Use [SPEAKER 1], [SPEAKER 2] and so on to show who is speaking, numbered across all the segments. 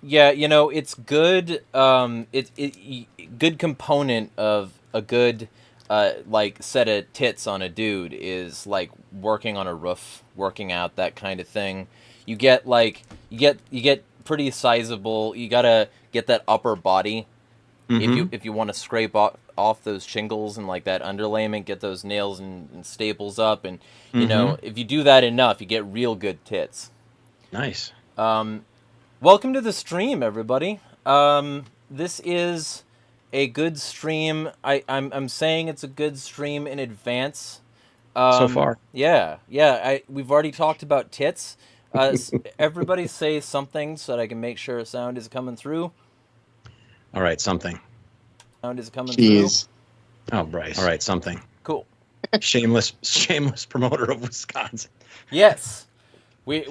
[SPEAKER 1] Yeah, it's good. Good component of a good, like set of tits on a dude is like working on a roof, working out, that kind of thing. You get like you get pretty sizable. You gotta get that upper body
[SPEAKER 2] Mm-hmm.
[SPEAKER 1] if you want to scrape off those shingles and like that underlayment, get those nails and staples up, and
[SPEAKER 2] Mm-hmm.
[SPEAKER 1] if you do that enough, you get real good tits.
[SPEAKER 2] Nice.
[SPEAKER 1] Welcome to the stream, everybody. This is a good stream. I'm saying it's a good stream in advance.
[SPEAKER 2] So far.
[SPEAKER 1] Yeah. We've already talked about tits. Everybody say something so that I can make sure sound is coming through.
[SPEAKER 2] All right, something.
[SPEAKER 1] Sound is coming through.
[SPEAKER 3] Jeez.
[SPEAKER 2] Oh, Bryce. All right, something.
[SPEAKER 1] Cool.
[SPEAKER 2] Shameless promoter of Wisconsin.
[SPEAKER 1] Yes. We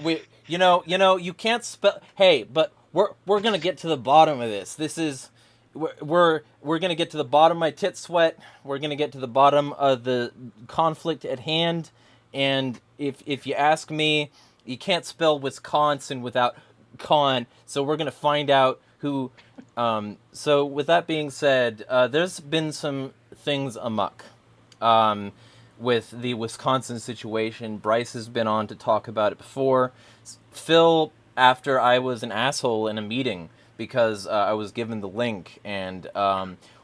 [SPEAKER 1] you can't spell. Hey, but we're gonna get to the bottom of this. This is we're gonna get to the bottom of my tit sweat. We're gonna get to the bottom of the conflict at hand. And if you ask me, you can't spell Wisconsin without con. So we're gonna find out who. So with that being said, there's been some things amuck. Um, with the Wisconsin situation. Bryce has been on to talk about it before. Phil, after I was an asshole in a meeting because I was given the link, and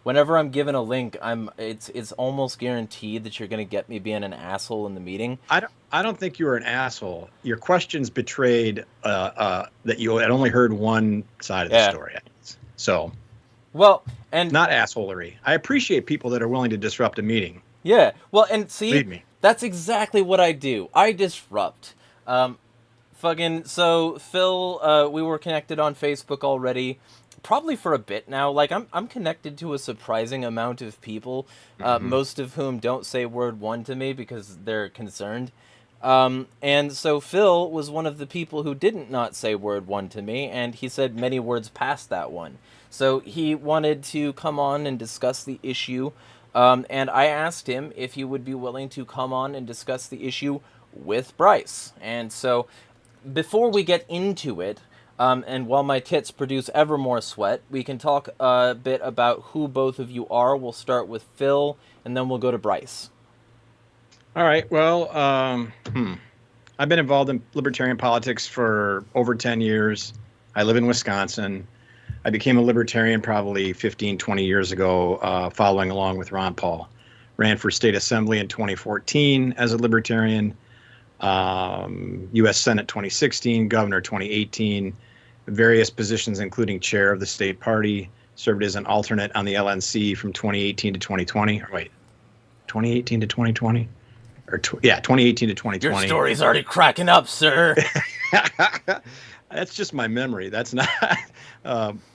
[SPEAKER 1] whenever I'm given a link, it's almost guaranteed that you're gonna get me being an asshole in the meeting.
[SPEAKER 2] I don't think you were an asshole. Your questions betrayed that you had only heard one side of the
[SPEAKER 1] Yeah.
[SPEAKER 2] story. So,
[SPEAKER 1] Well, and
[SPEAKER 2] not assholery. I appreciate people that are willing to disrupt a meeting.
[SPEAKER 1] yeah. Well, and see,
[SPEAKER 2] Believe me.
[SPEAKER 1] that's exactly what I do. I disrupt. Fucking so Phil, we were connected on Facebook already, probably for a bit now. Like I'm connected to a surprising amount of people,
[SPEAKER 2] Mm-hmm.
[SPEAKER 1] most of whom don't say word one to me because they're concerned. And so Phil was one of the people who didn't not say word one to me, and he said many words past that one. So he wanted to come on and discuss the issue, and I asked him if he would be willing to come on and discuss the issue with Bryce. And so before we get into it, and while my tits produce ever more sweat, we can talk a bit about who both of you are. We'll start with Phil, and then we'll go to Bryce.
[SPEAKER 2] All right. Well, I've been involved in libertarian politics for over 10 years. I live in Wisconsin. I became a libertarian probably 15, 20 years ago, following along with Ron Paul. Ran for state assembly in 2014 as a libertarian, U.S. Senate 2016, governor 2018, various positions, including chair of the state party, served as an alternate on the LNC from 2018 to 2020. Or wait, 2018 to 2020? Yeah, 2018 to
[SPEAKER 1] Your
[SPEAKER 2] 2020.
[SPEAKER 1] story's already cracking up, sir.
[SPEAKER 2] That's just my memory. That's not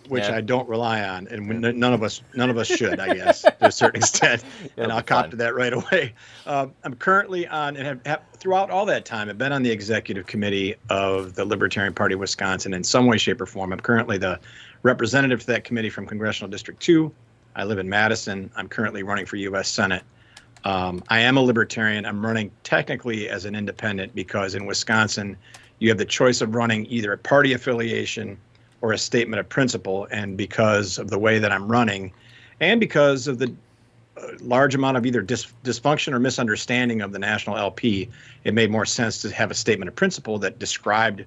[SPEAKER 2] which
[SPEAKER 1] Yeah.
[SPEAKER 2] I don't rely on, and none of us should, I guess, to a certain extent.
[SPEAKER 1] It'll
[SPEAKER 2] And I'll
[SPEAKER 1] be
[SPEAKER 2] cop
[SPEAKER 1] fine.
[SPEAKER 2] to that right away. I'm currently on, and have throughout all that time, I've been on the executive committee of the Libertarian Party of Wisconsin in some way, shape, or form. I'm currently the representative to that committee from Congressional District 2. I live in Madison. I'm currently running for U.S. Senate. I am a libertarian. I'm running technically as an independent because in Wisconsin, you have the choice of running either a party affiliation or a statement of principle. And because of the way that I'm running, and because of the large amount of either dysfunction or misunderstanding of the national LP, it made more sense to have a statement of principle that described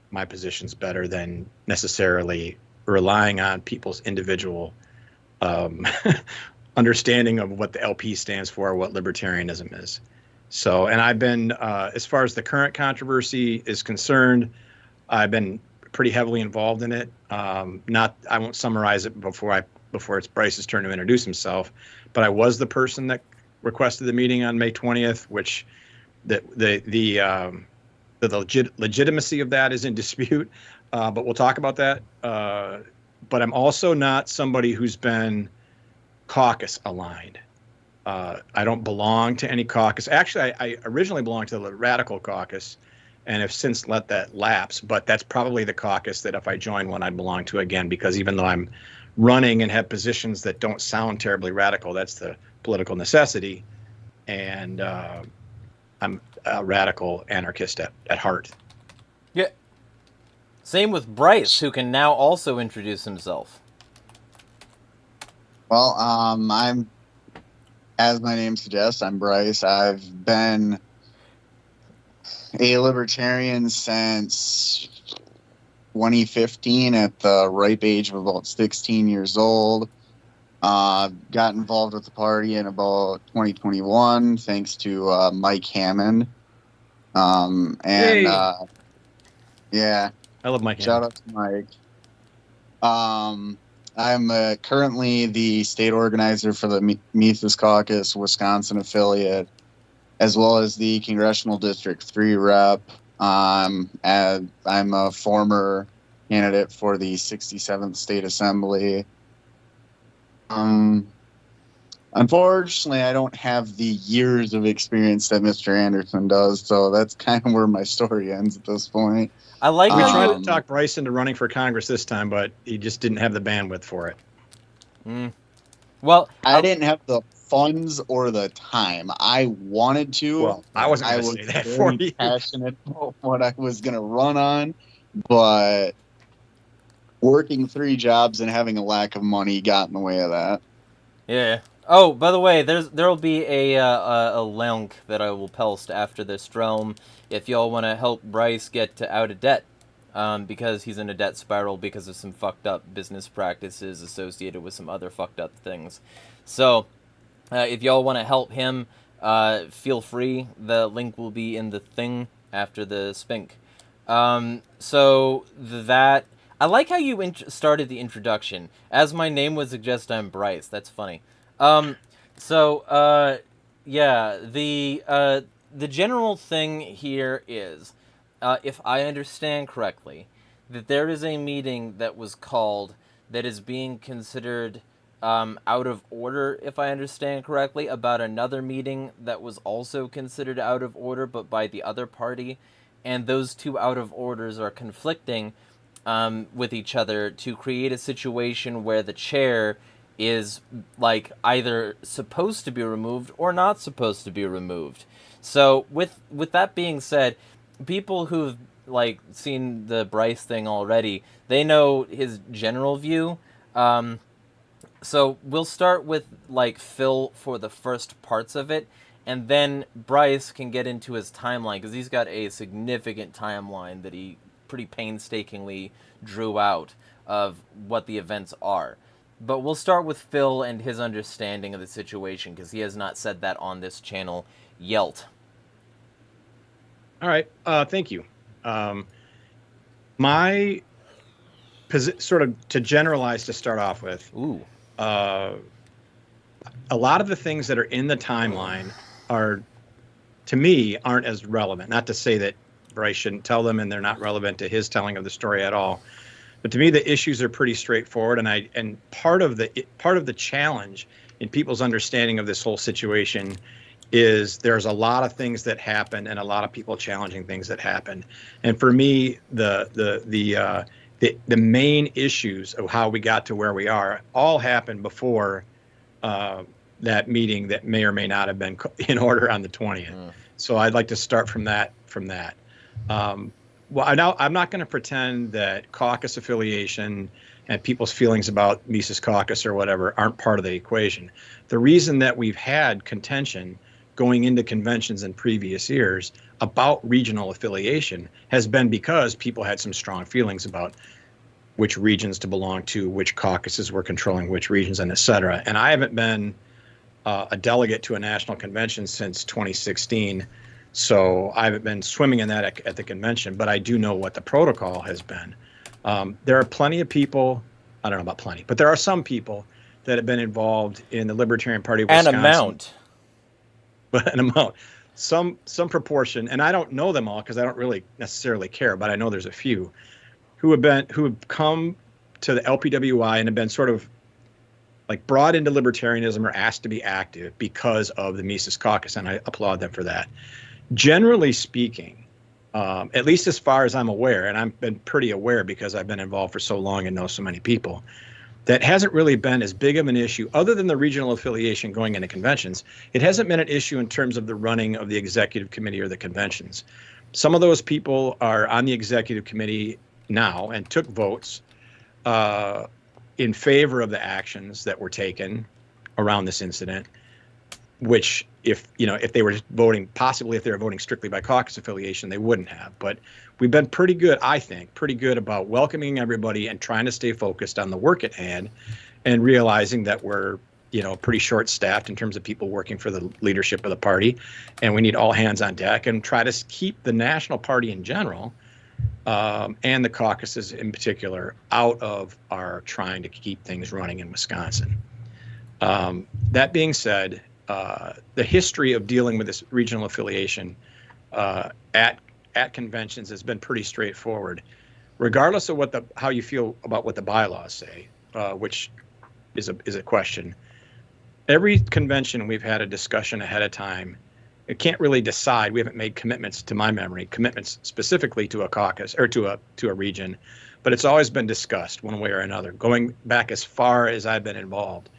[SPEAKER 2] my positions better than necessarily relying on people's individual um, understanding of what the LP stands for, what libertarianism is. So, and I've been, as far as the current controversy is concerned, I've been pretty heavily involved in it. I won't summarize it before it's Bryce's turn to introduce himself, but I was the person that requested the meeting on May 20th, which the legitimacy of that is in dispute. But we'll talk about that. But I'm also not somebody who's been caucus aligned. I don't belong to any caucus. Actually, I originally belonged to the Radical Caucus and have since let that lapse. But that's probably the caucus that if I join one, I'd belong to again, because even though I'm running and have positions that don't sound terribly radical, that's the political necessity. And I'm a radical anarchist at heart.
[SPEAKER 1] Yeah. Same with Bryce, who can now also introduce himself.
[SPEAKER 3] Well, I'm, as my name suggests, I'm Bryce. I've been a libertarian since 2015 at the ripe age of about 16 years old. Got involved with the party in about 2021 thanks to Mike Hammond.
[SPEAKER 2] Hey.
[SPEAKER 3] Yeah,
[SPEAKER 2] I love Mike
[SPEAKER 3] shout
[SPEAKER 2] Hammond.
[SPEAKER 3] out to Mike. I'm currently the state organizer for the Mises Caucus Wisconsin affiliate, as well as the Congressional District 3 rep. I'm a former candidate for the 67th State Assembly. Unfortunately, I don't have the years of experience that Mr. Anderson does, so that's kind of where my story ends at this point.
[SPEAKER 1] I like
[SPEAKER 2] We
[SPEAKER 1] how
[SPEAKER 2] tried
[SPEAKER 1] you
[SPEAKER 2] to talk Bryce into running for Congress this time, but he just didn't have the bandwidth for it.
[SPEAKER 1] Well,
[SPEAKER 3] I didn't have the funds or the time. I wanted to.
[SPEAKER 2] Well, I wasn't going to say that for you.
[SPEAKER 3] Passionate about what I was going to run on, but working 3 jobs and having a lack of money got in the way of that.
[SPEAKER 1] Yeah. Oh, by the way, there'll be a link that I will post after this stream if y'all want to help Bryce get out of debt, because he's in a debt spiral because of some fucked up business practices associated with some other fucked up things. So, if y'all want to help him, feel free. The link will be in the thing after the spink. So that I like how you started the introduction. As my name would suggest, I'm Bryce. That's funny. Yeah, the general thing here is, if I understand correctly, that there is a meeting that was called that is being considered out of order, if I understand correctly, about another meeting that was also considered out of order, but by the other party, and those two out of orders are conflicting with each other to create a situation where the chair is like either supposed to be removed or not supposed to be removed. So with that being said, people who've like seen the Bryce thing already, they know his general view. So we'll start with like Phil for the first parts of it, and then Bryce can get into his timeline because he's got a significant timeline that he pretty painstakingly drew out of what the events are. But we'll start with Phil and his understanding of the situation because he has not said that on this channel yet.
[SPEAKER 2] All right. Thank you. My sort of to generalize to start off with.
[SPEAKER 1] Ooh.
[SPEAKER 2] A lot of the things that are in the timeline are, to me, aren't as relevant. Not to say that Bryce shouldn't tell them and they're not relevant to his telling of the story at all. But to me, the issues are pretty straightforward, and part of the challenge in people's understanding of this whole situation is there's a lot of things that happen and a lot of people challenging things that happen. And for me, the main issues of how we got to where we are all happened before that meeting that may or may not have been in order on the 20th. So I'd like to start from that. Well, I'm not going to pretend that caucus affiliation and people's feelings about Mises Caucus or whatever aren't part of the equation. The reason that we've had contention going into conventions in previous years about regional affiliation has been because people had some strong feelings about which regions to belong to, which caucuses were controlling which regions, and et cetera. And I haven't been a delegate to a national convention since 2016. So I haven't been swimming in that at the convention, but I do know what the protocol has been. There are plenty of people, I don't know about plenty, but there are some people that have been involved in the Libertarian Party of Wisconsin. An amount. Some proportion, and I don't know them all because I don't really necessarily care, but I know there's a few who have come to the LPWI and have been sort of like brought into libertarianism or asked to be active because of the Mises Caucus, and I applaud them for that. Generally speaking, at least as far as I'm aware, and I've been pretty aware because I've been involved for so long and know so many people, that hasn't really been as big of an issue other than the regional affiliation going into conventions. It hasn't been an issue in terms of the running of the executive committee or the conventions. Some of those people are on the executive committee now and took votes in favor of the actions that were taken around this incident, which if they were voting, possibly if they were voting strictly by caucus affiliation, they wouldn't have. But we've been pretty good, I think, about welcoming everybody and trying to stay focused on the work at hand and realizing that we're, pretty short-staffed in terms of people working for the leadership of the party, and we need all hands on deck and try to keep the national party in general and the caucuses in particular out of our trying to keep things running in Wisconsin. That being said, the history of dealing with this regional affiliation at conventions has been pretty straightforward, regardless of how you feel about what the bylaws say, which is a question. Every convention we've had a discussion ahead of time. It can't really decide. We haven't made commitments, to my memory, commitments specifically to a caucus or to a region, but it's always been discussed one way or another, going back as far as I've been involved.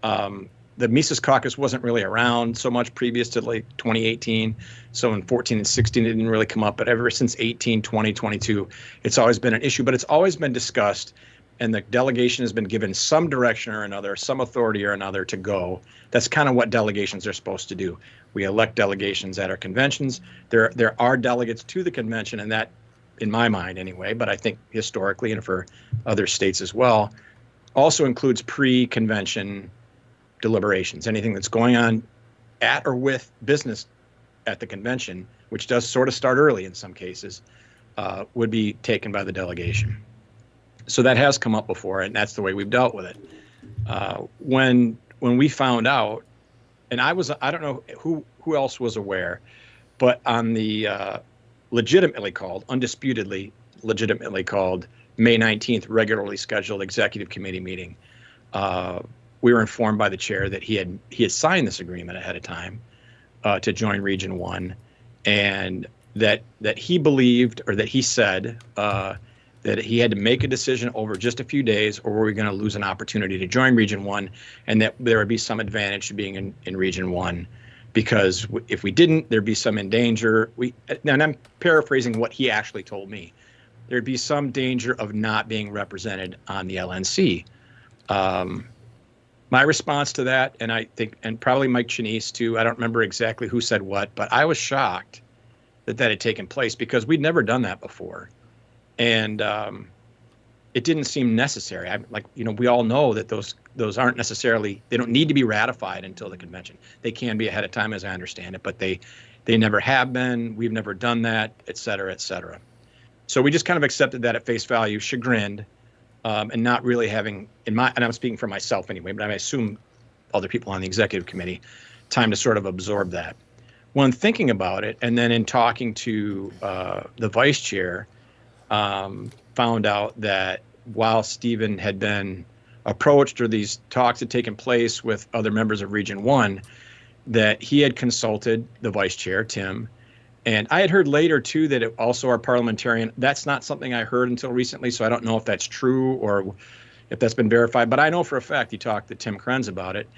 [SPEAKER 2] The Mises caucus wasn't really around so much previous to like 2018. So in 14 and 16, it didn't really come up. But ever since 18, 20, 22, it's always been an issue. But it's always been discussed. And the delegation has been given some direction or another, some authority or another to go. That's kind of what delegations are supposed to do. We elect delegations at our conventions. There are delegates to the convention, and that, in my mind anyway, but I think historically and for other states as well, also includes pre-convention deliberations. Anything that's going on at or with business at the convention, which does sort of start early in some cases, would be taken by the delegation. So that has come up before, and that's the way we've dealt with it. When we found out, and I don't know who else was aware, but on the undisputedly legitimately called May 19th regularly scheduled executive committee meeting, we were informed by the chair that he had signed this agreement ahead of time to join Region 1, and that he believed, or that he said, that he had to make a decision over just a few days, or were we going to lose an opportunity to join Region 1, and that there would be some advantage to being in Region 1, because if we didn't, there'd be some in danger. And I'm paraphrasing what he actually told me. There'd be some danger of not being represented on the LNC. My response to that, and I think, and probably Mike Chinese too, I don't remember exactly who said what, but I was shocked that had taken place, because we'd never done that before. And it didn't seem necessary. We all know that those aren't necessarily, they don't need to be ratified until the convention. They can be ahead of time, as I understand it, but they never have been. We've never done that, et cetera, et cetera. So we just kind of accepted that at face value, chagrined, and not really having, and I'm speaking for myself anyway, but I assume other people on the executive committee, time to sort of absorb that. When thinking about it, and then in talking to the vice chair, found out that while Stephen had been approached, or these talks had taken place with other members of Region 1, that he had consulted the vice chair, Tim. And I had heard later, too, that also our parliamentarian, that's not something I heard until recently, so I don't know if that's true or if that's been verified. But I know for a fact he talked to Tim Krenz about it,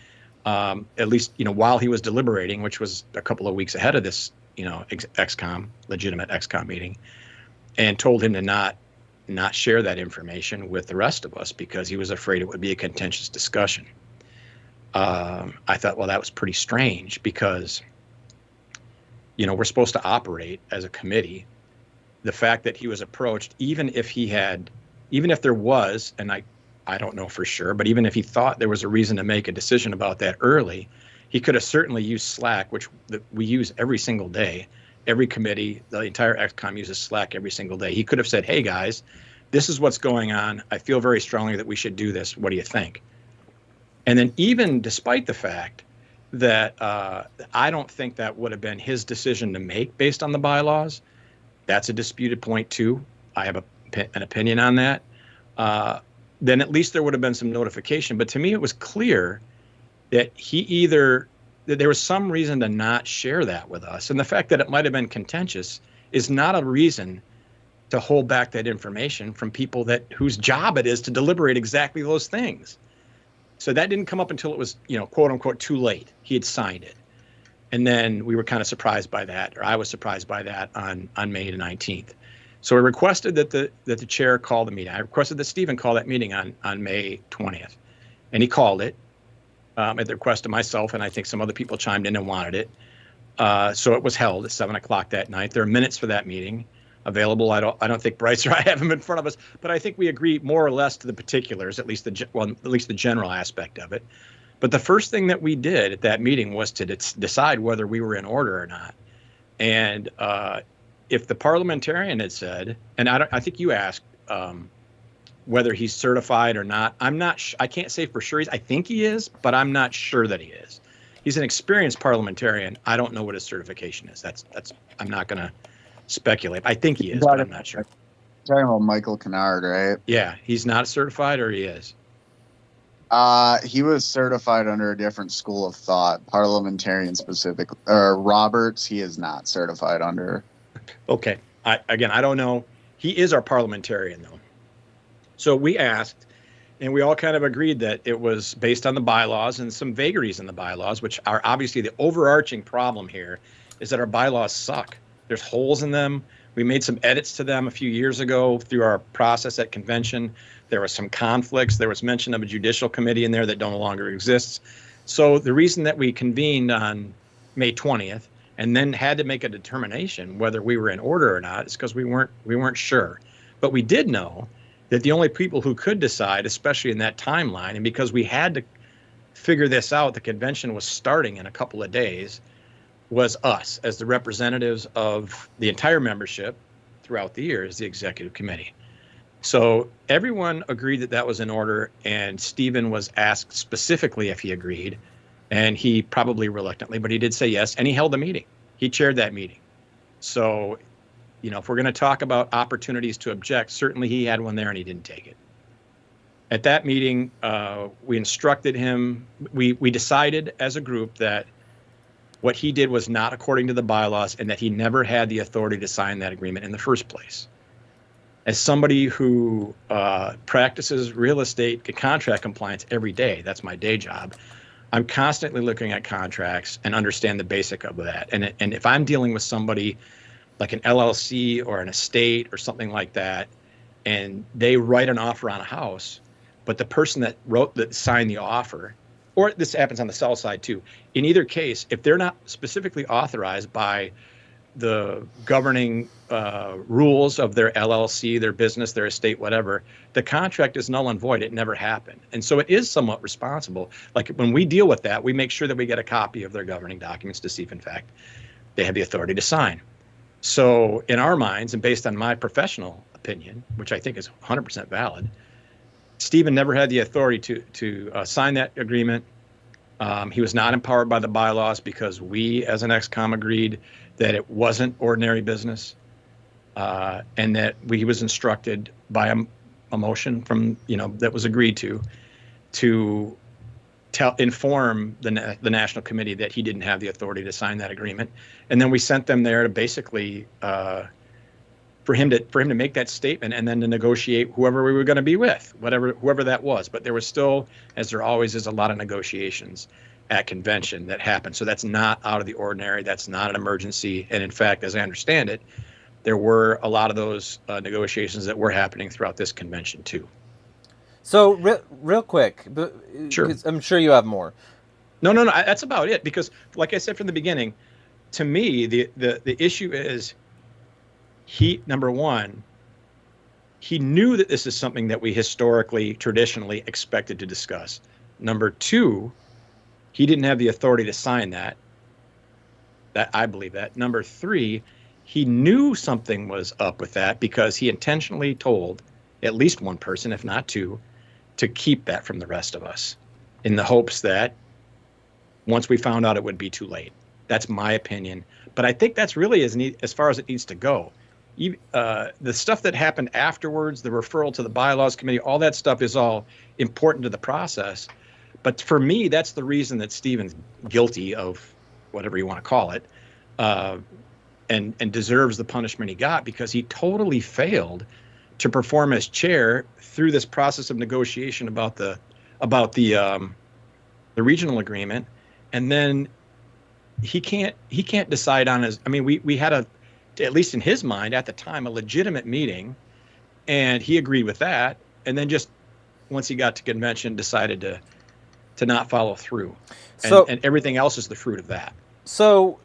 [SPEAKER 2] at least, while he was deliberating, which was a couple of weeks ahead of this, legitimate XCOM meeting, and told him to not share that information with the rest of us because he was afraid it would be a contentious discussion. I thought, well, that was pretty strange because, we're supposed to operate as a committee. The fact that he was approached, even if there was, and I don't know for sure, but even if he thought there was a reason to make a decision about that early, he could have certainly used Slack, which we use every single day. Every committee, the entire XCOM uses Slack every single day. He could have said, hey, guys, this is what's going on. I feel very strongly that we should do this. What do you think? And then even despite the fact that I don't think that would have been his decision to make based on the bylaws, that's a disputed point, too. I have an opinion on that. Then at least there would have been some notification. But to me, it was clear that that there was some reason to not share that with us. And the fact that it might have been contentious is not a reason to hold back that information from people whose job it is to deliberate exactly those things. So that didn't come up until it was, quote unquote, too late. He had signed it. And then we were kind of surprised by that, or I was surprised by that on May the 19th. So I requested that the chair call the meeting. I requested that Stephen call that meeting on May 20th, and he called it at the request of myself, and I think some other people chimed in and wanted it. So it was held at 7:00 that night. There are minutes for that meeting available. I don't think Bryce or I have them in front of us, but I think we agree more or less to the particulars, at least the general aspect of it. But the first thing that we did at that meeting was to decide whether we were in order or not. And if the parliamentarian had said, and I think you asked whether he's certified or not. I'm not. I can't say for sure. I think he is, but I'm not sure that he is. He's an experienced parliamentarian. I don't know what his certification is. That's. I'm not going to speculate. I think he is, but I'm not sure.
[SPEAKER 3] Talking about Michael Kennard, right?
[SPEAKER 2] Yeah, he's not certified, or he is.
[SPEAKER 3] He was certified under a different school of thought, parliamentarian specific. Roberts, he is not certified under.
[SPEAKER 2] Okay. I don't know. He is our parliamentarian, though. So we asked, and we all kind of agreed that it was based on the bylaws and some vagaries in the bylaws, which are obviously the overarching problem here, is that our bylaws suck. There's holes in them. We made some edits to them a few years ago through our process at convention. There was some conflicts. There was mention of a judicial committee in there that no longer exists. So the reason that we convened on May 20th and then had to make a determination whether we were in order or not is because we weren't sure. But we did know that the only people who could decide, especially in that timeline, and because we had to figure this out, the convention was starting in a couple of days, was us as the representatives of the entire membership throughout the years, the executive committee. So everyone agreed that that was in order, and Stephen was asked specifically if he agreed, and he probably reluctantly, but he did say yes, and he held the meeting. He chaired that meeting. So, if we're going to talk about opportunities to object, certainly he had one there and he didn't take it. At that meeting, we instructed him, we decided as a group that what he did was not according to the bylaws and that he never had the authority to sign that agreement in the first place. As somebody who practices real estate contract compliance every day, that's my day job, I'm constantly looking at contracts and understand the basic of that. And if I'm dealing with somebody like an LLC or an estate or something like that, and they write an offer on a house, but the person that signed the offer, or this happens on the sell side too, in either case, if they're not specifically authorized by the governing rules of their LLC, their business, their estate, whatever, the contract is null and void. It never happened. And so it is somewhat responsible. Like when we deal with that, we make sure that we get a copy of their governing documents to see if, in fact, they have the authority to sign. So in our minds, and based on my professional opinion, which I think is 100% valid, Stephen never had the authority to sign that agreement. He was not empowered by the bylaws because we, as an ex-com, agreed that it wasn't ordinary business, and that he was instructed by a motion from that was agreed to inform the National Committee that he didn't have the authority to sign that agreement. And then we sent them there to basically for him to make that statement and then to negotiate whoever we were going to be with, whoever that was. But there was still, as there always is, a lot of negotiations at convention that happened. So that's not out of the ordinary. That's not an emergency. And in fact, as I understand it, there were a lot of those negotiations that were happening throughout this convention too.
[SPEAKER 1] So real quick,
[SPEAKER 2] Sure.
[SPEAKER 1] I'm sure you have more.
[SPEAKER 2] No, that's about it. Because like I said from the beginning, to me, the issue is number one, he knew that this is something that we historically, traditionally expected to discuss. Number two, he didn't have the authority to sign that. I believe that. Number three, he knew something was up with that because he intentionally told at least one person, if not two, to keep that from the rest of us in the hopes that once we found out it would be too late. That's my opinion. But I think that's really as far as it needs to go. The stuff that happened afterwards, the referral to the bylaws committee, all that stuff is all important to the process. But for me, that's the reason that Stephen's guilty of whatever you want to call it, and deserves the punishment he got because he totally failed to perform as chair through this process of negotiation about the regional agreement, and then he can't decide on his. I mean, we had a at least in his mind at the time, a legitimate meeting, and he agreed with that. And then just once he got to convention, decided to not follow through. And everything else is the fruit of that.
[SPEAKER 1] So,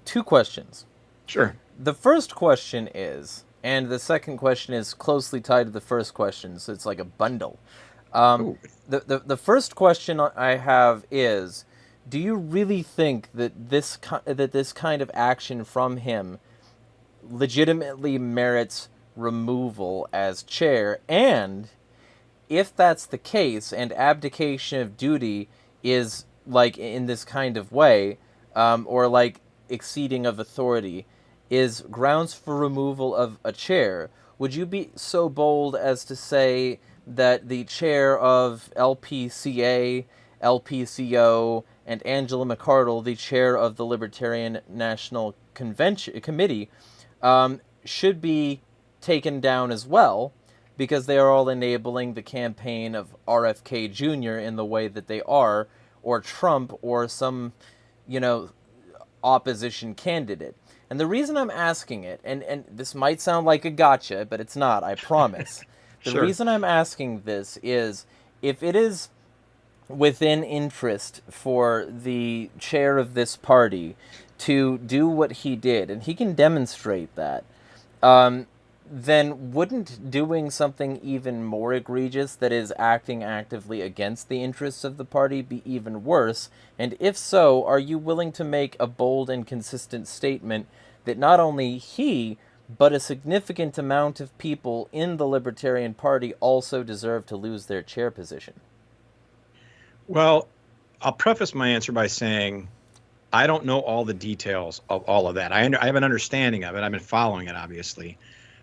[SPEAKER 1] two questions.
[SPEAKER 2] Sure.
[SPEAKER 1] The first question is, and the second question is closely tied to the first question, so it's like a bundle. The first question I have is, do you really think that this kind of action from him legitimately merits removal as chair? And if that's the case, and abdication of duty is like in this kind of way, or like exceeding of authority, is grounds for removal of a chair, would you be so bold as to say that the chair of LPCA, LPCO, and Angela McArdle, the chair of the Libertarian National Committee, should be taken down as well, because they are all enabling the campaign of RFK Jr. in the way that they are, or Trump, or some, opposition candidate? And the reason I'm asking it, and this might sound like a gotcha, but it's not, I promise. The reason I'm asking this is, if it is within interest for the chair of this party to do what he did, and he can demonstrate that, then wouldn't doing something even more egregious, that is acting actively against the interests of the party, be even worse? And if so, are you willing to make a bold and consistent statement that not only he, but a significant amount of people in the Libertarian Party also deserve to lose their chair position?
[SPEAKER 2] Well, I'll preface my answer by saying I don't know all the details of all of that. I have an understanding of it. I've been following it, obviously.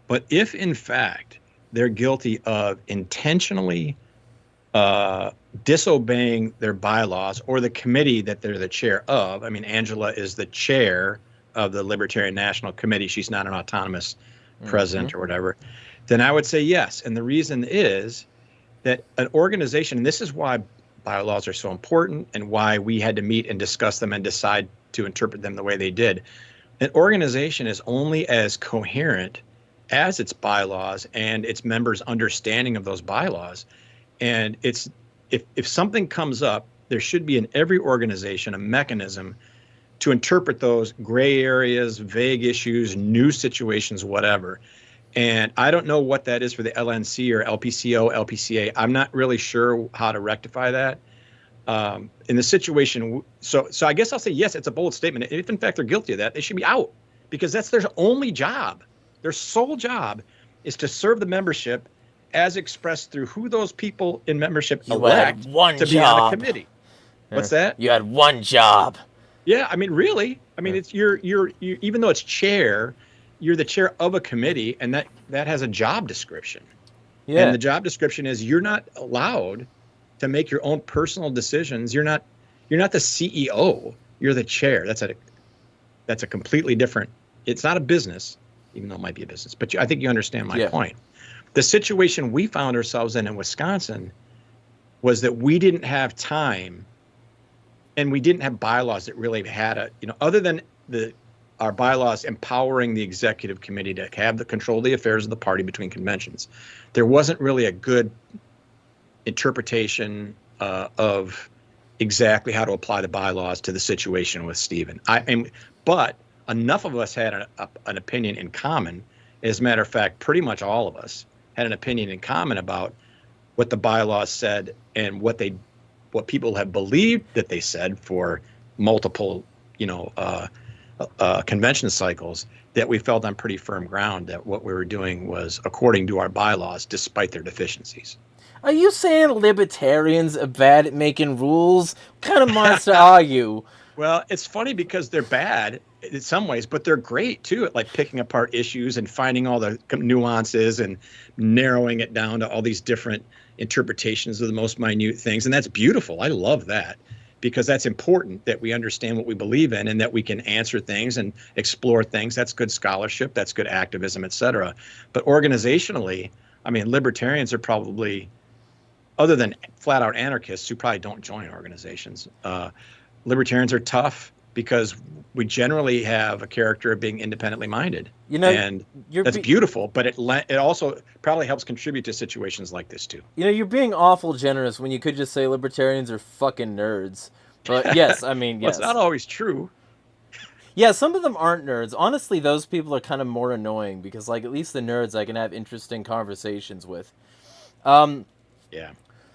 [SPEAKER 2] But if, in fact, they're guilty of intentionally disobeying their bylaws or the committee that they're the chair of — I mean, Angela is the chair of the Libertarian National Committee. She's not an autonomous president or whatever. Then I would say yes. And the reason is that an organization — and this is why bylaws are so important and why we had to meet and discuss them and decide to interpret them the way they did — an organization is only as coherent as its bylaws and its members' understanding of those bylaws. And it's if something comes up, there should be in every organization a mechanism to interpret those gray areas, vague issues, new situations, whatever. And I don't know what that is for the LNC or LPCO, LPCA. I'm not really sure how to rectify that. In the situation, so I guess I'll say yes, it's a bold statement. If in fact they're guilty of that, they should be out, because that's their only job. Their sole job is to serve the membership as expressed through who those people in membership elect to be on the committee. What's that?
[SPEAKER 1] You had one job.
[SPEAKER 2] Yeah, I mean, really. I mean, it's you're even though it's chair, you're the chair of a committee, and that has a job description. Yeah. And the job description is you're not allowed to make your own personal decisions. You're not the CEO. You're the chair. That's a completely different. It's not a business, even though it might be a business. But I think you understand my point. The situation we found ourselves in Wisconsin was that we didn't have time, and we didn't have bylaws that really had other than our bylaws empowering the executive committee to have the control of the affairs of the party between conventions. There wasn't really a good interpretation of exactly how to apply the bylaws to the situation with Stephen. But enough of us had an opinion in common. As a matter of fact, pretty much all of us had an opinion in common about what the bylaws said and what people have believed that they said for multiple, convention cycles, that we felt on pretty firm ground that what we were doing was according to our bylaws, despite their deficiencies.
[SPEAKER 1] Are you saying libertarians are bad at making rules? What kind of monster are you?
[SPEAKER 2] Well, it's funny because they're bad in some ways, but they're great too at like picking apart issues and finding all the nuances and narrowing it down to all these different interpretations of the most minute things. And that's beautiful. I love that, because that's important that we understand what we believe in and that we can answer things and explore things. That's good scholarship. That's good activism, et cetera. But organizationally, I mean, libertarians are probably, other than flat out anarchists who probably don't join organizations, libertarians are tough. because we generally have a character of being independently minded. And
[SPEAKER 1] you're
[SPEAKER 2] that's beautiful, but it also probably helps contribute to situations like this too.
[SPEAKER 1] You're being awful generous when you could just say libertarians are fucking nerds. But yes, I mean,
[SPEAKER 2] Well,
[SPEAKER 1] yes.
[SPEAKER 2] it's not always true.
[SPEAKER 1] Yeah, some of them aren't nerds. Honestly, those people are kind of more annoying because, like, at least the nerds I can have interesting conversations with.
[SPEAKER 2] Yeah.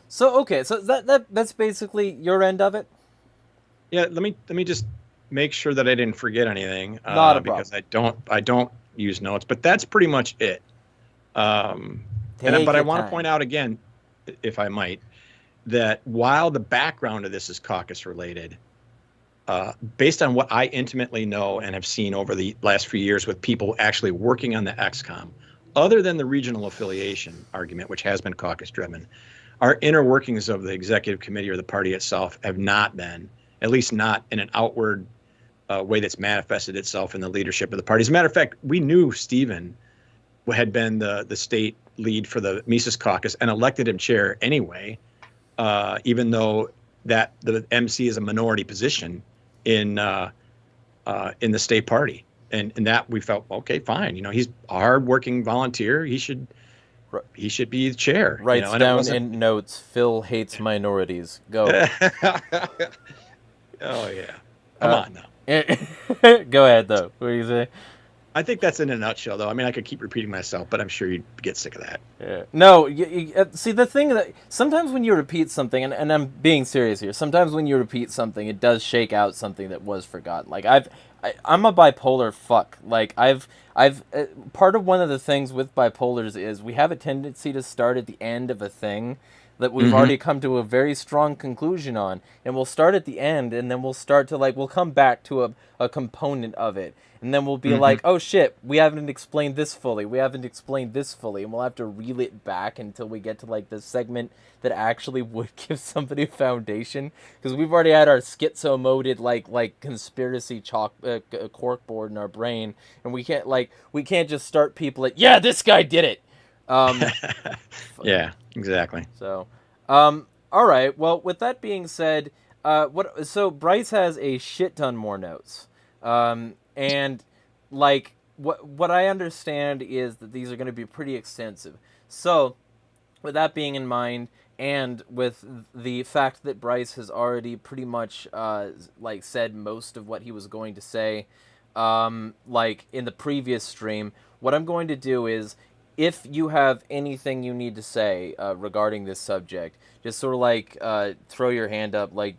[SPEAKER 1] So okay, so that's basically your end of it.
[SPEAKER 2] Yeah. Let me just make sure that I didn't forget anything.
[SPEAKER 1] Not a
[SPEAKER 2] because
[SPEAKER 1] problem.
[SPEAKER 2] I don't use notes, but that's pretty much it. But I want to point out again, if I might, that while the background of this is caucus related, based on what I intimately know and have seen over the last few years with people actually working on the XCOM, other than the regional affiliation argument, which has been caucus driven, our inner workings of the executive committee or the party itself have not been, at least not in an outward way that's manifested itself in the leadership of the party. As a matter of fact, we knew Stephen had been the state lead for the Mises caucus and elected him chair anyway, even though that the MC is a minority position in the state party. And that we felt, okay, fine. He's a hardworking volunteer. He should be the chair.
[SPEAKER 1] Writes down in notes, Phil hates minorities. Go.
[SPEAKER 2] Oh, yeah. Come on now.
[SPEAKER 1] Go ahead, though. What do you say?
[SPEAKER 2] I think that's in a nutshell, though. I mean, I could keep repeating myself, but I'm sure you'd get sick of that.
[SPEAKER 1] Yeah. No, see, the thing that sometimes when you repeat something, and I'm being serious here, sometimes when you repeat something, it does shake out something that was forgotten. Like, I'm a bipolar fuck. Like, part of one of the things with bipolars is we have a tendency to start at the end of a thing that we've already come to a very strong conclusion on, and we'll start at the end, and then we'll start to, like, we'll come back to a component of it, and then we'll be like, oh shit, we haven't explained this fully, and we'll have to reel it back until we get to, like, the segment that actually would give somebody a foundation, because we've already had our schizo-moded, like conspiracy corkboard in our brain, and we can't just start people at, yeah, this guy did it.
[SPEAKER 2] Yeah, exactly.
[SPEAKER 1] So, all right. Well, with that being said, so Bryce has a shit ton more notes. And like what I understand is that these are going to be pretty extensive. So, with that being in mind, and with the fact that Bryce has already pretty much like said most of what he was going to say, like in the previous stream, what I'm going to do is, if you have anything you need to say regarding this subject, just sort of like throw your hand up, like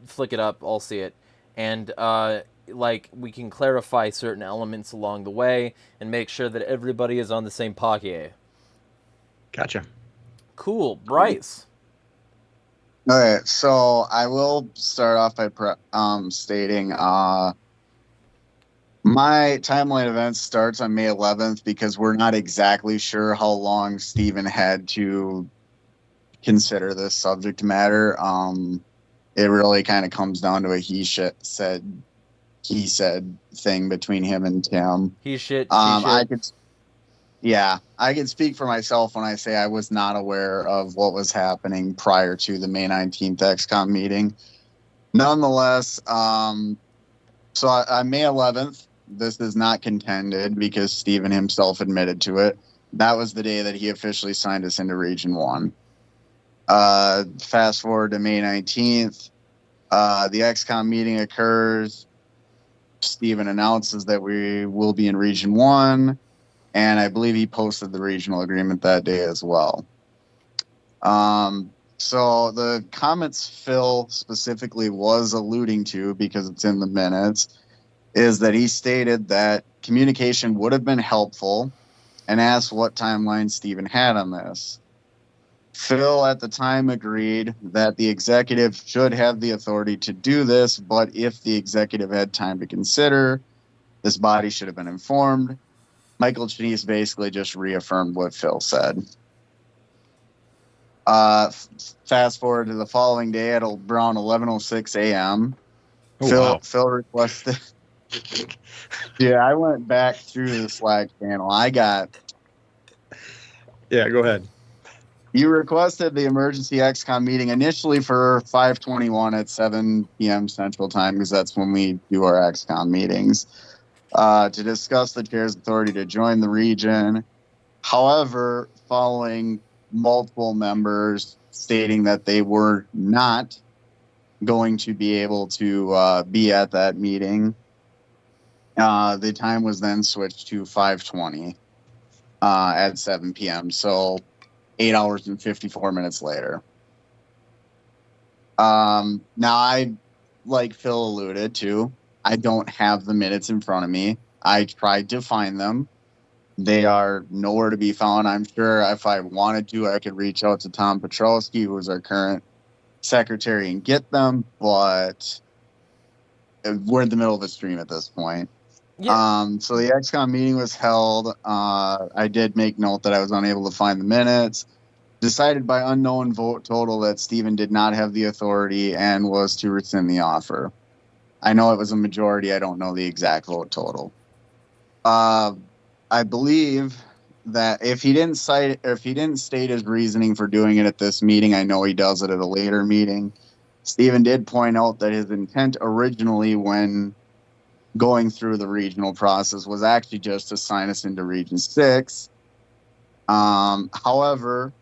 [SPEAKER 1] flick it up, I'll see it, and like we can clarify certain elements along the way and make sure that everybody is on the same page.
[SPEAKER 2] Gotcha.
[SPEAKER 1] Cool. Bryce.
[SPEAKER 3] Okay, so I will start off by stating my timeline event starts on May 11th because we're not exactly sure how long Stephen had to consider this subject matter. It really kind of comes down to a he said thing between him and Tim.
[SPEAKER 1] He shit.
[SPEAKER 3] I could speak for myself when I say I was not aware of what was happening prior to the May 19th XCOM meeting. Nonetheless, so on May 11th, this is not contended because Stephen himself admitted to it. That was the day that he officially signed us into Region 1. Fast forward to May 19th. The XCOM meeting occurs. Stephen announces that we will be in Region 1. And I believe he posted the regional agreement that day as well. So the comments Phil specifically was alluding to, because it's in the minutes, is that he stated that communication would have been helpful and asked what timeline Stephen had on this. Phil at the time agreed that the executive should have the authority to do this, but if the executive had time to consider, this body should have been informed. Michael Chenise basically just reaffirmed what Phil said. Fast forward to the following day at around 11:06 a.m. Phil requested. Yeah, I went back through the Slack channel.
[SPEAKER 2] Yeah, go ahead.
[SPEAKER 3] You requested the emergency XCOM meeting initially for 5:21 at 7 p.m. Central Time, because that's when we do our XCOM meetings, to discuss the chair's authority to join the region. However, following multiple members stating that they were not going to be able to be at that meeting, the time was then switched to 5:20 at 7 p.m. So 8 hours and 54 minutes later. Now, I, like Phil alluded to, I don't have the minutes in front of me. I tried to find them. They are nowhere to be found. I'm sure if I wanted to, I could reach out to Tom Petrowski, who is our current secretary, and get them, but we're in the middle of a stream at this point. Yeah. So the XCOM meeting was held. I did make note that I was unable to find the minutes. Decided by unknown vote total that Stephen did not have the authority and was to rescind the offer. I know it was a majority. I don't know the exact vote total. I believe that if he didn't state his reasoning for doing it at this meeting, I know he does it at a later meeting. Stephen did point out that his intent originally, when going through the regional process, was actually just to sign us into Region 6. However,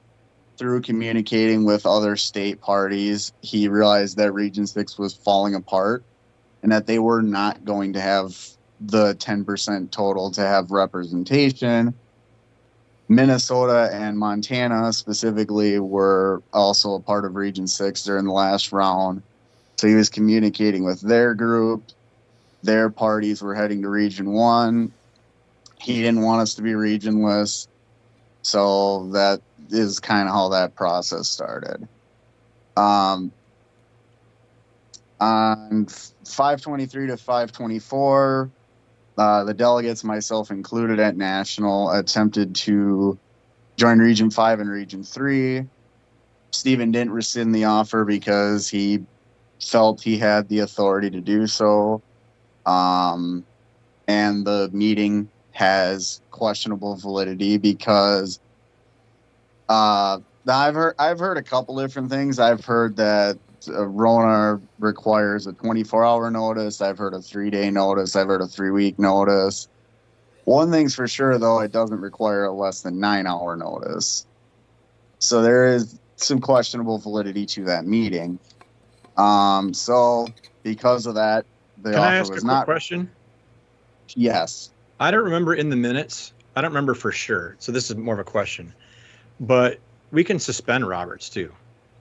[SPEAKER 3] through communicating with other state parties, he realized that Region 6 was falling apart and that they were not going to have the 10% total to have representation. Minnesota and Montana specifically were also a part of Region 6 during the last round. So he was communicating with their group. Their parties were heading to Region 1. He didn't want us to be regionless. So that is kind of how that process started. On 5:23 to 5:24, the delegates, myself included at National, attempted to join Region 5 and Region 3. Stephen didn't rescind the offer because he felt he had the authority to do so. And the meeting has questionable validity because I've heard a couple different things. I've heard that Rona requires a 24-hour notice. I've heard a 3-day notice. I've heard a 3-week notice. One thing's for sure, though, it doesn't require a less than 9-hour notice. So there is some questionable validity to that meeting. So because of that, the
[SPEAKER 2] Can
[SPEAKER 3] offer
[SPEAKER 2] I ask
[SPEAKER 3] was
[SPEAKER 2] a
[SPEAKER 3] not.
[SPEAKER 2] quick question?
[SPEAKER 3] Yes.
[SPEAKER 2] I don't remember in the minutes. I don't remember for sure. So this is more of a question. But we can suspend Roberts too.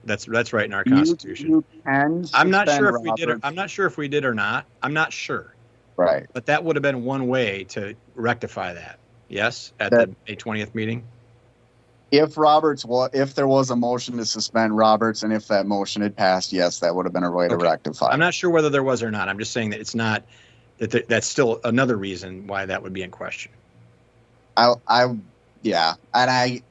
[SPEAKER 2] That's right in our Constitution.
[SPEAKER 3] You can
[SPEAKER 2] I'm not sure if
[SPEAKER 3] suspend
[SPEAKER 2] we did.
[SPEAKER 3] Roberts.
[SPEAKER 2] I'm not sure if we did or not. I'm not sure.
[SPEAKER 3] Right.
[SPEAKER 2] But that would have been one way to rectify that. Yes, at the May 20th meeting.
[SPEAKER 3] If there was a motion to suspend Roberts, and if that motion had passed, yes, that would have been a way to rectify.
[SPEAKER 2] I'm not sure whether there was or not. I'm just saying that it's not. That's still another reason why that would be in question.
[SPEAKER 3] Yeah, and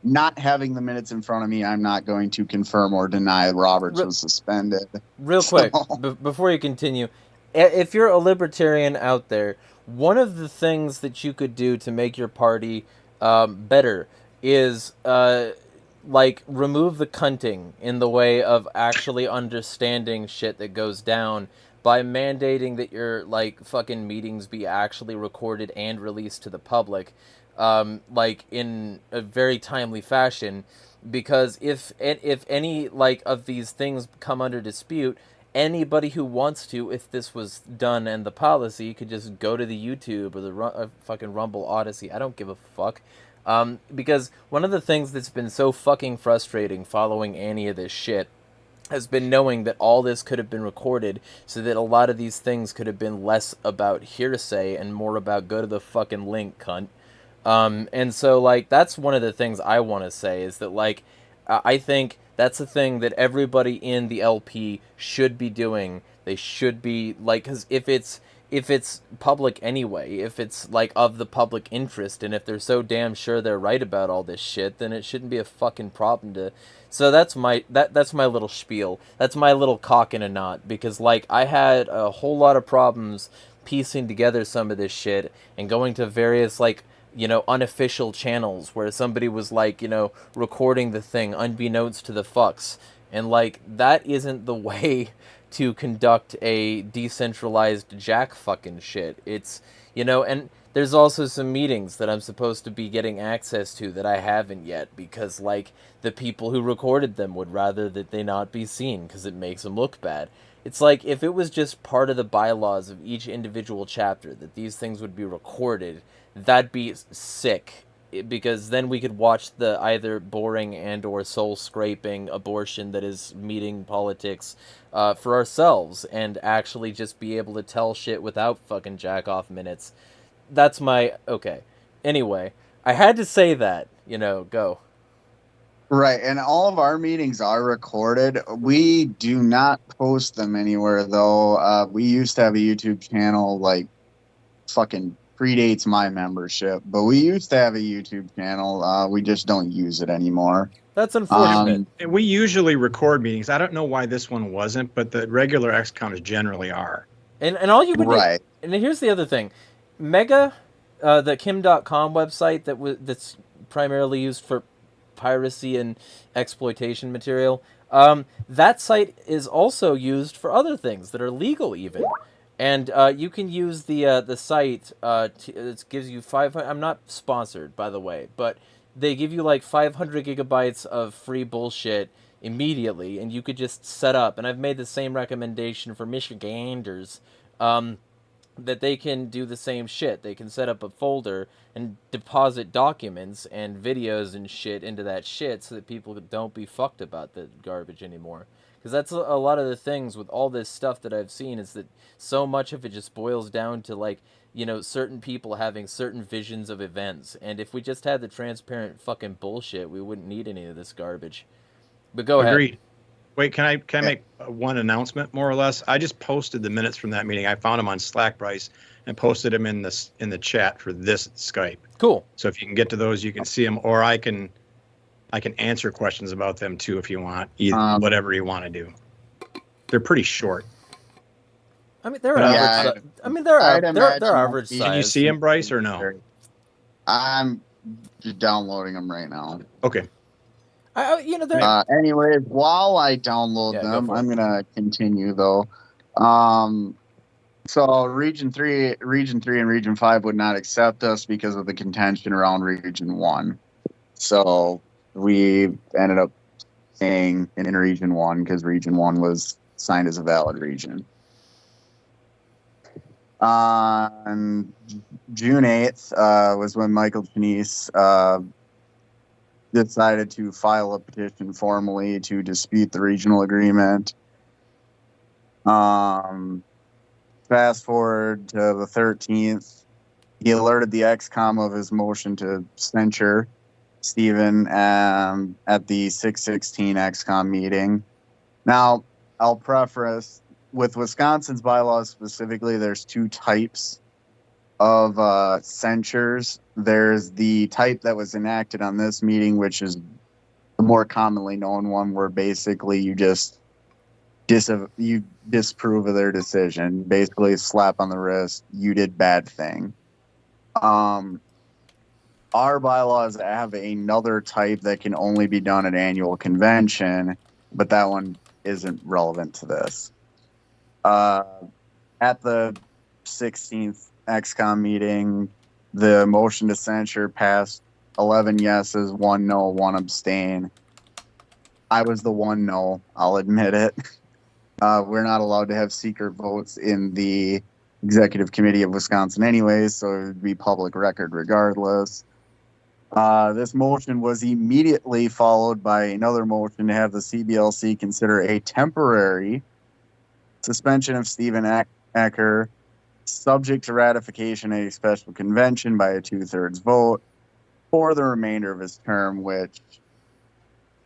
[SPEAKER 3] not having the minutes in front of me, I'm not going to confirm or deny Roberts was suspended.
[SPEAKER 1] Real quick, before you continue, if you're a libertarian out there, one of the things that you could do to make your party better is like remove the cunting in the way of actually understanding shit that goes down by mandating that your like fucking meetings be actually recorded and released to the public. Like in a very timely fashion, because if any like of these things come under dispute, anybody who wants to, if this was done and the policy, could just go to the YouTube or the fucking Rumble Odyssey. I don't give a fuck. Because one of the things that's been so fucking frustrating following any of this shit has been knowing that all this could have been recorded, so that a lot of these things could have been less about hearsay and more about go to the fucking link, cunt. And so, like, that's one of the things I want to say, is that, like, I think that's a thing that everybody in the LP should be doing. They should be, like, because if it's public anyway, if it's, like, of the public interest, and if they're so damn sure they're right about all this shit, then it shouldn't be a fucking problem to... So that's my little spiel. That's my little cock in a knot, because, like, I had a whole lot of problems piecing together some of this shit and going to various, like, unofficial channels where somebody was like, recording the thing unbeknownst to the fucks. And like, that isn't the way to conduct a decentralized jack fucking shit. It's, and there's also some meetings that I'm supposed to be getting access to that I haven't yet because like the people who recorded them would rather that they not be seen because it makes them look bad. It's like if it was just part of the bylaws of each individual chapter that these things would be recorded, that'd be sick because then we could watch the either boring and or soul scraping abortion that is meeting politics for ourselves and actually just be able to tell shit without fucking jack off minutes. That's my okay. Anyway, I had to say that, go.
[SPEAKER 3] Right, and all of our meetings are recorded. We do not post them anywhere, though. We used to have a YouTube channel, like, fucking predates my membership, but we used to have a YouTube channel. We just don't use it anymore.
[SPEAKER 1] That's unfortunate.
[SPEAKER 2] And we usually record meetings. I don't know why this one wasn't, but the regular XComs generally are.
[SPEAKER 1] And all you would
[SPEAKER 3] Right.
[SPEAKER 1] And here's the other thing. Mega, the Kim.com website that's primarily used for piracy and exploitation material, that site is also used for other things that are legal even. And you can use the site. It gives you 500. I'm not sponsored, by the way, but they give you like 500 gigabytes of free bullshit immediately, and you could just set up. And I've made the same recommendation for Michiganders, that they can do the same shit. They can set up a folder and deposit documents and videos and shit into that shit so that people don't be fucked about the garbage anymore. Because that's a lot of the things with all this stuff that I've seen is that so much of it just boils down to like, certain people having certain visions of events. And if we just had the transparent fucking bullshit, we wouldn't need any of this garbage. But go ahead.
[SPEAKER 2] Agreed. Wait, can I make one announcement more or less? I just posted the minutes from that meeting. I found them on Slack, Bryce, and posted them in the chat for this Skype.
[SPEAKER 1] Cool.
[SPEAKER 2] So if you can get to those, you can see them, or I can answer questions about them too if you want. Whatever you want to do. They're pretty short.
[SPEAKER 1] I mean, they're average. They're average size.
[SPEAKER 2] Can you see them, Bryce, or no?
[SPEAKER 3] I'm just downloading them right now.
[SPEAKER 2] Okay.
[SPEAKER 3] Anyways, while I download them, I'm gonna continue though. So Region 3, and Region 5 would not accept us because of the contention around Region 1. So we ended up staying in Region 1 because Region 1 was signed as a valid region. On June 8th was when Michael Chenise decided to file a petition formally to dispute the regional agreement. Fast forward to the 13th, he alerted the XCOM of his motion to censure Stephen at the 6/16 XCOM meeting. Now, I'll preface, with Wisconsin's bylaws specifically, there's two types of censures. There's the type that was enacted on this meeting, which is the more commonly known one, where basically you just disprove of their decision, basically slap on the wrist, you did bad thing. Our bylaws have another type that can only be done at annual convention, but that one isn't relevant to this. At the 16th XCOM meeting, the motion to censure passed 11 yeses, 1 no, 1 abstain. I was the 1 no, I'll admit it. We're not allowed to have secret votes in the Executive Committee of Wisconsin anyways, so it would be public record regardless. This motion was immediately followed by another motion to have the CBLC consider a temporary suspension of Stephen Ecker, subject to ratification at a special convention by a 2/3 vote for the remainder of his term, which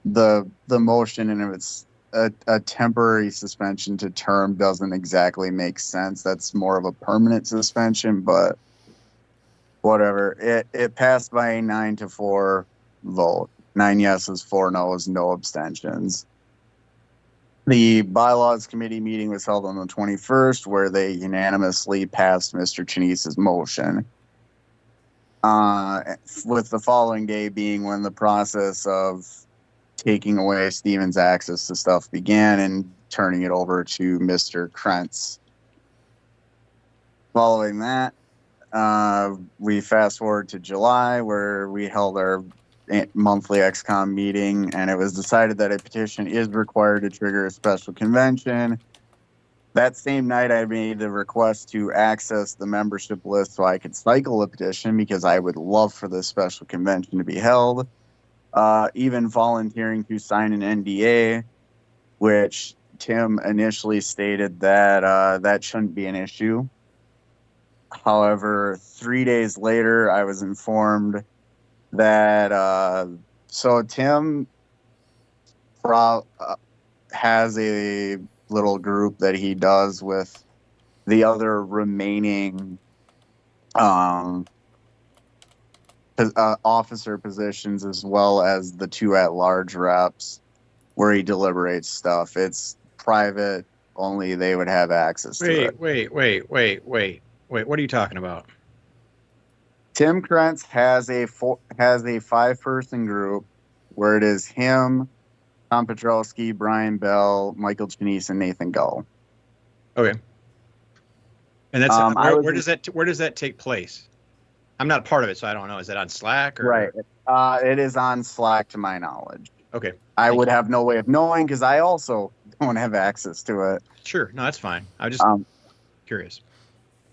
[SPEAKER 3] the motion in its a temporary suspension to term doesn't exactly make sense. That's more of a permanent suspension, but whatever. It passed by a 9-4 vote. 9 yeses, 4 noes, no abstentions. The bylaws committee meeting was held on the 21st, where they unanimously passed Mr. Chenise's motion. with the following day being when the process of taking away Steven's access to stuff began and turning it over to Mr. Krentz. Following that, we fast forward to July, where we held our monthly XCOM meeting, and it was decided that a petition is required to trigger a special convention. That same night, I made the request to access the membership list so I could cycle a petition, because I would love for this special convention to be held. Even volunteering to sign an NDA, which Tim initially stated that that shouldn't be an issue. However, 3 days later, I was informed that so Tim has a little group that he does with the other remaining officer positions, as well as the 2 at-large reps, where he deliberates stuff. It's private, only they would have access to it.
[SPEAKER 2] Wait. What are you talking about?
[SPEAKER 3] Tim Krentz has a 5-person group where it is him, Tom Petrowski, Brian Bell, Michael Chinese, and Nathan Gull.
[SPEAKER 2] Okay. And that's where does that take place? I'm not part of it, so I don't know. Is it on Slack? Or?
[SPEAKER 3] Right. It is on Slack, to my knowledge.
[SPEAKER 2] Okay.
[SPEAKER 3] I would have no way of knowing, because I also don't have access to it.
[SPEAKER 2] Sure. No, that's fine. I was just curious.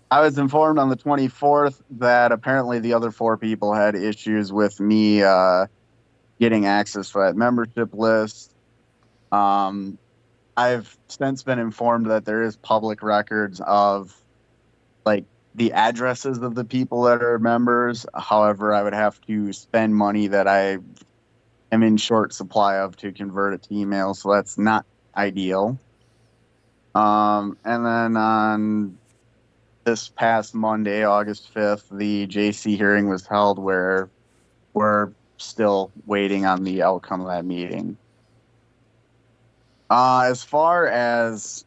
[SPEAKER 3] I was informed on the 24th that apparently the other 4 people had issues with me getting access to that membership list. I've since been informed that there is public records of, like, the addresses of the people that are members. However, I would have to spend money that I am in short supply of to convert it to email, so that's not ideal. And then on this past Monday, August 5th, the JC hearing was held, where we're still waiting on the outcome of that meeting. As far as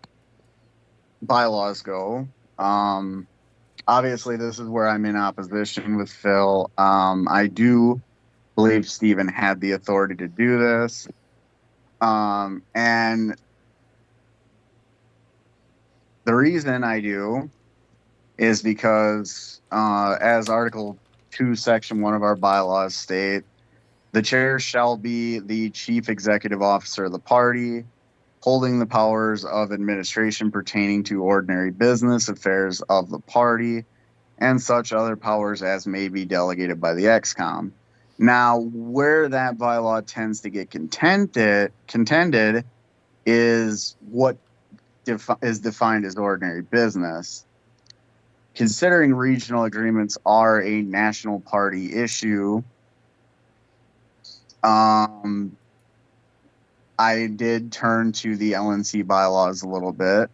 [SPEAKER 3] bylaws go, obviously this is where I'm in opposition with Phil. I do believe Stephen had the authority to do this. And the reason I do is because, as Article 2, Section 1 of our bylaws state, the chair shall be the chief executive officer of the party, holding the powers of administration pertaining to ordinary business affairs of the party, and such other powers as may be delegated by the XCOM. Now, where that bylaw tends to get contended is what is defined as ordinary business. Considering regional agreements are a national party issue, I did turn to the LNC bylaws a little bit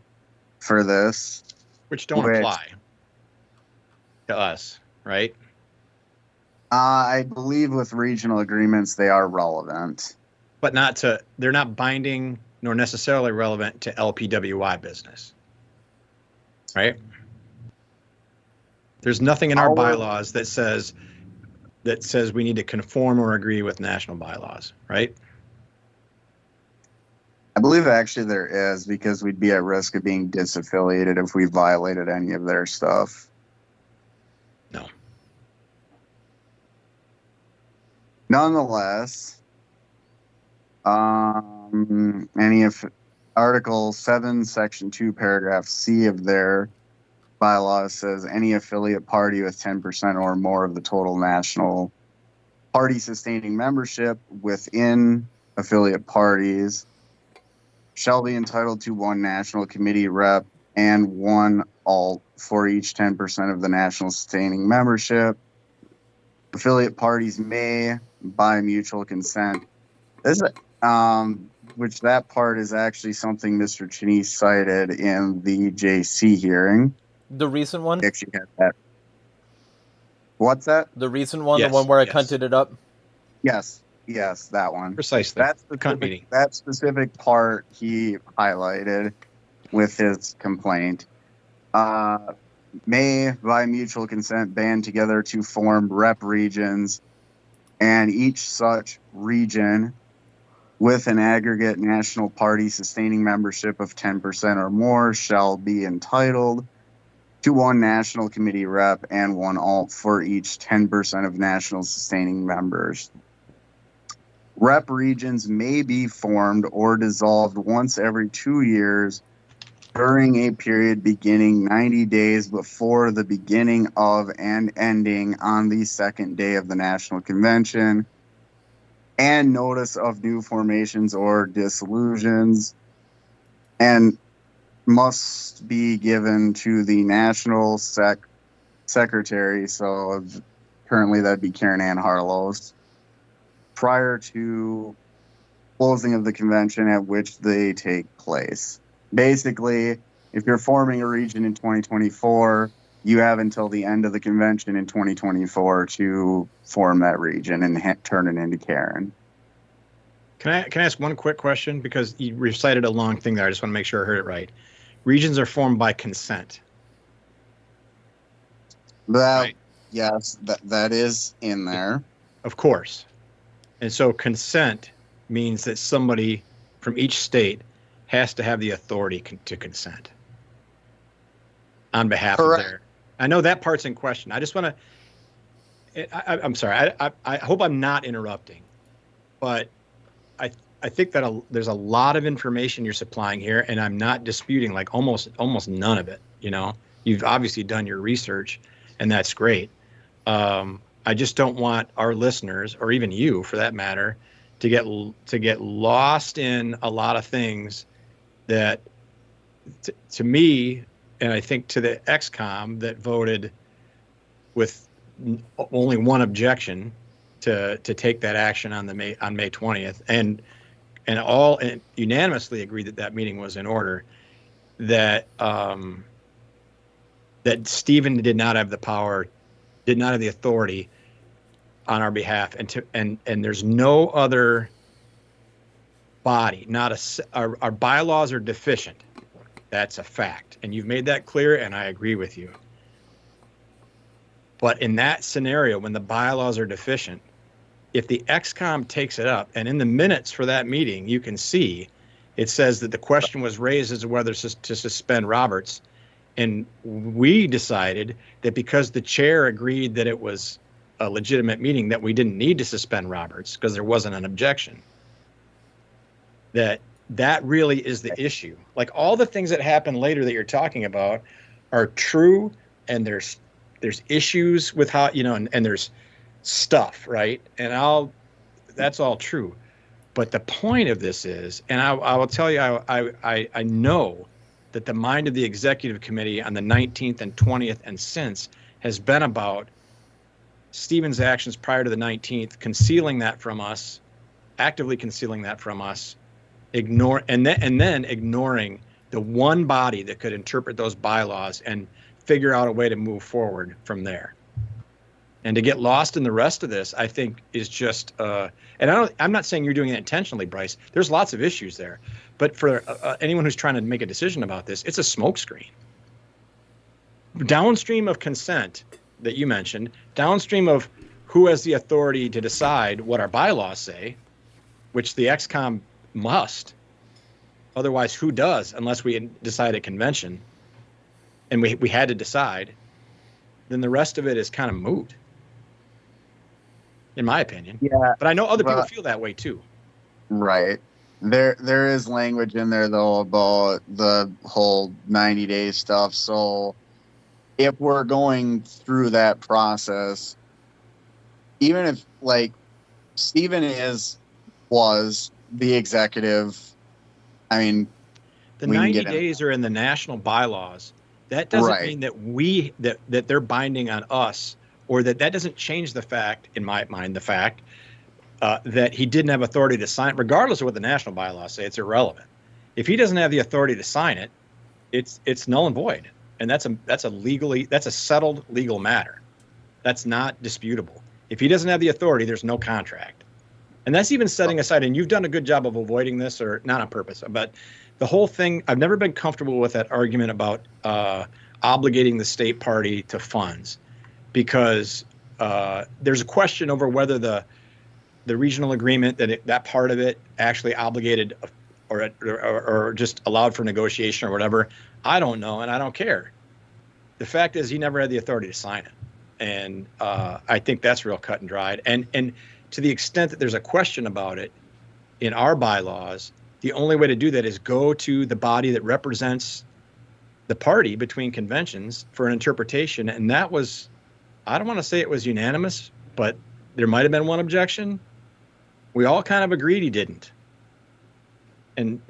[SPEAKER 3] for this.
[SPEAKER 2] Which don't apply to us, right?
[SPEAKER 3] I believe with regional agreements, they are relevant.
[SPEAKER 2] But they're not binding nor necessarily relevant to LPWI business, right? There's nothing in our bylaws that says we need to conform or agree with national bylaws, right?
[SPEAKER 3] I believe actually there is, because we'd be at risk of being disaffiliated if we violated any of their stuff.
[SPEAKER 2] No.
[SPEAKER 3] Nonetheless, Article 7, Section 2, Paragraph C of their bylaws says any affiliate party with 10% or more of the total national party sustaining membership within affiliate parties shall be entitled to 1 national committee rep and 1 alt for each 10% of the national sustaining membership. Affiliate parties may, by mutual consent, which that part is actually something Mr. Chinese cited in the JC hearing.
[SPEAKER 1] The recent one?
[SPEAKER 3] He actually had that. What's that?
[SPEAKER 1] The recent one,
[SPEAKER 2] Yes,
[SPEAKER 1] the one where
[SPEAKER 2] yes.
[SPEAKER 1] I cunted it up?
[SPEAKER 3] Yes, that one.
[SPEAKER 2] Precisely.
[SPEAKER 3] That specific part he highlighted with his complaint. may, by mutual consent, band together to form rep regions, and each such region with an aggregate national party sustaining membership of 10% or more shall be entitled to one national committee rep and one alt for each 10% of national sustaining members. Rep regions may be formed or dissolved once every 2 years during a period beginning 90 days before the beginning of and ending on the second day of the National Convention, and notice of new formations or dissolutions, and must be given to the National Secretary, so currently that'd be Karen Ann Harlow's, prior to closing of the convention at which they take place. Basically, if you're forming a region in 2024, you have until the end of the convention in 2024 to form that region and turn it into Karen.
[SPEAKER 2] Can I ask one quick question? Because you recited a long thing there. I just want to make sure I heard it right. Regions are formed by consent.
[SPEAKER 3] Right. Yes, that is in there.
[SPEAKER 2] Of course. And so consent means that somebody from each state has to have the authority to consent on behalf
[SPEAKER 3] Correct.
[SPEAKER 2] of their. I know that part's in question. I just want to. I'm sorry. I hope I'm not interrupting, but I think that there's a lot of information you're supplying here, and I'm not disputing like almost none of it. You know, you've obviously done your research, and that's great. I just don't want our listeners, or even you for that matter, to get lost in a lot of things that to me, and I think to the XCOM that voted with only one objection to take that action on May 20th, and all unanimously agreed that meeting was in order, that that Stephen did not have the power, did not have the authority on our behalf, and there's no other body, our bylaws are deficient. That's a fact, and you've made that clear, and I agree with you. But in that scenario, when the bylaws are deficient, if the XCOM takes it up, and in the minutes for that meeting, you can see it says that the question was raised as to whether to suspend Roberts, and we decided that because the chair agreed that it was a legitimate meeting, that we didn't need to suspend Roberts because there wasn't an objection. That really is the issue. Like all the things that happen later that you're talking about are true, and there's issues with how, you know, and there's stuff, right? And that's all true. But the point of this is, and I will tell you, I know that the mind of the executive committee on the 19th and 20th and since has been about Stephen's actions prior to the 19th, concealing that from us, actively concealing that from us, and then ignoring the one body that could interpret those bylaws and figure out a way to move forward from there. And to get lost in the rest of this, I think is just, and I'm not saying you're doing it intentionally, Bryce. There's lots of issues there, but for anyone who's trying to make a decision about this, it's a smokescreen. Downstream of consent that you mentioned, downstream of who has the authority to decide what our bylaws say, which the XCOM must. Otherwise, who does, unless we decide at convention, and we had to decide, then the rest of it is kind of moot, in my opinion.
[SPEAKER 3] Yeah.
[SPEAKER 2] But I know other people feel that way too.
[SPEAKER 3] Right. There is language in there, though, about the whole 90-day stuff. So if we're going through that process, even if, like, Stephen was the executive, I mean,
[SPEAKER 2] the 90 days are in the national bylaws. That doesn't mean that that they're binding on us, or that doesn't change the fact, in my mind, the fact that he didn't have authority to sign, regardless of what the national bylaws say. It's irrelevant. If he doesn't have the authority to sign it, it's null and void, and that's a settled legal matter. That's not disputable. If he doesn't have the authority, there's no contract, and that's even setting aside. And you've done a good job of avoiding this, or not on purpose, but the whole thing. I've never been comfortable with that argument about obligating the state party to funds, because there's a question over whether the regional agreement, that part of it actually obligated or just allowed for negotiation or whatever. I don't know, and I don't care. The fact is, he never had the authority to sign it, and I think that's real cut and dried. And to the extent that there's a question about it in our bylaws, the only way to do that is go to the body that represents the party between conventions for an interpretation. And that was, I don't want to say it was unanimous, but there might have been one objection. We all kind of agreed he didn't. And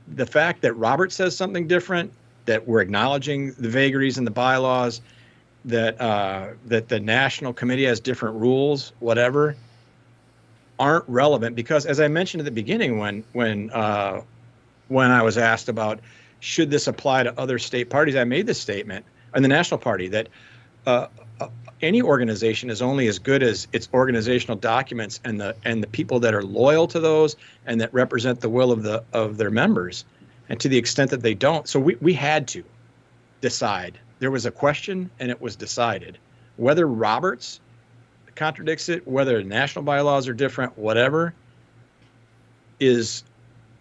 [SPEAKER 2] the fact that Robert says something different, that we're acknowledging the vagaries in the bylaws, that the National Committee has different rules, whatever, aren't relevant. Because as I mentioned at the beginning, when I was asked about should this apply to other state parties, I made this statement, and the National Party, that any organization is only as good as its organizational documents and the people that are loyal to those and that represent the will of their members. And to the extent that they don't, so we had to decide. There was a question, and it was decided. Whether Roberts contradicts it, whether national bylaws are different, whatever, is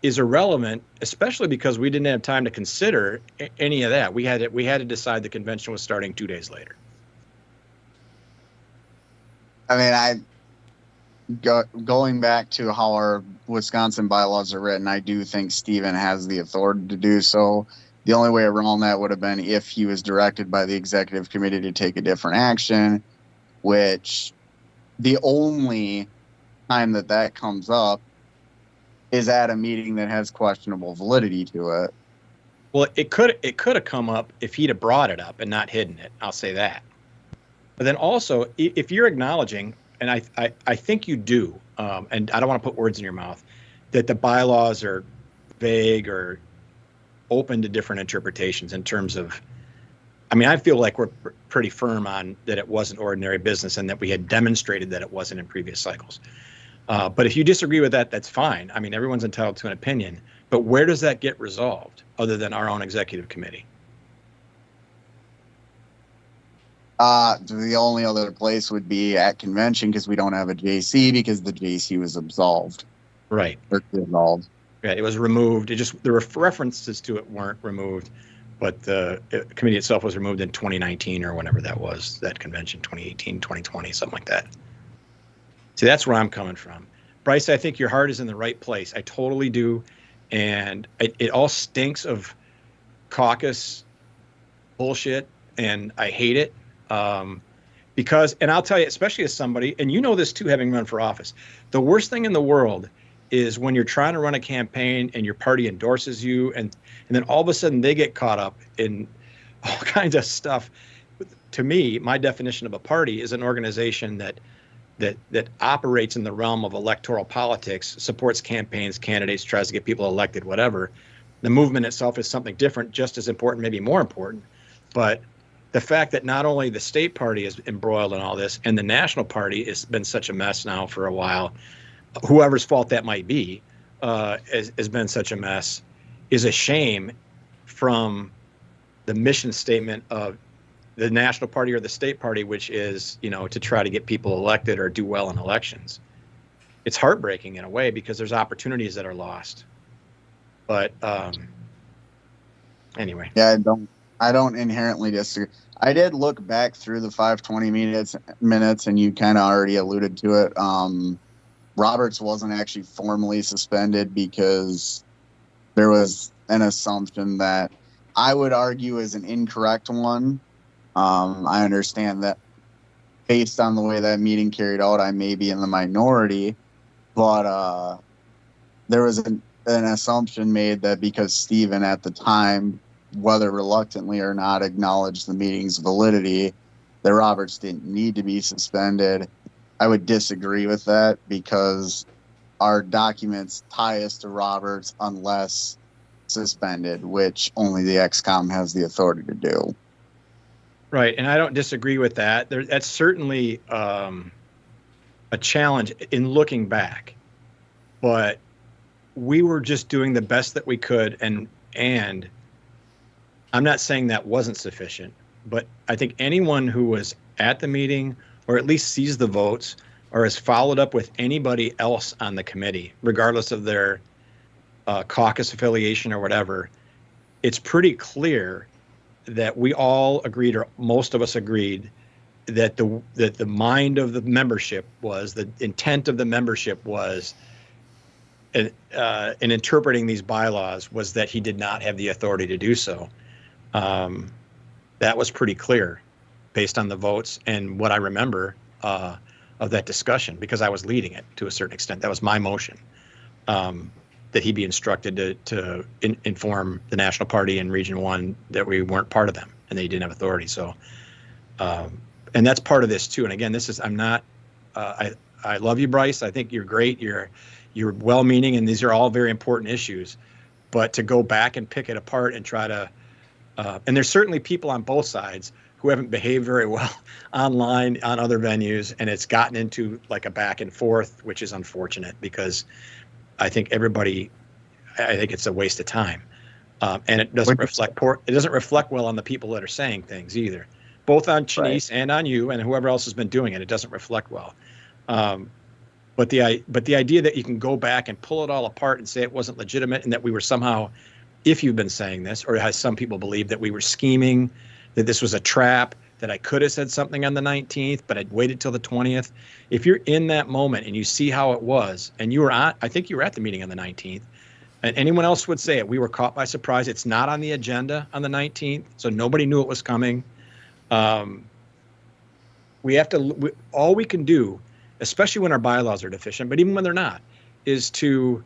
[SPEAKER 2] irrelevant, especially because we didn't have time to consider any of that. We had to decide the convention was starting 2 days later.
[SPEAKER 3] I mean, going back to how our Wisconsin bylaws are written, I do think Stephen has the authority to do so. The only way around that would have been if he was directed by the executive committee to take a different action, which the only time that comes up is at a meeting that has questionable validity to it.
[SPEAKER 2] Well, it could have come up if he'd have brought it up and not hidden it. I'll say that. But then also, if you're acknowledging, and I think you do, and I don't want to put words in your mouth, that the bylaws are vague or open to different interpretations in terms of, I mean, I feel like we're pretty firm on that it wasn't ordinary business and that we had demonstrated that it wasn't in previous cycles. But if you disagree with that, that's fine. I mean, everyone's entitled to an opinion. But where does that get resolved other than our own executive committee?
[SPEAKER 3] The only other place would be at convention, because we don't have a JC, because the JC was absolved.
[SPEAKER 2] Right.
[SPEAKER 3] Or dissolved.
[SPEAKER 2] Yeah, it was removed. The references to it weren't removed, but the committee itself was removed in 2019 or whenever that was, that convention, 2018, 2020, something like that. See, that's where I'm coming from. Bryce, I think your heart is in the right place. I totally do. And it all stinks of caucus bullshit, and I hate it. Because, and I'll tell you, especially as somebody, and you know this too, having run for office, the worst thing in the world is when you're trying to run a campaign and your party endorses you, and then all of a sudden they get caught up in all kinds of stuff. To me, my definition of a party is an organization that operates in the realm of electoral politics, supports campaigns, candidates, tries to get people elected, whatever. The movement itself is something different, just as important, maybe more important. But the fact that not only the state party is embroiled in all this, and the national party has been such a mess now for a while, whoever's fault that might be, has been such a mess, is a shame from the mission statement of the national party or the state party, which is, to try to get people elected or do well in elections. It's heartbreaking in a way because there's opportunities that are lost. But anyway.
[SPEAKER 3] Yeah, I don't inherently disagree. I did look back through the 520 minutes, and you kind of already alluded to it. Roberts wasn't actually formally suspended because there was an assumption that I would argue is an incorrect one. I understand that based on the way that meeting carried out, I may be in the minority, but there was an assumption made that because Stephen at the time, whether reluctantly or not, acknowledged the meeting's validity, that Roberts didn't need to be suspended. I would disagree with that because our documents tie us to Roberts unless suspended, which only the XCOM has the authority to do.
[SPEAKER 2] Right, and I don't disagree with that. That's certainly a challenge in looking back, but we were just doing the best that we could, and I'm not saying that wasn't sufficient, but I think anyone who was at the meeting or at least sees the votes or has followed up with anybody else on the committee, regardless of their caucus affiliation or whatever, it's pretty clear that we all agreed, or most of us agreed, that the mind of the membership was, the intent of the membership was, in interpreting these bylaws, was that he did not have the authority to do so. That was pretty clear based on the votes and what I remember of that discussion, because I was leading it to a certain extent. That was my motion, that he be instructed to inform the National Party in Region 1 that we weren't part of them and they didn't have authority. So, and that's part of this too. And again, I'm not, I love you, Bryce. I think you're great. You're well-meaning, and these are all very important issues. But to go back and pick it apart and try to, and there's certainly people on both sides who haven't behaved very well online, on other venues, and it's gotten into like a back and forth, which is unfortunate, because I think it's a waste of time, and it doesn't reflect well on the people that are saying things either, both on Chinese and on you and whoever else has been doing it. It doesn't reflect well. But the idea that you can go back and pull it all apart and say it wasn't legitimate, and that we were somehow, if you've been saying this, or has some people believe that we were scheming, that this was a trap, that I could have said something on the 19th, but I'd waited till the 20th. If you're in that moment and you see how it was, and I think you were at the meeting on the 19th, and anyone else would say it, we were caught by surprise. It's not on the agenda on the 19th, so nobody knew it was coming. We have to, all we can do, especially when our bylaws are deficient, but even when they're not, is to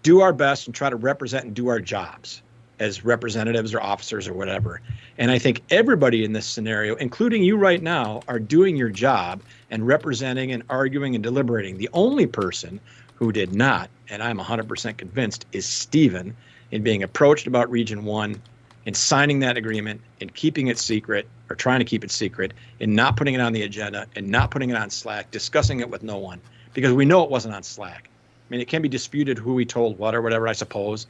[SPEAKER 2] do our best and try to represent and do our jobs as representatives or officers or whatever. And I think everybody in this scenario, including you right now, are doing your job and representing and arguing and deliberating. The only person who did not, and I'm 100% convinced, is Stephen, in being approached about Region 1 and signing that agreement and keeping it secret, or trying to keep it secret, and not putting it on the agenda and not putting it on Slack, discussing it with no one, because we know it wasn't on Slack. I mean, it can be disputed who he told what or whatever, I suppose.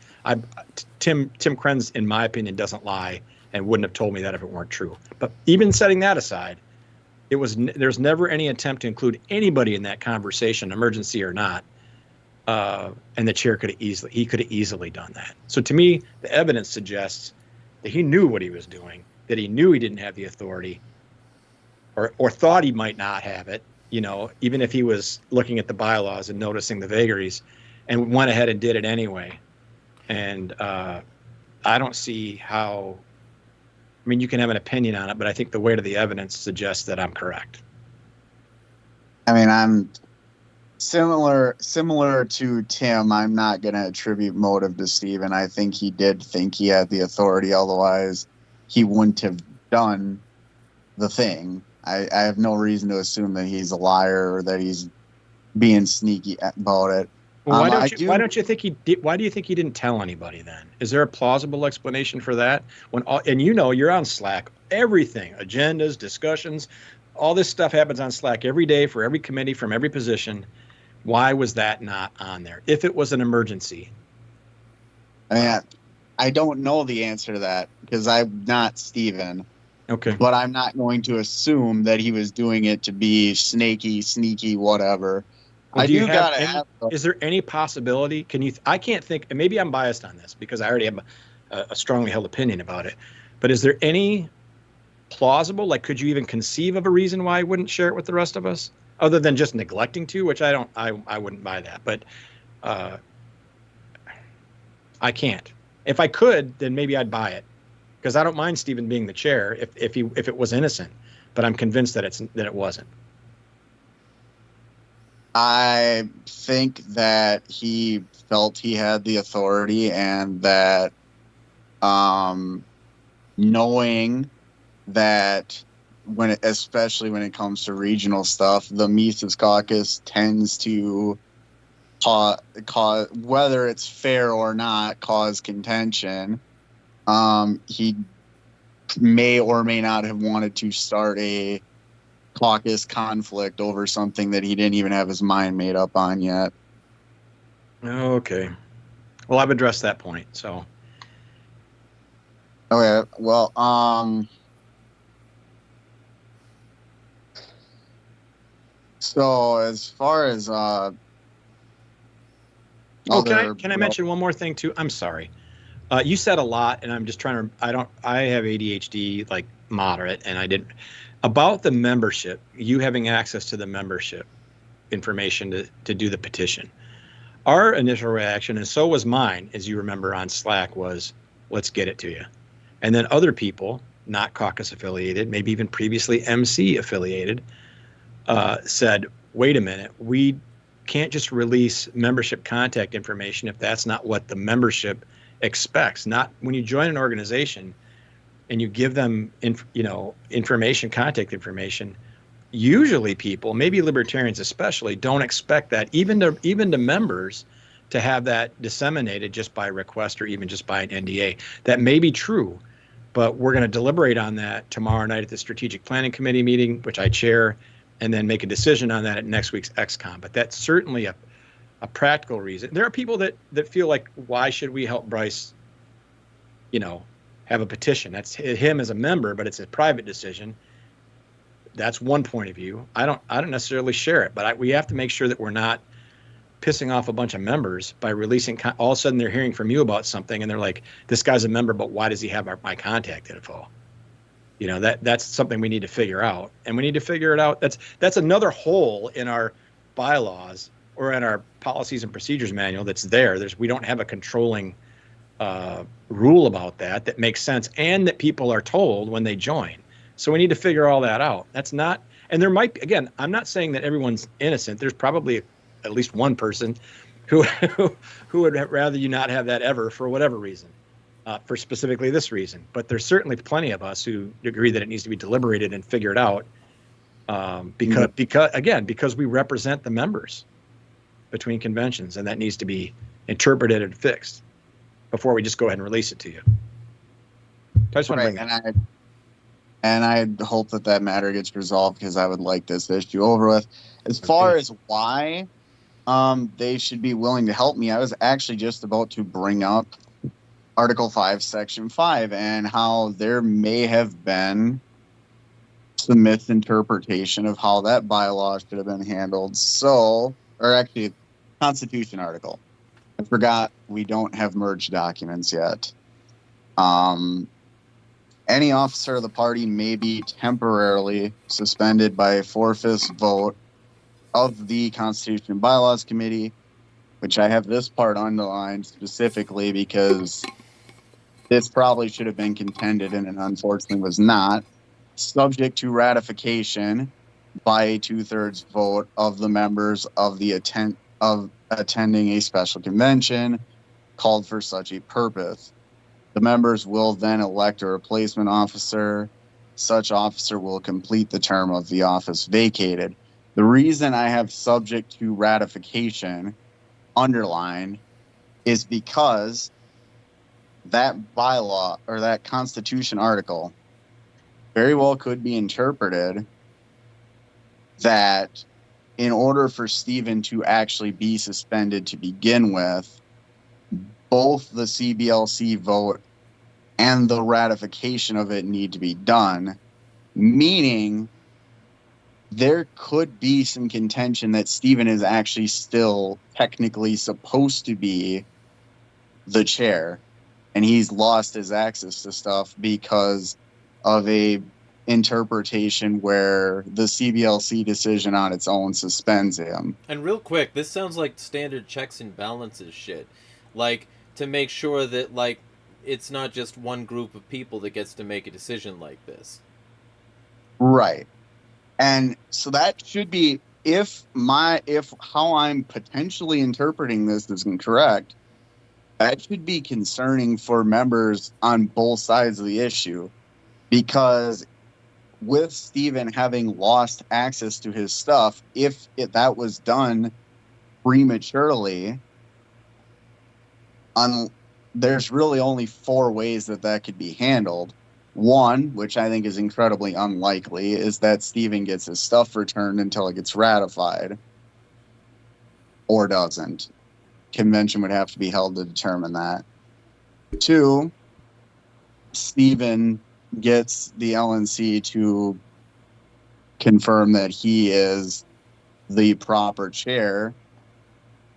[SPEAKER 2] Tim Krenz, in my opinion, doesn't lie and wouldn't have told me that if it weren't true. But even setting that aside, there's never any attempt to include anybody in that conversation, emergency or not. And the chair could have easily done that. So to me, the evidence suggests that he knew what he was doing, that he knew he didn't have the authority, or thought he might not have it, even if he was looking at the bylaws and noticing the vagaries, and went ahead and did it anyway. And I don't see how, I mean, you can have an opinion on it, but I think the weight of the evidence suggests that I'm correct.
[SPEAKER 3] I mean, I'm similar to Tim. I'm not going to attribute motive to Stephen. I think he did think he had the authority. Otherwise, he wouldn't have done the thing. I have no reason to assume that he's a liar or that he's being sneaky about it.
[SPEAKER 2] Well, why do you think he didn't tell anybody then? Is there a plausible explanation for that? And you're on Slack. Everything, agendas, discussions, all this stuff happens on Slack every day for every committee from every position. Why was that not on there? If it was an emergency.
[SPEAKER 3] I don't know the answer to that because I'm not Stephen.
[SPEAKER 2] Okay.
[SPEAKER 3] But I'm not going to assume that he was doing it to be sneaky, whatever.
[SPEAKER 2] Well, is there any possibility? I can't think, and maybe I'm biased on this because I already have a strongly held opinion about it, but is there any plausible, could you even conceive of a reason why he wouldn't share it with the rest of us other than just neglecting to, which I wouldn't buy that, but I can't. If I could, then maybe I'd buy it. Because I don't mind Stephen being the chair if it was innocent, but I'm convinced that it wasn't.
[SPEAKER 3] I think that he felt he had the authority, and that knowing that especially when it comes to regional stuff, the Mises Caucus tends to cause, whether it's fair or not, cause contention. He may or may not have wanted to start a caucus conflict over something that he didn't even have his mind made up on yet.
[SPEAKER 2] Okay. Well, I've addressed that point. So
[SPEAKER 3] Okay, well, so as far as
[SPEAKER 2] Oh, can I mention one more thing too? I'm sorry. You said a lot, and I'm just trying to. I have ADHD, like moderate, and I didn't. About the membership, you having access to the membership information to do the petition. Our initial reaction, and so was mine, as you remember on Slack, was let's get it to you. And then other people, not caucus affiliated, maybe even previously MC affiliated, said, wait a minute, we can't just release membership contact information if that's not what the membership expects. Not when you join an organization and you give them information, contact information. Usually people, maybe libertarians especially, don't expect that even to members to have that disseminated just by request or even just by an NDA. That may be true, but we're going to deliberate on that tomorrow night at the Strategic Planning Committee meeting, which I chair, and then make a decision on that at next week's XCOM. But that's certainly a practical reason. There are people that feel like, why should we help Bryce, have a petition? That's him as a member, but it's a private decision. That's one point of view. I don't necessarily share it, but we have to make sure that we're not pissing off a bunch of members by releasing. All of a sudden, they're hearing from you about something, and they're like, "This guy's a member, but why does he have my contact info?" That's something we need to figure out, and we need to figure it out. That's another hole in our bylaws or in our policies and procedures manual that's there. We don't have a controlling rule about that makes sense, and that people are told when they join. So we need to figure all that out. That's not, and there might be, again, I'm not saying that everyone's innocent. There's probably at least one person who would rather you not have that ever for whatever reason, for specifically this reason. But there's certainly plenty of us who agree that it needs to be deliberated and figured out, because we represent the members between conventions, and that needs to be interpreted and fixed before we just go ahead and release it to you. I just want to bring
[SPEAKER 3] And I hope that matter gets resolved, because I would like this issue over with. As far as why they should be willing to help me, I was actually just about to bring up Article 5, Section 5, and how there may have been some misinterpretation of how that bylaw should have been handled. Or actually, Constitution article. I forgot we don't have merged documents yet. Any officer of the party may be temporarily suspended by a 4/5 vote of the Constitution and Bylaws Committee, which I have this part underlined specifically because this probably should have been contended and it unfortunately was not, subject to ratification by a 2/3 vote of the members of attending a special convention called for such a purpose. The members will then elect a replacement officer. Such officer will complete the term of the office vacated. The reason I have subject to ratification underlined is because that bylaw or that Constitution article very well could be interpreted that in order for Stephen to actually be suspended to begin with, both the CBLC vote and the ratification of it need to be done, meaning there could be some contention that Stephen is actually still technically supposed to be the chair, and he's lost his access to stuff because of a interpretation where the CBLC decision on its own suspends him.
[SPEAKER 1] And real quick, this sounds like standard checks and balances shit. Like, to make sure that, like, it's not just one group of people that gets to make a decision like this.
[SPEAKER 3] Right. And so that should be, if how I'm potentially interpreting this is incorrect, that should be concerning for members on both sides of the issue, because with Stephen having lost access to his stuff, if that was done prematurely, there's really only 4 ways that could be handled. One, which I think is incredibly unlikely, is that Stephen gets his stuff returned until it gets ratified, or doesn't. Convention would have to be held to determine that. 2, Stephen gets the LNC to confirm that he is the proper chair,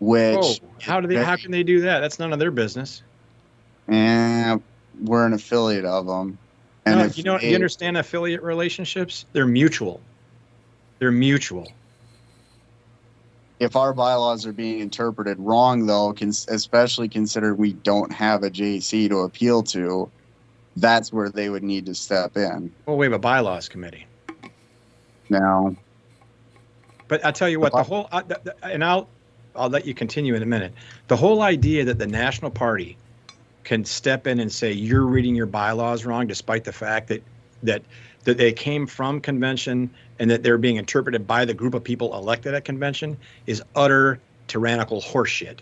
[SPEAKER 2] Oh,
[SPEAKER 3] which
[SPEAKER 2] how can they do that? That's none of their business.
[SPEAKER 3] and we're an affiliate of them. And
[SPEAKER 2] No,
[SPEAKER 3] if
[SPEAKER 2] you understand affiliate relationships? They're mutual. They're mutual.
[SPEAKER 3] If our bylaws are being interpreted wrong, though, especially considered we don't have a JC to appeal to, that's where they would need to step in.
[SPEAKER 2] Well, we have a bylaws committee.
[SPEAKER 3] Now,
[SPEAKER 2] but I'll tell you what, the whole, and I'll let you continue in a minute. The whole idea that the National Party can step in and say you're reading your bylaws wrong, despite the fact that they came from convention and that they're being interpreted by the group of people elected at convention, is utter tyrannical horseshit.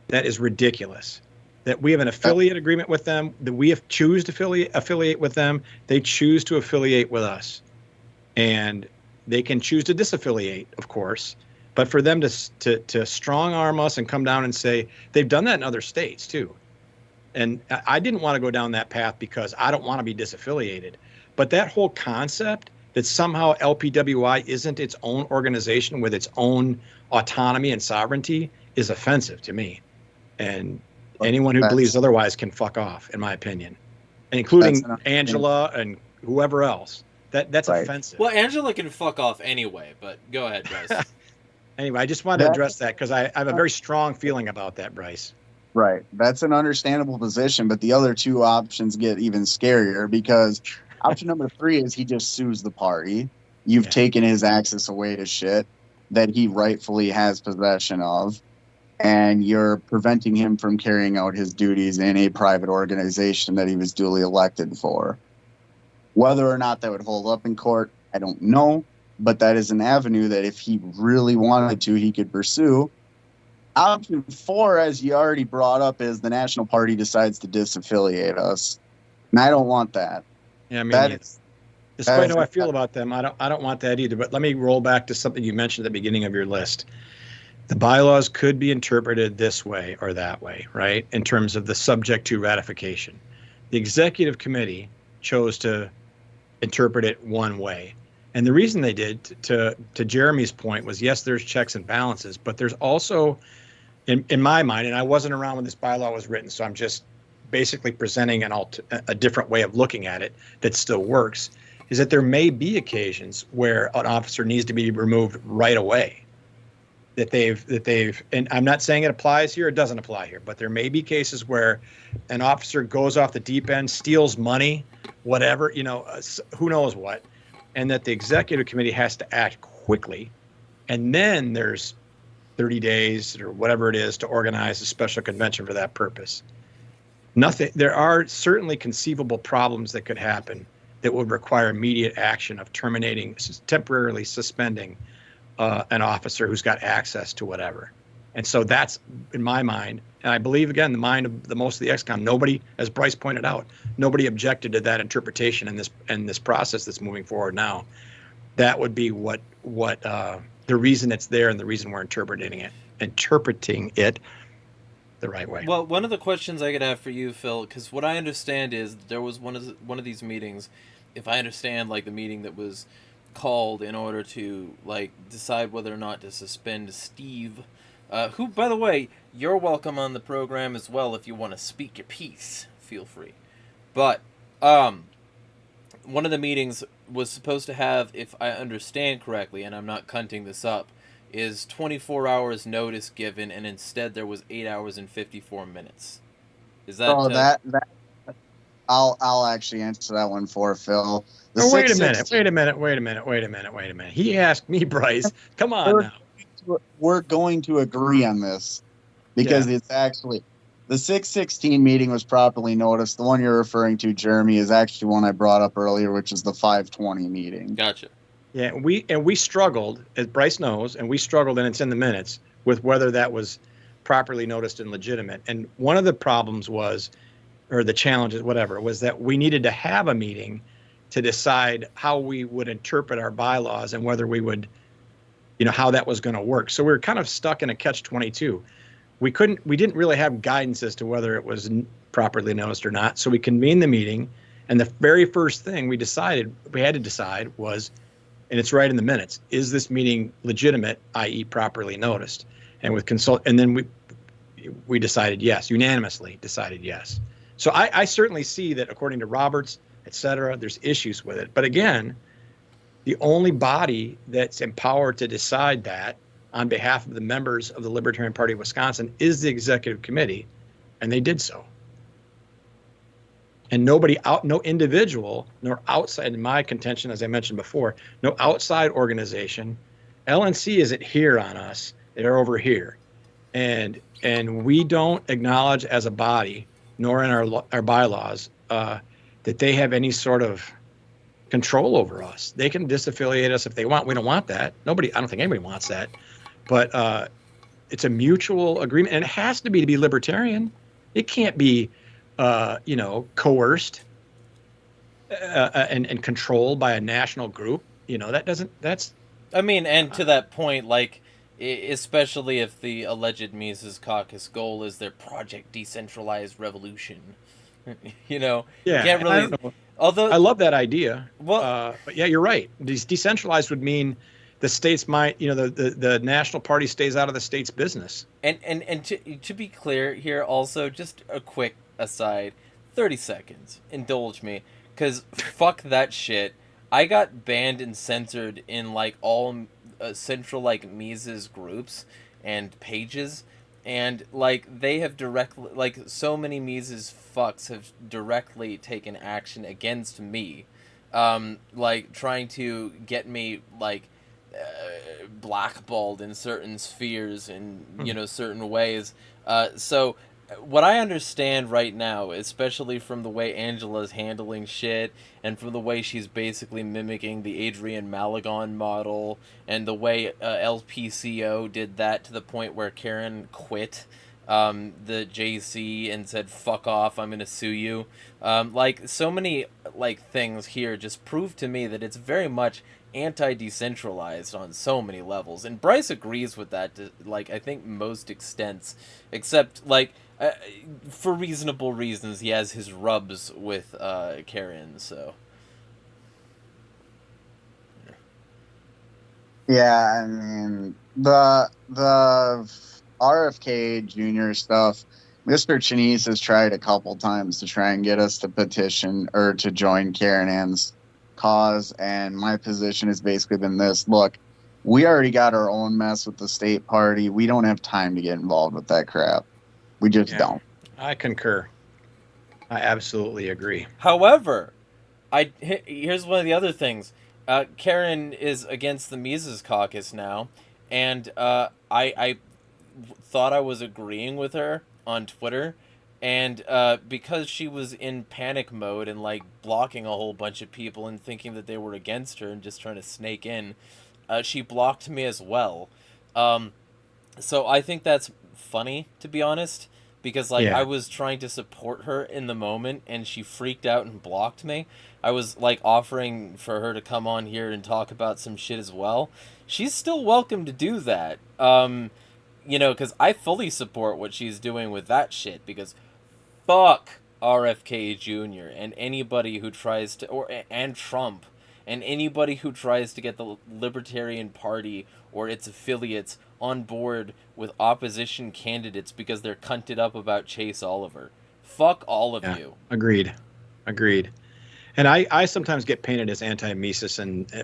[SPEAKER 2] That is ridiculous. That we have an affiliate agreement with them, that we have choose to affiliate with them, they choose to affiliate with us. And they can choose to disaffiliate, of course, but for them to strong arm us and come down and say, they've done that in other states too. And I didn't want to go down that path because I don't want to be disaffiliated. But that whole concept that somehow LPWI isn't its own organization with its own autonomy and sovereignty is offensive to me. And anyone who believes otherwise can fuck off, in my opinion, including Angela and whoever else. That's right. Offensive.
[SPEAKER 1] Well, Angela can fuck off anyway, but go ahead, Bryce.
[SPEAKER 2] Anyway, I just wanted to address that because I have a very strong feeling about that, Bryce.
[SPEAKER 3] Right. That's an understandable position, but the other two options get even scarier because option number 3 is he just sues the party. You've taken his access away to shit that he rightfully has possession of, and you're preventing him from carrying out his duties in a private organization that he was duly elected for. Whether or not that would hold up in court, I don't know, but that is an avenue that if he really wanted to, he could pursue. Option 4, as you already brought up, is the National Party decides to disaffiliate us, and I don't want that.
[SPEAKER 2] Yeah, I mean, despite how I feel about them, I don't want that either. But let me roll back to something you mentioned at the beginning of your list. The bylaws could be interpreted this way or that way, right? In terms of the subject to ratification. The executive committee chose to interpret it one way. And the reason they did, to Jeremy's point, was yes, there's checks and balances, but there's also, in my mind, and I wasn't around when this bylaw was written, so I'm just basically presenting a different way of looking at it that still works, is that there may be occasions where an officer needs to be removed right away. That they've, and I'm not saying it applies here, it doesn't apply here, but there may be cases where an officer goes off the deep end, steals money, whatever, who knows what, and that the executive committee has to act quickly, and then there's 30 days or whatever it is to organize a special convention for that purpose. There are certainly conceivable problems that could happen that would require immediate action of terminating, temporarily suspending an officer who's got access to whatever. And so that's, in my mind, and I believe, again, the mind of the most of the ex-con, nobody, as Bryce pointed out, nobody objected to that interpretation in this process that's moving forward now. That would be what the reason it's there and the reason we're interpreting it the right way.
[SPEAKER 1] Well, one of the questions I could have for you, Phil, because what I understand is there was one of these meetings, if I understand, like the meeting that was called in order to decide whether or not to suspend Steve, who, by the way, you're welcome on the program as well if you want to speak your piece. Feel free. But one of the meetings was supposed to have, if I understand correctly, and I'm not cunting this up, is 24 hours notice given, and instead there was 8 hours and 54 minutes. Is that?
[SPEAKER 3] Oh, that I'll actually answer that one for Phil.
[SPEAKER 2] Wait a minute. He asked me, Bryce. Come on now.
[SPEAKER 3] We're going to agree on this because it's actually the 6/16 meeting was properly noticed. The one you're referring to, Jeremy, is actually one I brought up earlier, which is the 5/20 meeting.
[SPEAKER 1] Gotcha.
[SPEAKER 2] Yeah, we struggled, as Bryce knows, and it's in the minutes, with whether that was properly noticed and legitimate. And one of the problems was, or the challenges, whatever, was that we needed to have a meeting to decide how we would interpret our bylaws and whether we would, how that was going to work. So we were kind of stuck in a catch-22. we didn't really have guidance as to whether it was properly noticed or not. So we convened the meeting, and the very first thing we had to decide was, and it's right in the minutes, is this meeting legitimate, i.e. properly noticed? And then we decided yes, unanimously decided yes. So I certainly see that according to Roberts, et cetera, there's issues with it. But again, the only body that's empowered to decide that on behalf of the members of the Libertarian Party of Wisconsin is the executive committee, and they did so. And no individual, nor outside, in my contention, as I mentioned before, no outside organization. LNC isn't here on us; they're over here, and we don't acknowledge as a body, nor in our bylaws, that they have any sort of control over us. They can disaffiliate us if they want. We don't want that. I don't think anybody wants that. But it's a mutual agreement, and it has to be libertarian. It can't be, coerced and controlled by a national group. That's.
[SPEAKER 1] I mean, and to that point, like, especially if the alleged Mises Caucus goal is their Project Decentralized Revolution,
[SPEAKER 2] Yeah,
[SPEAKER 1] can't really.
[SPEAKER 2] I don't know.
[SPEAKER 1] Although
[SPEAKER 2] I love that idea.
[SPEAKER 1] Well,
[SPEAKER 2] but yeah, you're right. Decentralized would mean the states might, the national party stays out of the state's business.
[SPEAKER 1] And to be clear here, also, just a quick aside, 30 seconds, indulge me, because fuck that shit. I got banned and censored in like all central like Mises groups and pages, and like they have directly, like so many Mises fucks have directly taken action against me, like trying to get me like blackballed in certain spheres in certain ways. So what I understand right now, especially from the way Angela's handling shit and from the way she's basically mimicking the Adrian Malagon model and the way LPCO did that to the point where Karen quit the JC and said, fuck off, I'm going to sue you. Like, so many like things here just prove to me that it's very much anti-decentralized on so many levels. And Bryce agrees with that to, like, I think most extents, except, like, for reasonable reasons, he has his rubs with Karen, so.
[SPEAKER 3] Yeah, I mean, the RFK Jr. stuff, Mr. Chinese has tried a couple times to try and get us to petition or to join Karen Ann's cause, and my position has basically been this: look, we already got our own mess with the state party. We don't have time to get involved with that crap. We just don't.
[SPEAKER 2] I concur. I absolutely agree.
[SPEAKER 1] However, here's one of the other things. Karen is against the Mises Caucus now, and I thought I was agreeing with her on Twitter, and because she was in panic mode and like blocking a whole bunch of people and thinking that they were against her and just trying to snake in, she blocked me as well. So I think that's funny, to be honest, because like I was trying to support her in the moment and she freaked out and blocked me. I was like offering for her to come on here and talk about some shit as well. She's still welcome to do that. Because I fully support what she's doing with that shit, because fuck RFK Jr. and anybody who tries to, and Trump, and anybody who tries to get the Libertarian Party or its affiliates on board with opposition candidates because they're cunted up about Chase Oliver. Fuck all of you. Agreed.
[SPEAKER 2] And I sometimes get painted as anti-Mises,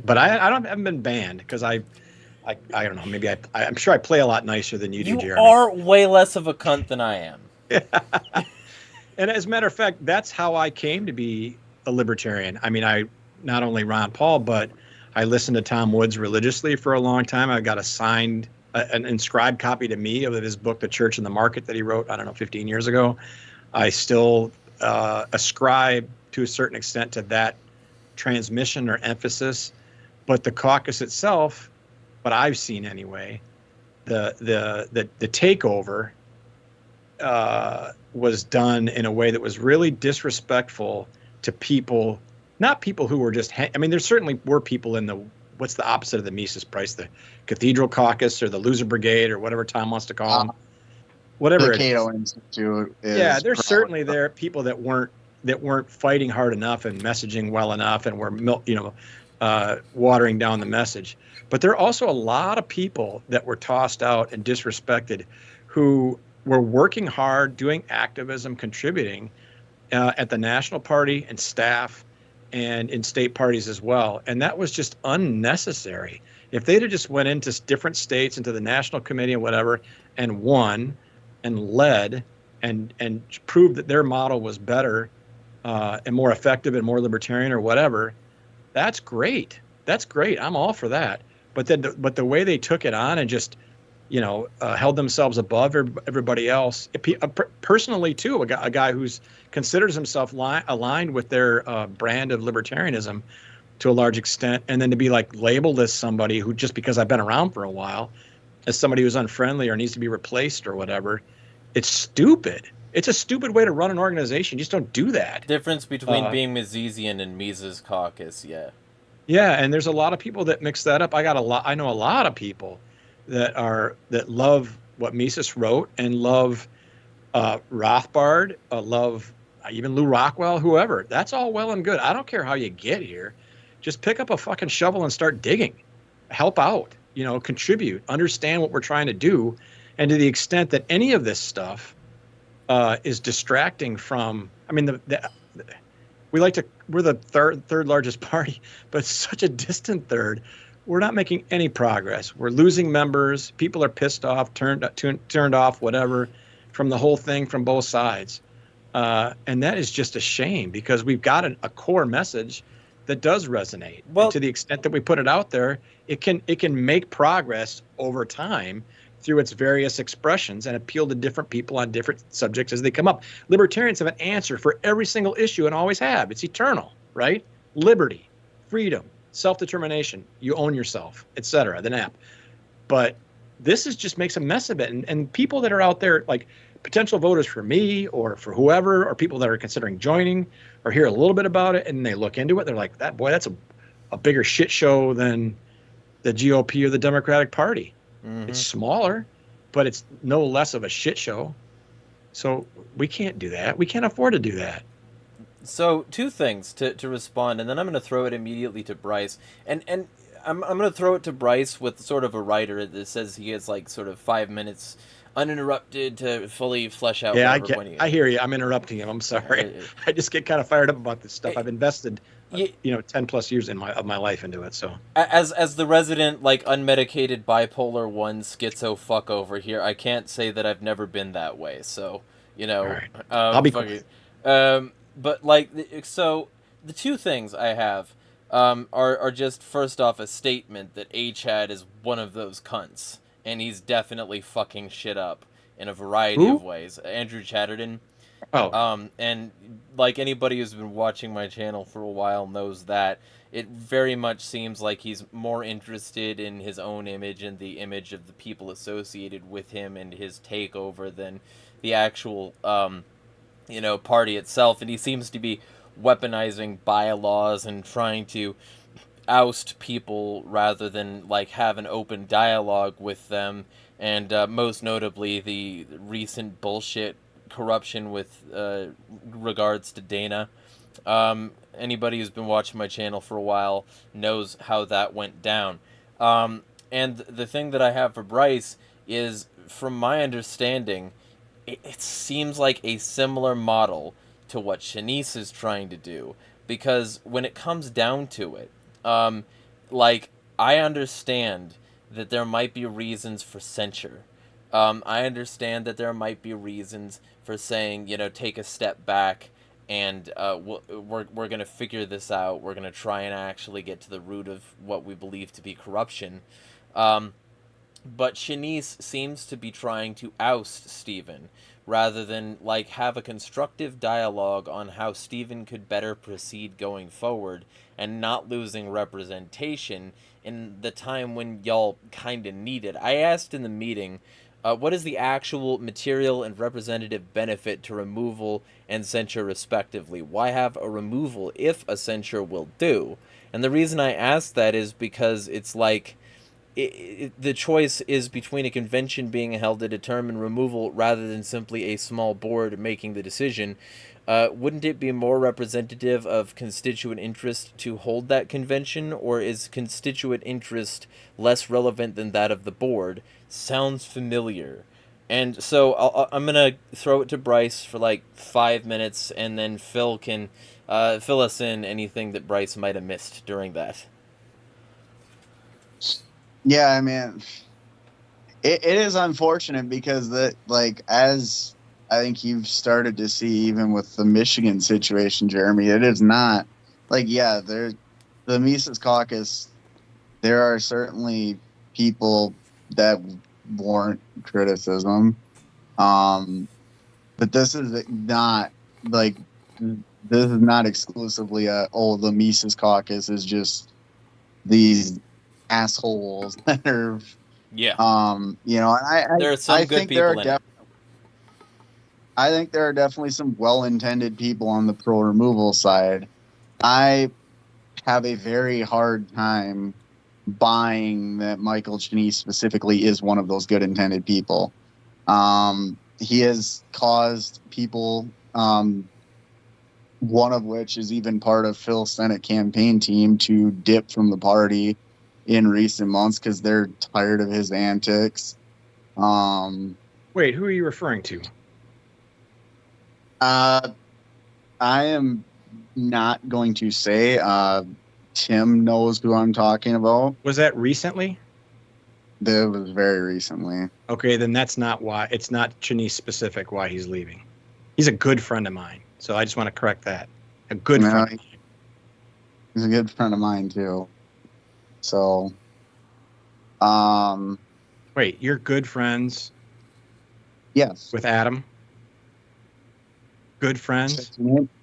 [SPEAKER 2] but I haven't been banned because I don't know, maybe I'm sure I play a lot nicer than you do, Jeremy.
[SPEAKER 1] You are way less of a cunt than I am.
[SPEAKER 2] And as a matter of fact, that's how I came to be a libertarian. I mean, I not only Ron Paul, but I listened to Tom Woods religiously for a long time. I got an inscribed copy to me of his book, The Church and the Market, that he wrote, 15 years ago. I still ascribe to a certain extent to that transmission or emphasis, but the caucus itself, what I've seen anyway, the takeover was done in a way that was really disrespectful to people, not people who were just, there certainly were people in what's the opposite of the Mises Price, the Cathedral Caucus or the Loser Brigade or whatever Tom wants to call them. whatever
[SPEAKER 3] The
[SPEAKER 2] it is.
[SPEAKER 3] Cato Institute is
[SPEAKER 2] Yeah, there's certainly there people that weren't fighting hard enough and messaging well enough and were watering down the message. But there are also a lot of people that were tossed out and disrespected, who were working hard, doing activism, contributing at the national party and staff, and in state parties as well. And that was just unnecessary. If they'd have just went into different states, into the national committee and whatever, and won and led and proved that their model was better and more effective and more libertarian or whatever, that's great. That's great. I'm all for that. But the way they took it on and just, held themselves above everybody else, personally too, a guy who's considers himself aligned with their brand of libertarianism to a large extent, and then to be like labeled as somebody who, just because I've been around for a while, as somebody who's unfriendly or needs to be replaced or whatever, it's stupid. It's a stupid way to run an organization. You just don't do that.
[SPEAKER 1] Difference between being Misesian and Mises Caucus, yeah.
[SPEAKER 2] Yeah, and there's a lot of people that mix that up. I know a lot of people that love what Mises wrote and love Rothbard, love even Lou Rockwell, whoever. That's all well and good. I don't care how you get here. Just pick up a fucking shovel and start digging. Help out, contribute, understand what we're trying to do. And to the extent that any of this stuff is distracting from, we're the third largest party, but it's such a distant third. We're not making any progress. We're losing members. People are pissed off, turned off, whatever, from the whole thing from both sides. And that is just a shame, because we've got a core message that does resonate. Well, and to the extent that we put it out there, it can make progress over time through its various expressions and appeal to different people on different subjects as they come up. Libertarians have an answer for every single issue and always have. It's eternal, right? Liberty, freedom, self-determination, you own yourself, etc. The NAP. But this just makes a mess of it. And people that are out there, like potential voters for me or for whoever, or people that are considering joining or hear a little bit about it and they look into it, they're like, that's a bigger shit show than the GOP or the Democratic Party. Mm-hmm. It's smaller, but it's no less of a shit show. So we can't do that. We can't afford to do that.
[SPEAKER 1] So two things to respond, and then I'm going to throw it immediately to Bryce. And I'm going to throw it to Bryce with sort of a writer that says he has like sort of 5 minutes uninterrupted to fully flesh out.
[SPEAKER 2] Yeah, I hear you. I'm interrupting him. I'm sorry. I just get kind of fired up about this stuff. I've invested 10 plus years of my life into it. So
[SPEAKER 1] as the resident like unmedicated bipolar 1 schizo fuck over here, I can't say that I've never been that way. So
[SPEAKER 2] right. I'll be quiet.
[SPEAKER 1] But so the two things I have are just, first off, a statement that Chad is one of those cunts, and he's definitely fucking shit up in a variety of ways. Andrew Chatterton.
[SPEAKER 2] Oh.
[SPEAKER 1] And like anybody who's been watching my channel for a while knows that it very much seems like he's more interested in his own image and the image of the people associated with him and his takeover than the actual party itself. And he seems to be weaponizing bylaws and trying to oust people rather than like have an open dialogue with them. And most notably the recent bullshit corruption with regards to Dana. Anybody who's been watching my channel for a while knows how that went down. And the thing that I have for Bryce is, from my understanding, it seems like a similar model to what Shanice is trying to do. Because when it comes down to it, I understand that there might be reasons for censure. I understand that there might be reasons for saying, take a step back and we're going to figure this out. We're going to try and actually get to the root of what we believe to be corruption. But Shanice seems to be trying to oust Stephen rather than have a constructive dialogue on how Stephen could better proceed going forward and not losing representation in the time when y'all kind of need it. I asked in the meeting, what is the actual material and representative benefit to removal and censure respectively? Why have a removal if a censure will do? And the reason I asked that is because it's the choice is between a convention being held to determine removal rather than simply a small board making the decision, wouldn't it be more representative of constituent interest to hold that convention, or is constituent interest less relevant than that of the board? Sounds familiar. And so I'm going to throw it to Bryce for like 5 minutes, and then Phil can fill us in anything that Bryce might have missed during that.
[SPEAKER 3] Yeah, I mean, it is unfortunate because as I think you've started to see even with the Michigan situation, Jeremy, it is not like, yeah, the Mises Caucus, there are certainly people that warrant criticism. But this is not exclusively the Mises Caucus is just these assholes that are,
[SPEAKER 1] Yeah.
[SPEAKER 3] there
[SPEAKER 1] are some good people in it.
[SPEAKER 3] I think there are definitely some well-intended people on the pro removal side. I have a very hard time buying that Michael Cheney specifically is one of those good-intended people. He has caused people, one of which is even part of Phil's Senate campaign team, to dip from the party in recent months because they're tired of his antics.
[SPEAKER 2] Wait, who are you referring to?
[SPEAKER 3] I am not going to say. Tim knows who I'm talking about.
[SPEAKER 2] Was that recently?
[SPEAKER 3] That was very recently.
[SPEAKER 2] Okay, then that's not why. It's not Cheney specific why he's leaving. He's a good friend of mine, so I just want to correct that. A good friend of mine.
[SPEAKER 3] He's a good friend of mine too. So,
[SPEAKER 2] wait, you're good friends?
[SPEAKER 3] Yes.
[SPEAKER 2] With Adam? Good friends?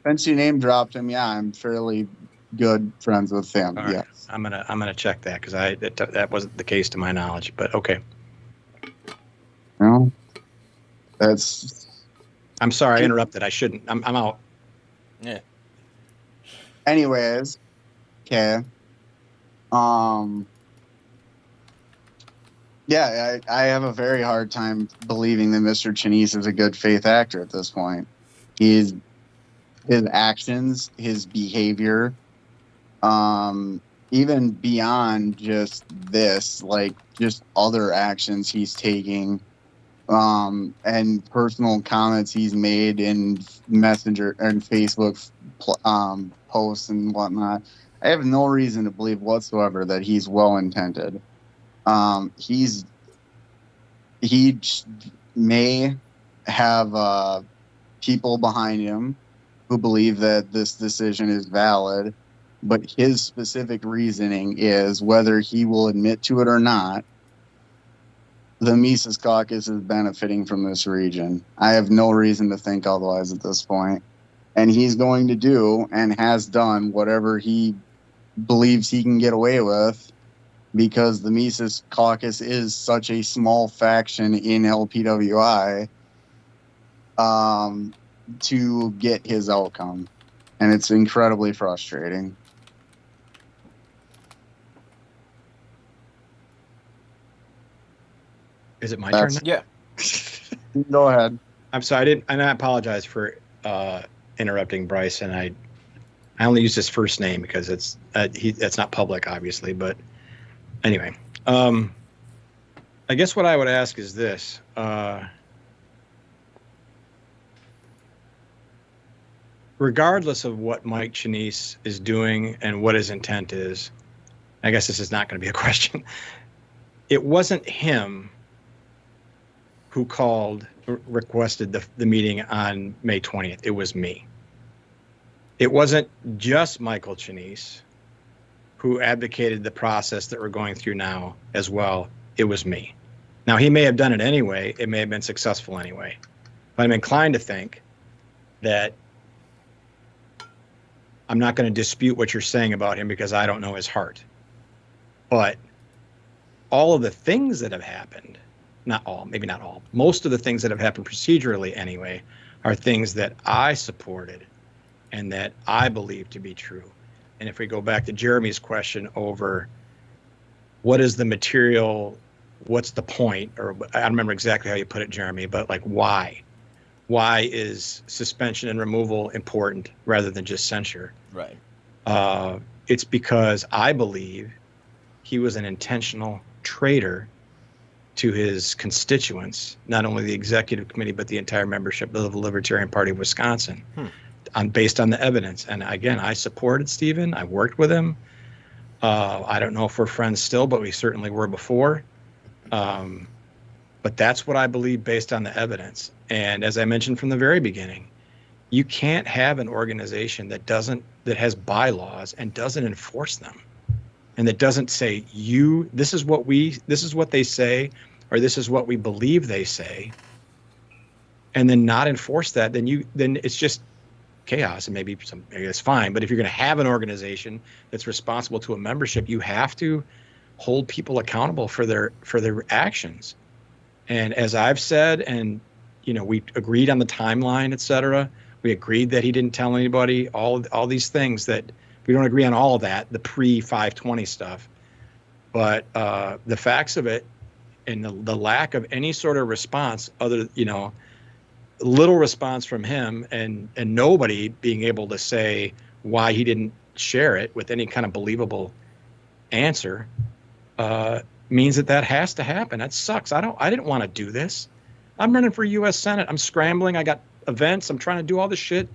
[SPEAKER 3] Since you name dropped him, yeah, I'm fairly good friends with him.
[SPEAKER 2] All right.
[SPEAKER 3] Yes.
[SPEAKER 2] I'm gonna check that because that wasn't the case to my knowledge. But okay.
[SPEAKER 3] No,
[SPEAKER 2] I'm sorry, I interrupted. I shouldn't. I'm out.
[SPEAKER 1] Yeah.
[SPEAKER 3] Anyways, okay. Yeah, I have a very hard time believing that Mr. Chenese is a good faith actor at this point. His actions, his behavior, even beyond just this, like just other actions he's taking, and personal comments he's made in Messenger and Facebook posts and whatnot. I have no reason to believe whatsoever that he's well-intended. He may have people behind him who believe that this decision is valid, but his specific reasoning is, whether he will admit to it or not, the Mises Caucus is benefiting from this region. I have no reason to think otherwise at this point. And he's going to do and has done whatever he believes he can get away with, because the Mises Caucus is such a small faction in LPWI, to get his outcome. And it's incredibly frustrating.
[SPEAKER 2] Is it my turn?
[SPEAKER 1] Yeah.
[SPEAKER 3] Go ahead.
[SPEAKER 2] I'm sorry. I apologize for interrupting Bryce, and I only use his first name because it's not public, obviously. But anyway, I guess what I would ask is this: regardless of what Mike Chenese is doing and what his intent is, I guess this is not going to be a question. It wasn't him who requested the meeting on May 20th. It was me. It wasn't just Michael Chenese who advocated the process that we're going through now as well. It was me. Now, he may have done it anyway. It may have been successful anyway. But I'm inclined to think that I'm not going to dispute what you're saying about him because I don't know his heart. But all of the things that have happened, not all, maybe not all, most of the things that have happened procedurally anyway, are things that I supported and that I believe to be true. And if we go back to Jeremy's question over what is the material, what's the point, or I don't remember exactly how you put it, Jeremy, but like why? Why is suspension and removal important rather than just censure?
[SPEAKER 1] Right.
[SPEAKER 2] It's because I believe he was an intentional traitor to his constituents, not only the executive committee, but the entire membership of the Libertarian Party of Wisconsin, based on the evidence. And again, I supported Stephen. I worked with him. I don't know if we're friends still, but we certainly were before. But that's what I believe based on the evidence. And as I mentioned from the very beginning, you can't have an organization that has bylaws and doesn't enforce them, and that doesn't say, this is what they say, or this is what we believe they say, and then not enforce that. Then it's just chaos, and maybe it's fine. But if you're going to have an organization that's responsible to a membership, you have to hold people accountable for their actions. And as I've said, and we agreed on the timeline, et cetera. We agreed that he didn't tell anybody, all these things that we don't agree on all of that, the pre-520 stuff. But the facts of it and the lack of any sort of response, little response from him, and nobody being able to say why he didn't share it with any kind of believable answer, means that has to happen. That sucks. I didn't want to do this. I'm running for U.S. Senate. I'm scrambling. I got events. I'm trying to do all this shit.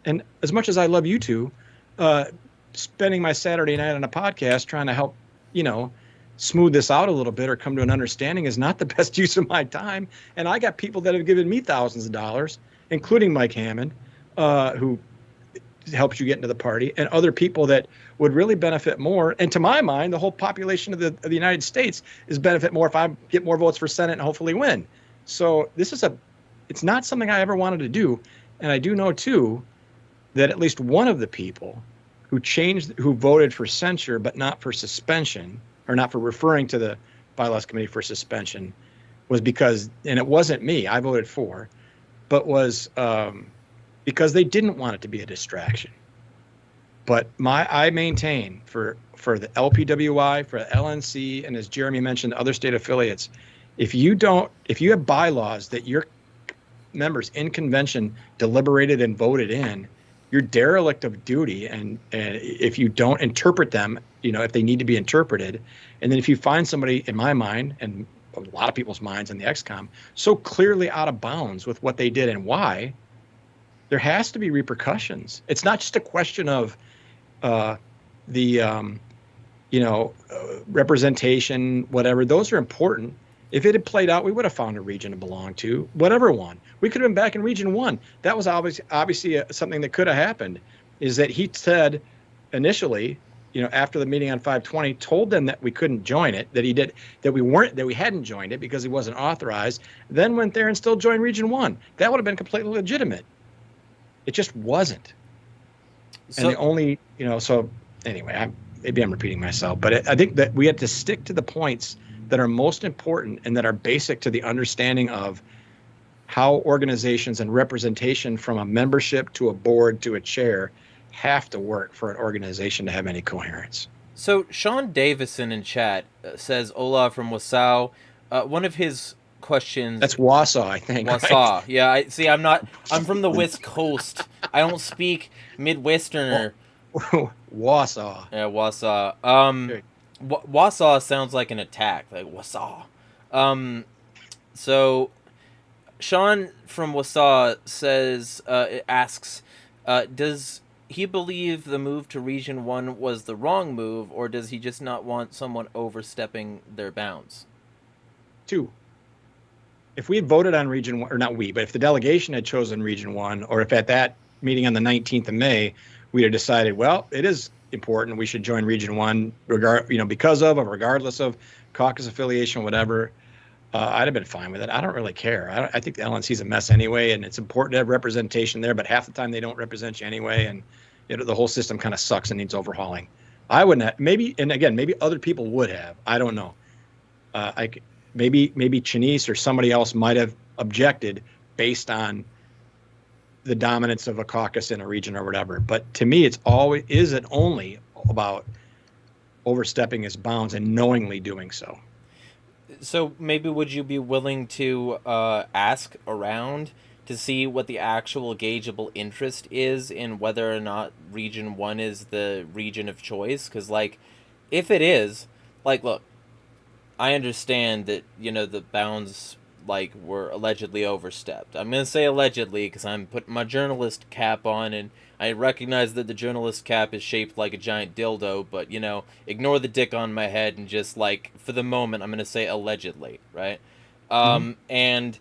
[SPEAKER 2] And as much as I love you two, spending my Saturday night on a podcast trying to help, smooth this out a little bit or come to an understanding is not the best use of my time. And I got people that have given me thousands of dollars, including Mike Hammond, who helps you get into the party, and other people that would really benefit more. And to my mind, the whole population of the United States is benefit more if I get more votes for Senate and hopefully win. So it's not something I ever wanted to do. And I do know too, that at least one of the people who voted for censure, but not for suspension, or not for referring to the bylaws committee for suspension, was because, and it wasn't me, I voted for, but was because they didn't want it to be a distraction. But I maintain for the LPWI, for the LNC, and as Jeremy mentioned, other state affiliates, if you have bylaws that your members in convention deliberated and voted in, you're derelict of duty. And if you don't interpret them, if they need to be interpreted, and then if you find somebody, in my mind, and a lot of people's minds in the XCOM, so clearly out of bounds with what they did and why, there has to be repercussions. It's not just a question of representation, whatever. Those are important. If it had played out, we would have found a region to belong to, whatever one. We could have been back in Region 1. That was obviously something that could have happened, is that he said initially, after the meeting on 520, told them that we couldn't join it, that we hadn't joined it because he wasn't authorized, then went there and still joined Region 1. That would have been completely legitimate. It just wasn't. So, and the only, so anyway, maybe I'm repeating myself, but I think that we have to stick to the points that are most important and that are basic to the understanding of how organizations and representation from a membership to a board to a chair have to work for an organization to have any coherence.
[SPEAKER 1] So Sean Davison in chat says, Ola from Wasau, one of his questions...
[SPEAKER 2] That's Wausau, I think.
[SPEAKER 1] Wausau,
[SPEAKER 2] right?
[SPEAKER 1] Yeah. I'm from the West Coast. I don't speak Midwesterner.
[SPEAKER 2] Wausau.
[SPEAKER 1] Yeah, Wausau. Wausau sounds like an attack, like Wausau. So Sean from Wausau asks, does he believe the move to Region 1 was the wrong move, or does he just not want someone overstepping their bounds?
[SPEAKER 2] 2. If we had voted on Region 1, or not we, but if the delegation had chosen Region 1, or if at that meeting on the 19th of May, we'd have decided, well, it is important, we should join Region 1, because of, or regardless of caucus affiliation, whatever, I'd have been fine with it. I don't really care. I think the LNC's a mess anyway, and it's important to have representation there, but half the time they don't represent you anyway, and the whole system kind of sucks and needs overhauling. I wouldn't have, maybe other people would have. I don't know. Maybe Chinese or somebody else might have objected based on the dominance of a caucus in a region or whatever. But to me, it's always isn't only about overstepping his bounds and knowingly doing so.
[SPEAKER 1] So maybe would you be willing to ask around to see what the actual gaugeable interest is in whether or not Region 1 is the region of choice? Because, like, if it is, like, look, I understand that, you know, the bounds, like, were allegedly overstepped. I'm going to say allegedly because I'm putting my journalist cap on, and I recognize that the journalist cap is shaped like a giant dildo, but, you know, ignore the dick on my head and just, like, for the moment, I'm going to say allegedly, right? And I'm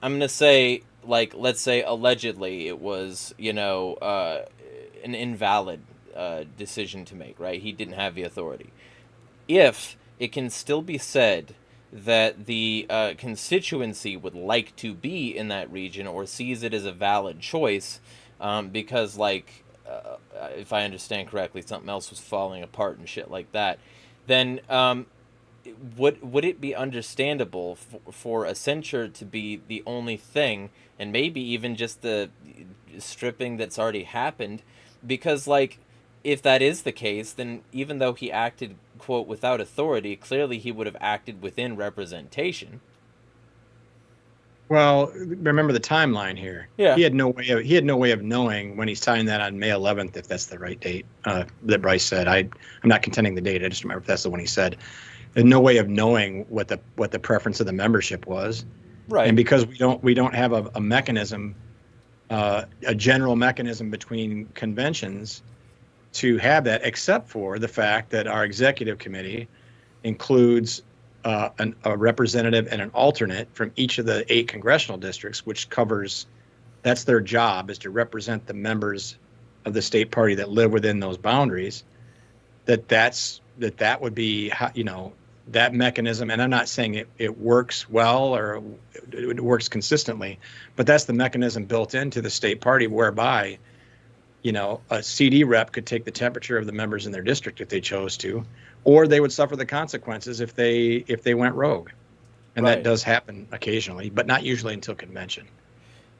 [SPEAKER 1] going to say, like, let's say allegedly it was, you know, an invalid decision to make, right? He didn't have the authority. If it can still be said that the constituency would like to be in that region or sees it as a valid choice, because, like, if I understand correctly, something else was falling apart and shit like that, then would it be understandable for a censure to be the only thing, and maybe even just the stripping that's already happened? Because, like, if that is the case, then even though he acted, quote, without authority, clearly he would have acted within representation.
[SPEAKER 2] Well, remember the timeline here.
[SPEAKER 1] Yeah.
[SPEAKER 2] He had no way of knowing when he signed that on May 11th, if that's the right date that Bryce said. I'm not contending the date. I just remember if that's the one he said. There's no way of knowing what the preference of the membership was.
[SPEAKER 1] Right.
[SPEAKER 2] And because we don't have a mechanism, a general mechanism between conventions to have that, except for the fact that our executive committee includes a representative and an alternate from each of the 8 congressional districts, which covers, that's their job, is to represent the members of the state party that live within those boundaries. That would be, you know, that mechanism. And I'm not saying it works well or it works consistently, but that's the mechanism built into the state party whereby, you know, a CD rep could take the temperature of the members in their district if they chose to, or they would suffer the consequences if they went rogue. And
[SPEAKER 1] Right.
[SPEAKER 2] that does happen occasionally, but not usually until convention.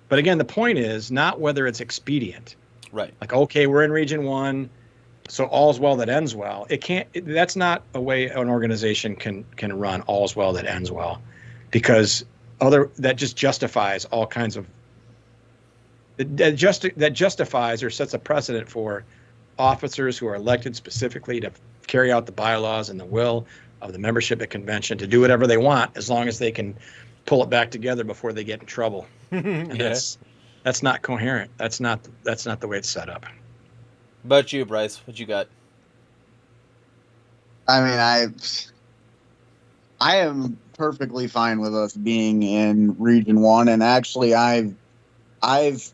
[SPEAKER 2] But again, the point is not whether it's expedient.
[SPEAKER 1] Right.
[SPEAKER 2] Like, okay, we're in Region 1, so all's well that ends well. That's not a way an organization can run, all's well that ends well, because that just justifies all kinds of, that justifies or sets a precedent for officers who are elected specifically to carry out the bylaws and the will of the membership at convention to do whatever they want, as long as they can pull it back together before they get in trouble. And
[SPEAKER 1] Yeah.
[SPEAKER 2] that's not coherent. That's not the way it's set up.
[SPEAKER 1] About you, Bryce, what you got?
[SPEAKER 3] I mean, I am perfectly fine with us being in Region 1, and actually I've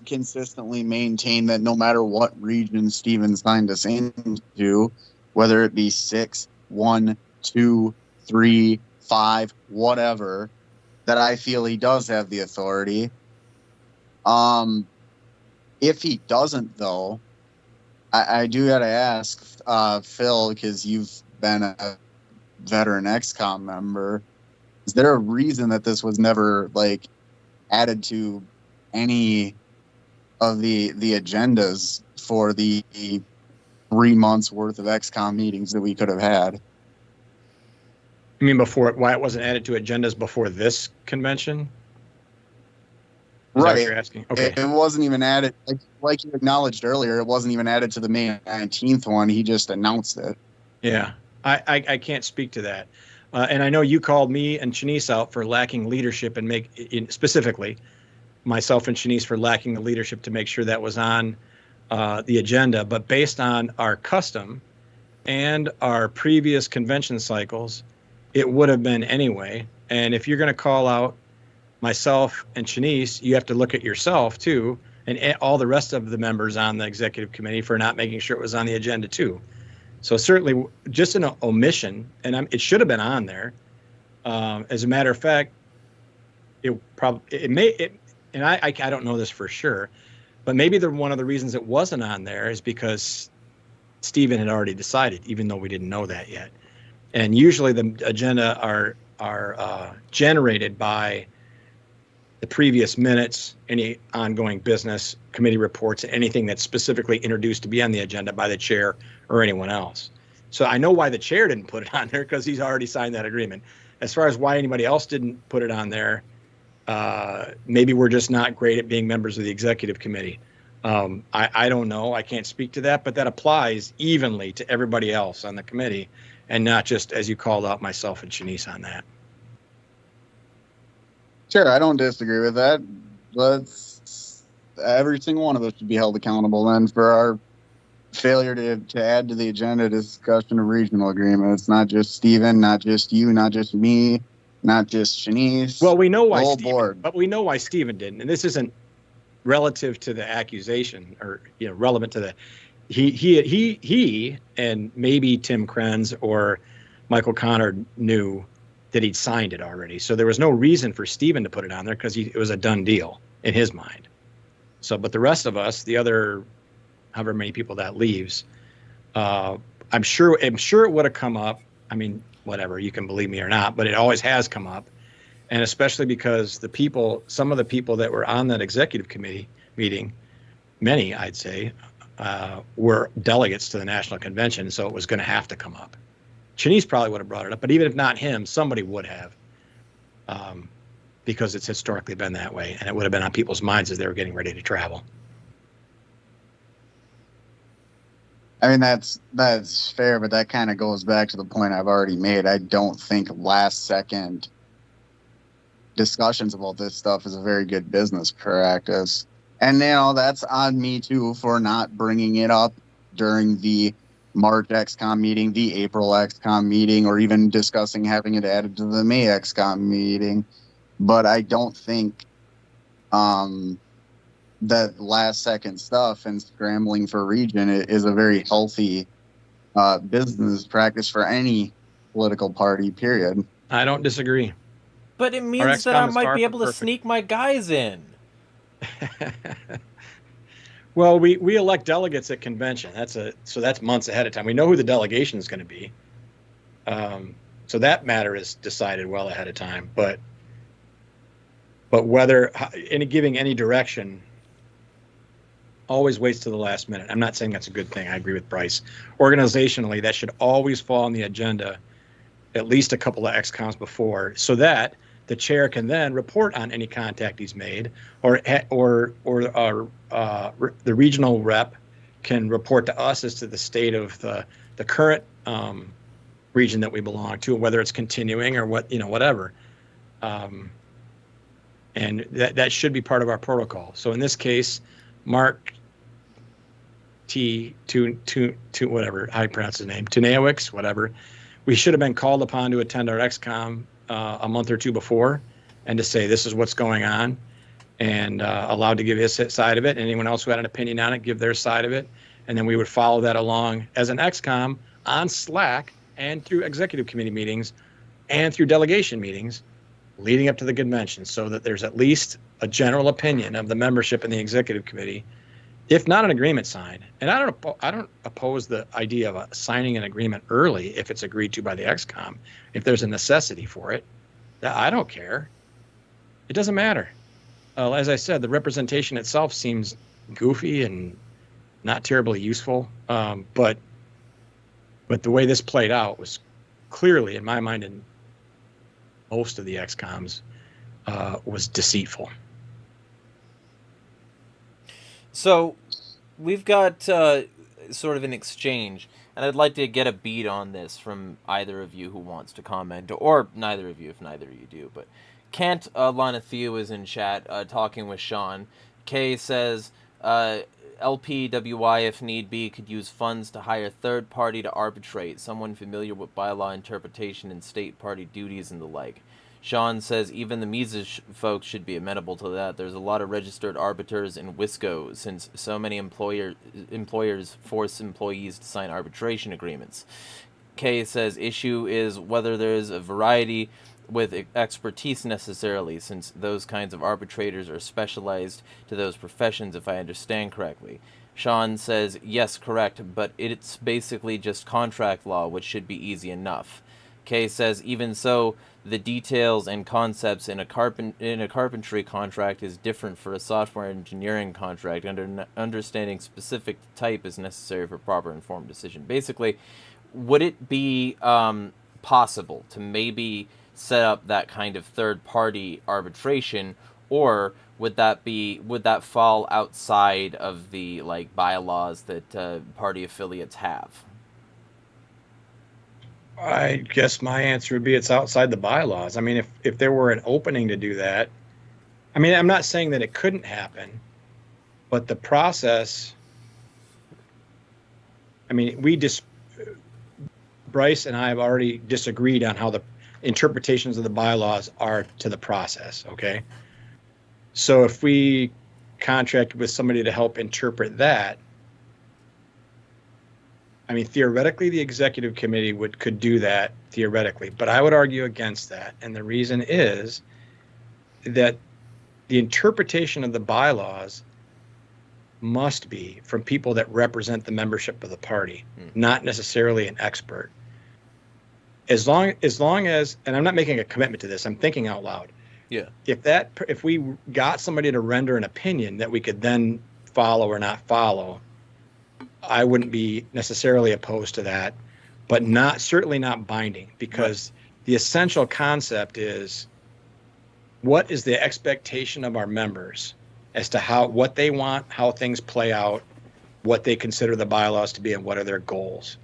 [SPEAKER 3] consistently maintained that no matter what region Steven signed us into, whether it be 6, 1, 2, 3, 5, whatever, that I feel he does have the authority. If he doesn't, though, I do got to ask Phil, because you've been a veteran XCOM member, is there a reason that this was never, like, added to any of the agendas for the 3 months worth of XCOM meetings that we could have had?
[SPEAKER 2] You mean why it wasn't added to agendas before this convention? Is that
[SPEAKER 3] Right.
[SPEAKER 2] what you're asking? Okay.
[SPEAKER 3] It wasn't even added, like you acknowledged earlier, it wasn't even added to the May 19th one. He just announced it.
[SPEAKER 2] Yeah, I can't speak to that. And I know you called me and Shanice out for lacking leadership and specifically myself and Shanice for lacking the leadership to make sure that was on the agenda. But based on our custom and our previous convention cycles, it would have been anyway. And if you're going to call out myself and Shanice, you have to look at yourself too, and all the rest of the members on the executive committee for not making sure it was on the agenda too. So certainly just an omission, and it should have been on there. As a matter of fact, I don't know this for sure, but maybe one of the reasons it wasn't on there is because Stephen had already decided, even though we didn't know that yet. And usually the agenda are generated by the previous minutes, any ongoing business, committee reports, anything that's specifically introduced to be on the agenda by the chair or anyone else. So I know why the chair didn't put it on there, because he's already signed that agreement. As far as why anybody else didn't put it on there, maybe we're just not great at being members of the executive committee. I don't know. I can't speak to that, but that applies evenly to everybody else on the committee, and not just, as you called out, myself and Shanice on that.
[SPEAKER 3] Sure, I don't disagree with that. Every single one of us should be held accountable then for our failure to add to the agenda discussion of regional agreement. It's not just Stephen, not just you, not just me, not just Shanice.
[SPEAKER 2] Well, we know why
[SPEAKER 3] the whole
[SPEAKER 2] Stephen,
[SPEAKER 3] board.
[SPEAKER 2] but we know why Stephen didn't, and this isn't relative to the accusation, or relevant to the. He and maybe Tim Krenz or Michael Connor knew that he'd signed it already, so there was no reason for Stephen to put it on there, because it was a done deal in his mind. So, but the rest of us, the other however many people that leaves, I'm sure it would have come up. I mean, whatever, you can believe me or not, but it always has come up. And especially because some of the people that were on that executive committee meeting, many, I'd say, were delegates to the national convention. So it was going to have to come up. Shanice probably would have brought it up, but even if not him, somebody would have, because it's historically been that way. And it would have been on people's minds as they were getting ready to travel.
[SPEAKER 3] I mean, that's fair, but that kind of goes back to the point I've already made. I don't think last second discussions about this stuff is a very good business practice. And that's on me too for not bringing it up during the March XCOM meeting, the April XCOM meeting, or even discussing having it added to the May XCOM meeting. But I don't think that last second stuff and scrambling for region is a very healthy business practice for any political party, period.
[SPEAKER 2] I don't disagree.
[SPEAKER 1] But it means that I might be able to sneak my guys in.
[SPEAKER 2] Well, we elect delegates at convention. So that's months ahead of time. We know who the delegation is going to be. So that matter is decided well ahead of time. But whether giving any direction always waits to the last minute. I'm not saying that's a good thing. I agree with Bryce. Organizationally, that should always fall on the agenda at least a couple of XCOMs before, so that the chair can then report on any contact he's made, or the regional rep can report to us as to the state of the current region that we belong to, whether it's continuing or whatever. And that should be part of our protocol. So in this case, Mark T. whatever how you pronounce his name, Tunawix, whatever, we should have been called upon to attend our XCOM a month or two before, and to say this is what's going on, and allowed to give his side of it. And anyone else who had an opinion on it, give their side of it, and then we would follow that along as an XCOM on Slack and through executive committee meetings and through delegation meetings leading up to the convention, so that there's at least a general opinion of the membership in the executive committee, if not an agreement signed. And I don't oppose the idea of signing an agreement early if it's agreed to by the XCOM. If there's a necessity for it, I don't care. It doesn't matter. As I said, the representation itself seems goofy and not terribly useful. But the way this played out was clearly, in my mind, and most of the XCOMs, was deceitful.
[SPEAKER 1] So we've got sort of an exchange, and I'd like to get a beat on this from either of you who wants to comment, or neither of you if neither of you do. But Kent Lanathiu is in chat talking with Sean. Kay says, LPWI, if need be, could use funds to hire third party to arbitrate, someone familiar with bylaw interpretation and state party duties and the like. Sean says even the Mises folks should be amenable to that. There's a lot of registered arbiters in Wisco, since so many employers force employees to sign arbitration agreements. Kay says issue is whether there's a variety with expertise necessarily, since those kinds of arbitrators are specialized to those professions, if I understand correctly. Sean says yes, correct, but it's basically just contract law, which should be easy enough. Kay says even so, the details and concepts in a carpentry contract is different for a software engineering contract. Understanding specific type is necessary for proper informed decision. Basically, would it be possible to maybe set up that kind of third party arbitration, or would that fall outside of the like bylaws that party affiliates have?
[SPEAKER 2] I guess my answer would be it's outside the bylaws. I mean, if there were an opening to do that, I mean, I'm not saying that it couldn't happen, but the process, I mean, Bryce and I have already disagreed on how the interpretations of the bylaws are to the process, okay? So if we contract with somebody to help interpret that, I mean, theoretically, the executive committee could do that theoretically, but I would argue against that. And the reason is that the interpretation of the bylaws must be from people that represent the membership of the party, not necessarily an expert. As long as, and I'm not making a commitment to this, I'm thinking out loud.
[SPEAKER 1] Yeah.
[SPEAKER 2] If we got somebody to render an opinion that we could then follow or not follow, I wouldn't be necessarily opposed to that, but certainly not binding, because the essential concept is, what is the expectation of our members as to what they want, how things play out, what they consider the bylaws to be, and what are their goals.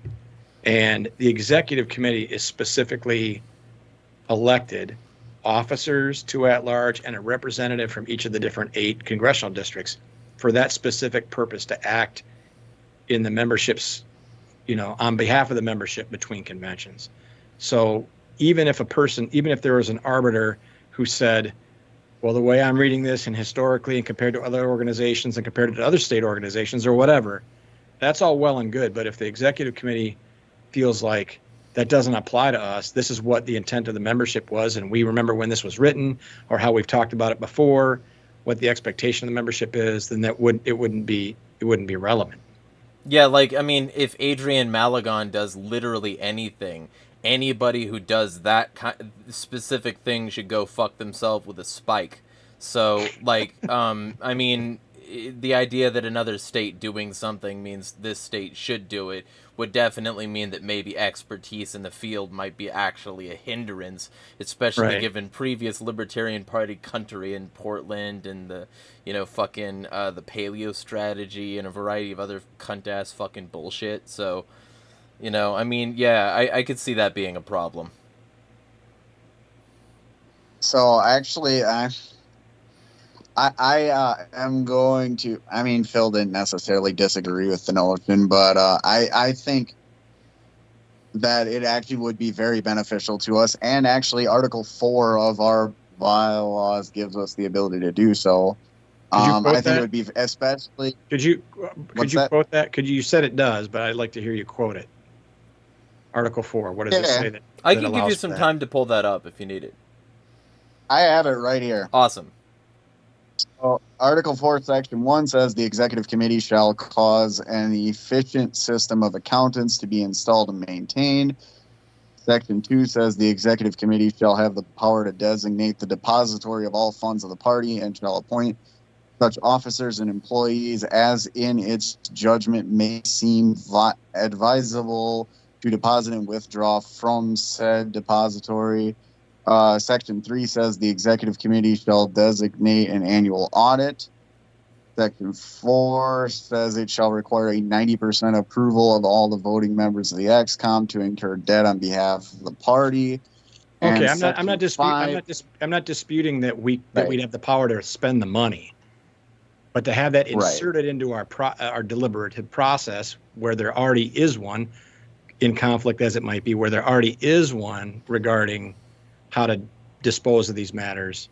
[SPEAKER 2] And the executive committee is specifically elected officers, 2 at-large, and a representative from each of the different 8 congressional districts for that specific purpose, to act in the memberships, on behalf of the membership between conventions. So even if there was an arbiter who said, well, the way I'm reading this, and historically and compared to other organizations and compared to other state organizations or whatever, that's all well and good. But if the executive committee feels like that doesn't apply to us, this is what the intent of the membership was, and we remember when this was written, or how we've talked about it before, what the expectation of the membership is, then it wouldn't be relevant.
[SPEAKER 1] Yeah, like, I mean, if Adrian Malagon does literally anything, anybody who does that specific thing should go fuck themselves with a spike. So, like, I mean, the idea that another state doing something means this state should do it would definitely mean that maybe expertise in the field might be actually a hindrance, especially given previous Libertarian Party country in Portland and the, fucking the paleo strategy and a variety of other cunt-ass fucking bullshit. So, I mean, yeah, I could see that being a problem.
[SPEAKER 3] So actually, I am going to, I mean, Phil didn't necessarily disagree with the notion, but I think that it actually would be very beneficial to us. And actually, Article 4 of our bylaws gives us the ability to do so. I think it would be especially...
[SPEAKER 2] Could you quote that? You said it does, but I'd like to hear you quote it. Article 4, what does it say that
[SPEAKER 1] I can give you some time to pull that up if you need it.
[SPEAKER 3] I have it right here.
[SPEAKER 1] Awesome.
[SPEAKER 3] So, Article 4, Section 1 says the Executive Committee shall cause an efficient system of accountants to be installed and maintained. Section 2 says the Executive Committee shall have the power to designate the depository of all funds of the party and shall appoint such officers and employees as in its judgment may seem advisable to deposit and withdraw from said depository. Section 3 says the Executive Committee shall designate an annual audit. Section 4 says it shall require a 90% approval of all the voting members of the ExCom to incur debt on behalf of the party.
[SPEAKER 2] Okay, I'm not disputing that we'd have the power to spend the money, but to have that inserted into our deliberative process, where there already is one, in conflict as it might be, where there already is one regarding how to dispose of these matters.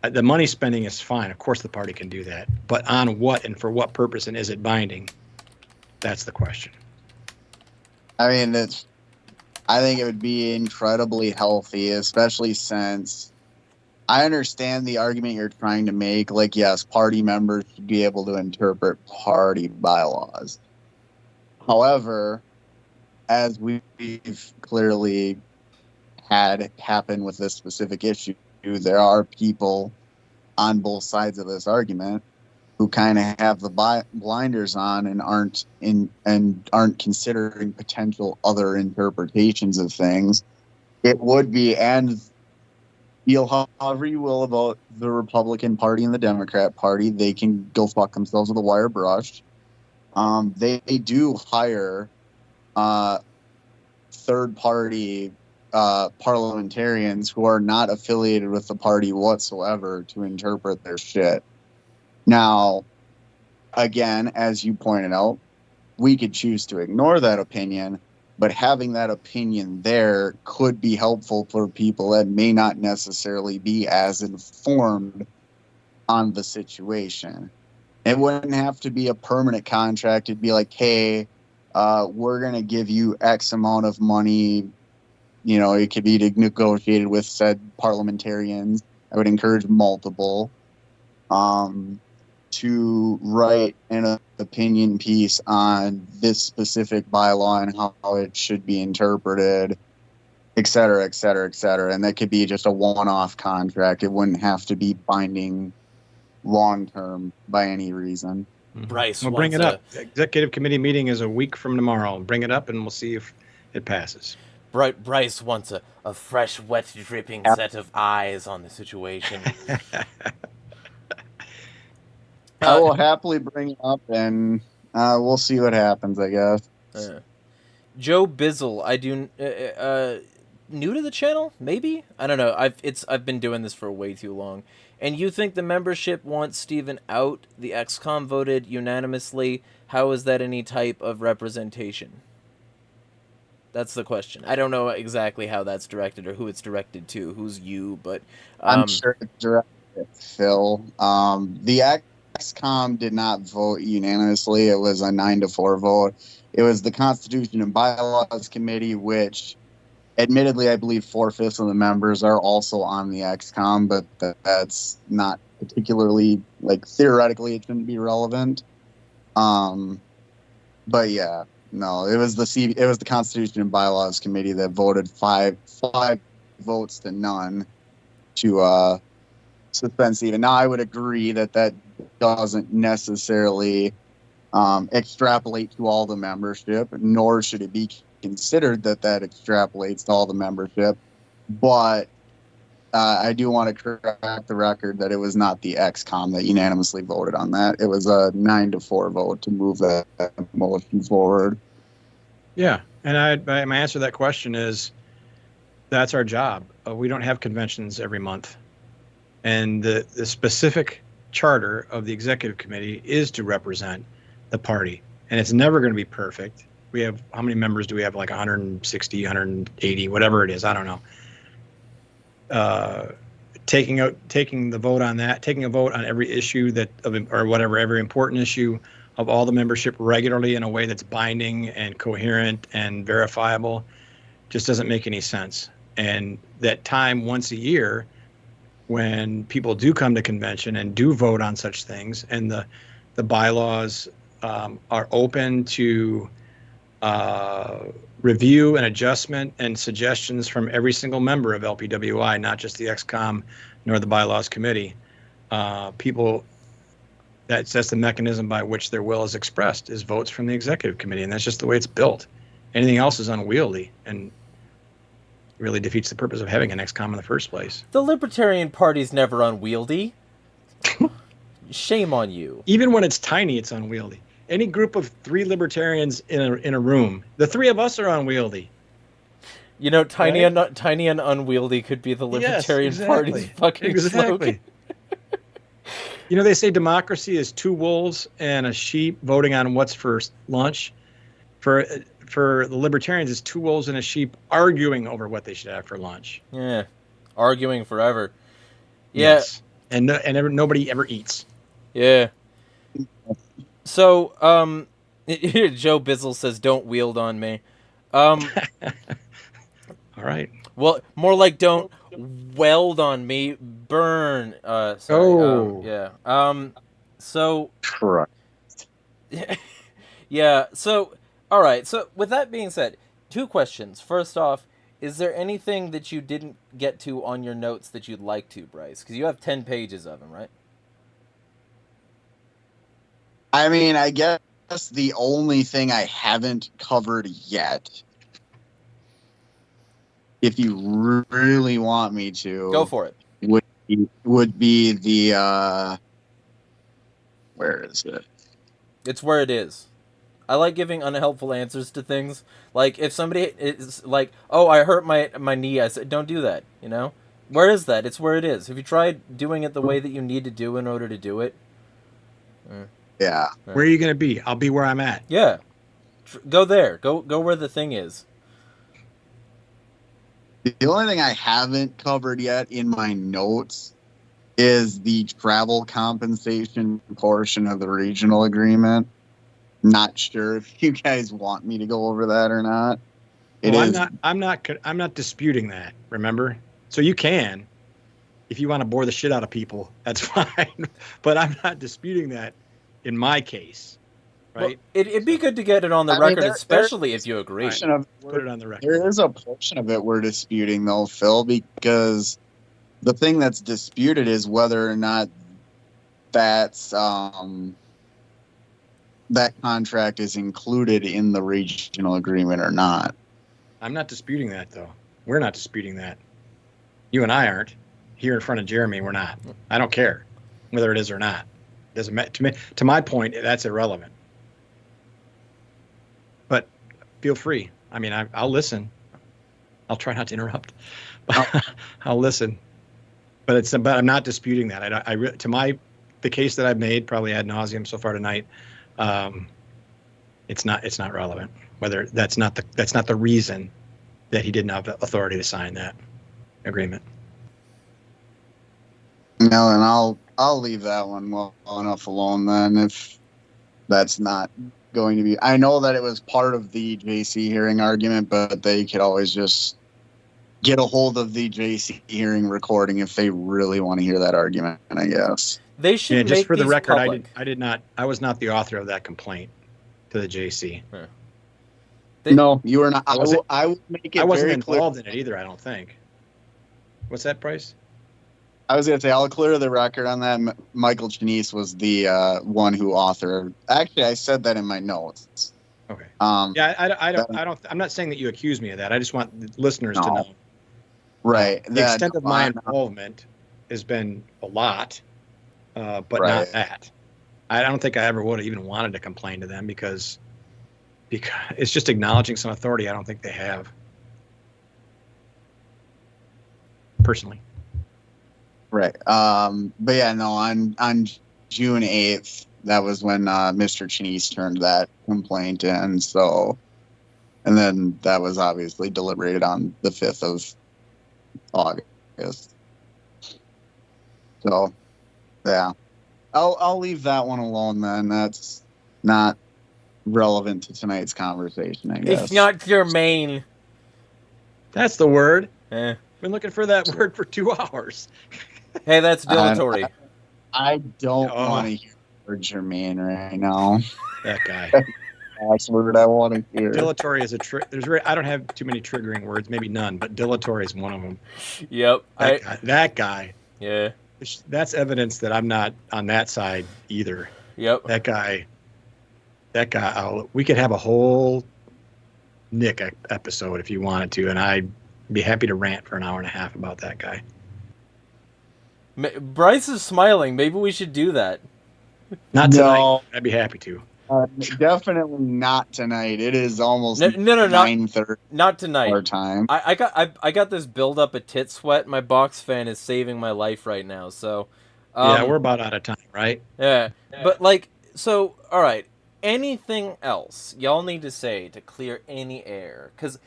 [SPEAKER 2] The money spending is fine. Of course the party can do that. But on what and for what purpose, and is it binding? That's the question.
[SPEAKER 3] I mean, I think it would be incredibly healthy, especially since I understand the argument you're trying to make. Like, yes, party members should be able to interpret party bylaws. However, as we've clearly had happen with this specific issue, there are people on both sides of this argument kind of have the blinders on and aren't considering potential other interpretations of things. It would be, and feel however you will about the Republican Party and the Democrat Party, they can go fuck themselves with a wire brush. They do hire third-party parliamentarians who are not affiliated with the party whatsoever to interpret their shit. Now, again, as you pointed out, we could choose to ignore that opinion, but having that opinion there could be helpful for people that may not necessarily be as informed on the situation. It wouldn't have to be a permanent contract. It'd be like, hey, we're going to give you X amount of money. You know, it could be negotiated with said parliamentarians. I would encourage multiple to write an opinion piece on this specific bylaw and how it should be interpreted, et cetera, et cetera, et cetera. And that could be just a one-off contract. It wouldn't have to be binding long-term by any reason.
[SPEAKER 1] Bryce,
[SPEAKER 2] We'll bring it up. Executive committee meeting is a week from tomorrow. Bring it up and we'll see if it passes.
[SPEAKER 1] Bryce wants a fresh, wet, dripping set of eyes on the situation.
[SPEAKER 3] I will happily bring it up, and we'll see what happens, I guess.
[SPEAKER 1] Joe Bizzle, I do new to the channel, maybe? I don't know. I've been doing this for way too long. And you think the membership wants Steven out? The XCOM voted unanimously. How is that any type of representation? That's the question. I don't know exactly how that's directed or who it's directed to. Who's you? But
[SPEAKER 3] I'm sure it's directed at Phil. The XCOM did not vote unanimously. It was a 9-4 vote. It was the Constitution and Bylaws Committee, which, admittedly, I believe 4/5 of the members are also on the XCOM, but that's not particularly, like, theoretically, it shouldn't be relevant. But yeah, no, it was the Constitution and Bylaws Committee that voted five votes to none to suspend Steven. Now, I would agree that doesn't necessarily extrapolate to all the membership, nor should it be considered that extrapolates to all the membership. But I do want to correct the record that it was not the XCOM that unanimously voted on that. It was a 9-4 vote to move that motion forward.
[SPEAKER 2] Yeah, and my answer to that question is that's our job. We don't have conventions every month. And the specific charter of the executive committee is to represent the party. And it's never going to be perfect. We have, how many members do we have? Like 160, 180, whatever it is. I don't know. Taking the vote on that, taking a vote on every issue every important issue of all the membership regularly in a way that's binding and coherent and verifiable just doesn't make any sense. And that time once a year when people do come to convention and do vote on such things, and the bylaws are open to review and adjustment and suggestions from every single member of LPWI, not just the XCOM nor the bylaws committee. That's the mechanism by which their will is expressed, is votes from the executive committee, and that's just the way it's built. Anything else is unwieldy and really defeats the purpose of having an XCOM in the first place.
[SPEAKER 1] The Libertarian Party's never unwieldy. Shame on you.
[SPEAKER 2] Even when it's tiny, it's unwieldy. Any group of 3 libertarians in a room, the 3 of us are unwieldy.
[SPEAKER 1] You know, tiny and unwieldy could be the Libertarian Party's fucking slogan.
[SPEAKER 2] You know, they say democracy is 2 wolves and a sheep voting on what's for lunch. For the Libertarians, it's 2 wolves and a sheep arguing over what they should have for lunch.
[SPEAKER 1] Yeah, arguing forever. Yeah,
[SPEAKER 2] yes. And nobody ever eats.
[SPEAKER 1] Yeah. So, Joe Bizzle says, "Don't wield on me."
[SPEAKER 2] All right.
[SPEAKER 1] Well, more like don't weld on me. Burn. Sorry. Yeah. So.
[SPEAKER 3] Correct.
[SPEAKER 1] Yeah. So, all right. So, with that being said, 2 questions. First off, is there anything that you didn't get to on your notes that you'd like to, Bryce? Because you have 10 pages of them, right?
[SPEAKER 3] I mean, I guess the only thing I haven't covered yet, if you really want me to,
[SPEAKER 1] Go for it.
[SPEAKER 3] would be the where is it?
[SPEAKER 1] It's where it is. I like giving unhelpful answers to things. Like if somebody is like, "Oh, I hurt my knee," I said, "Don't do that." You know, where is that? It's where it is. Have you tried doing it the way that you need to do in order to do it?
[SPEAKER 3] Yeah.
[SPEAKER 2] Where are you going to be? I'll be where I'm at.
[SPEAKER 1] Yeah, go there. Go where the thing is.
[SPEAKER 3] The only thing I haven't covered yet in my notes is the travel compensation portion of the regional agreement. Not sure if you guys want me to go over that or not.
[SPEAKER 2] I'm not disputing that. Remember, so you can, if you want to bore the shit out of people, that's fine. But I'm not disputing that in my case, right?
[SPEAKER 1] Well, it'd be good to get it on the record, especially if you agree.
[SPEAKER 2] Put it on the record.
[SPEAKER 3] There is a portion of it we're disputing, though, Phil, because the thing that's disputed is whether or not that's that contract is included in the regional agreement or not.
[SPEAKER 2] I'm not disputing that, though. We're not disputing that. You and I aren't. Here in front of Jeremy, we're not. I don't care whether it is or not. Doesn't matter to me. To my point, that's irrelevant. But feel free. I mean, I'll listen. I'll try not to interrupt. I'll listen. But I'm not disputing that. The case that I've made probably ad nauseum so far tonight. It's not relevant. Whether that's not the reason that he didn't have authority to sign that agreement.
[SPEAKER 3] No, and I'll leave that one well enough alone then. If that's not going to be, I know that it was part of the JC hearing argument, but they could always just get a hold of the JC hearing recording if they really want to hear that argument. I guess
[SPEAKER 1] they should.
[SPEAKER 2] Yeah, just
[SPEAKER 1] make
[SPEAKER 2] for the
[SPEAKER 1] these
[SPEAKER 2] record,
[SPEAKER 1] public.
[SPEAKER 2] I was not the author of that complaint to the JC.
[SPEAKER 1] Huh.
[SPEAKER 3] No, you were not. I will make it
[SPEAKER 2] I wasn't
[SPEAKER 3] very
[SPEAKER 2] involved
[SPEAKER 3] clear.
[SPEAKER 2] in it either. I don't think. What's that, Bryce?
[SPEAKER 3] I was going to say, I'll clear the record on that. Michael Chinese was the one who authored. Actually, I said that in my notes.
[SPEAKER 2] Okay.
[SPEAKER 3] Yeah,
[SPEAKER 2] I'm not saying that you accuse me of that. I just want the listeners to know.
[SPEAKER 3] Right.
[SPEAKER 2] The extent of my involvement has been a lot, but not that. I don't think I ever would have even wanted to complain to them because it's just acknowledging some authority I don't think they have. Personally.
[SPEAKER 3] Right. But yeah, no, on June 8th, that was when Mr. Chinese turned that complaint in. So, and then that was obviously deliberated on the 5th of August. So, yeah. I'll leave that one alone then. That's not relevant to tonight's conversation, I guess.
[SPEAKER 1] It's not germane.
[SPEAKER 2] That's the word.
[SPEAKER 1] Eh.
[SPEAKER 2] Been looking for that word for 2 hours.
[SPEAKER 1] Hey, that's dilatory.
[SPEAKER 3] I don't want to hear the word germane right now.
[SPEAKER 2] That guy.
[SPEAKER 3] That's the word I want to hear.
[SPEAKER 2] Dilatory is I don't have too many triggering words, maybe none, but dilatory is one of them.
[SPEAKER 1] Yep.
[SPEAKER 2] That guy.
[SPEAKER 1] Yeah.
[SPEAKER 2] That's evidence that I'm not on that side either.
[SPEAKER 1] Yep.
[SPEAKER 2] That guy. We could have a whole Nick episode if you wanted to, and I'd be happy to rant for an hour and a half about that guy.
[SPEAKER 1] Bryce is smiling. Maybe we should do that.
[SPEAKER 2] Not tonight. No. I'd be happy to.
[SPEAKER 3] Definitely not tonight. It is almost
[SPEAKER 1] 9:30. Not tonight.
[SPEAKER 3] Our time.
[SPEAKER 1] I got this build up of tit sweat. My box fan is saving my life right now. So,
[SPEAKER 2] yeah, we're about out of time, right?
[SPEAKER 1] Yeah. But all right. Anything else y'all need to say to clear any air? Because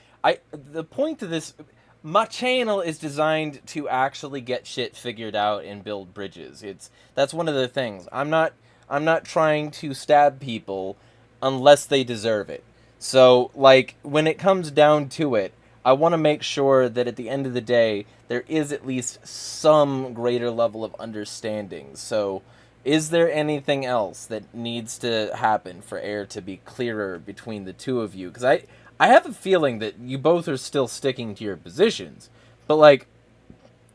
[SPEAKER 1] the point of this, my channel is designed to actually get shit figured out and build bridges. That's one of the things. I'm not trying to stab people unless they deserve it. So, when it comes down to it, I want to make sure that at the end of the day, there is at least some greater level of understanding. So, is there anything else that needs to happen for air to be clearer between the two of you? Because I have a feeling that you both are still sticking to your positions. But,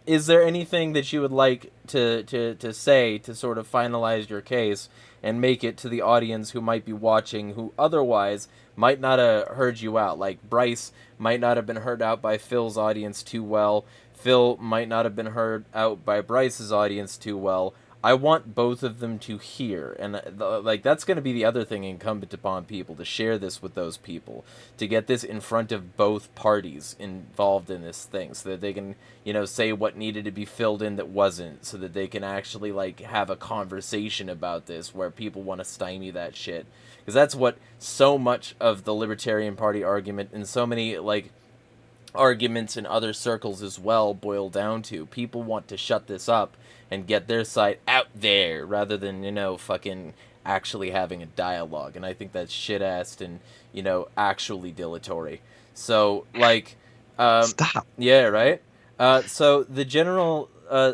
[SPEAKER 1] is there anything that you would like to say to sort of finalize your case and make it to the audience who might be watching, who otherwise might not have heard you out? Like Bryce might not have been heard out by Phil's audience too well. Phil might not have been heard out by Bryce's audience too well. I want both of them to hear, and like that's going to be the other thing incumbent upon people, to share this with those people, to get this in front of both parties involved in this thing, so that they can, you know, say what needed to be filled in that wasn't, so that they can actually like have a conversation about this where people want to stymie that shit, because that's what so much of the Libertarian Party argument and so many like arguments in other circles as well boil down to. People want to shut this up and get their side out there rather than, you know, fucking actually having a dialogue. And I think that's shit-assed and, you know, actually dilatory. So, like...
[SPEAKER 2] Stop.
[SPEAKER 1] Yeah, right? So, the general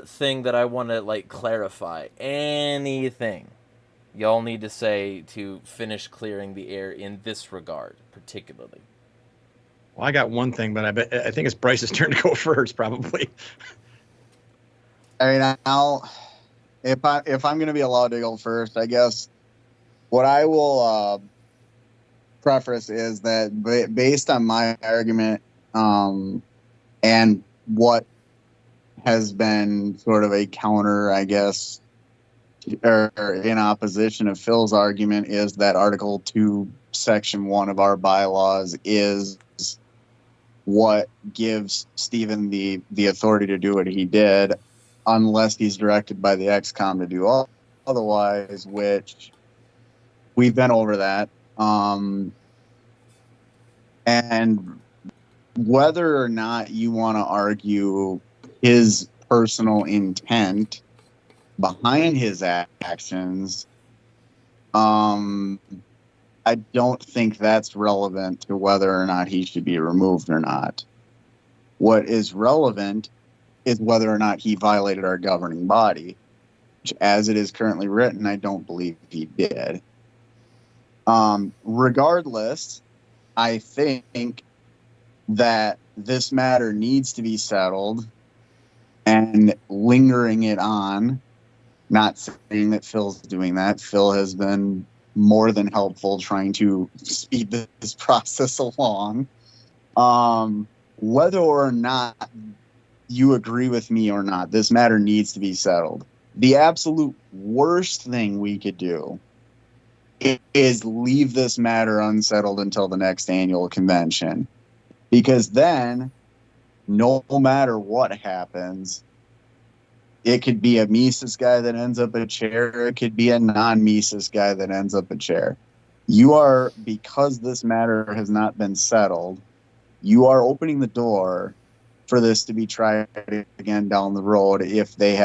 [SPEAKER 1] thing that I want to, like, clarify, anything y'all need to say to finish clearing the air in this regard, particularly.
[SPEAKER 2] Well, I got one thing, but I think it's Bryce's turn to go first, probably.
[SPEAKER 3] I mean, if I'm going to be allowed to go first, I guess what I will preface is that based on my argument and what has been sort of a counter, I guess, or in opposition of Phil's argument, is that Article 2, Section 1 of our bylaws is what gives Stephen the authority to do what he did, unless he's directed by the XCOM to do otherwise, which we've been over that. And whether or not you want to argue his personal intent behind his actions, I don't think that's relevant to whether or not he should be removed or not. What is relevant is whether or not he violated our governing body, which, as it is currently written, I don't believe he did. Regardless, I think that this matter needs to be settled, and lingering it on, not saying that Phil's doing that. Phil has been more than helpful trying to speed this process along. Whether or not you agree with me or not, this matter needs to be settled. The absolute worst thing we could do is leave this matter unsettled until the next annual convention. Because then, no matter what happens, it could be a Mises guy that ends up a chair. It could be a non-Mises guy that ends up a chair. Because this matter has not been settled, you are opening the door for this to be tried again down the road if they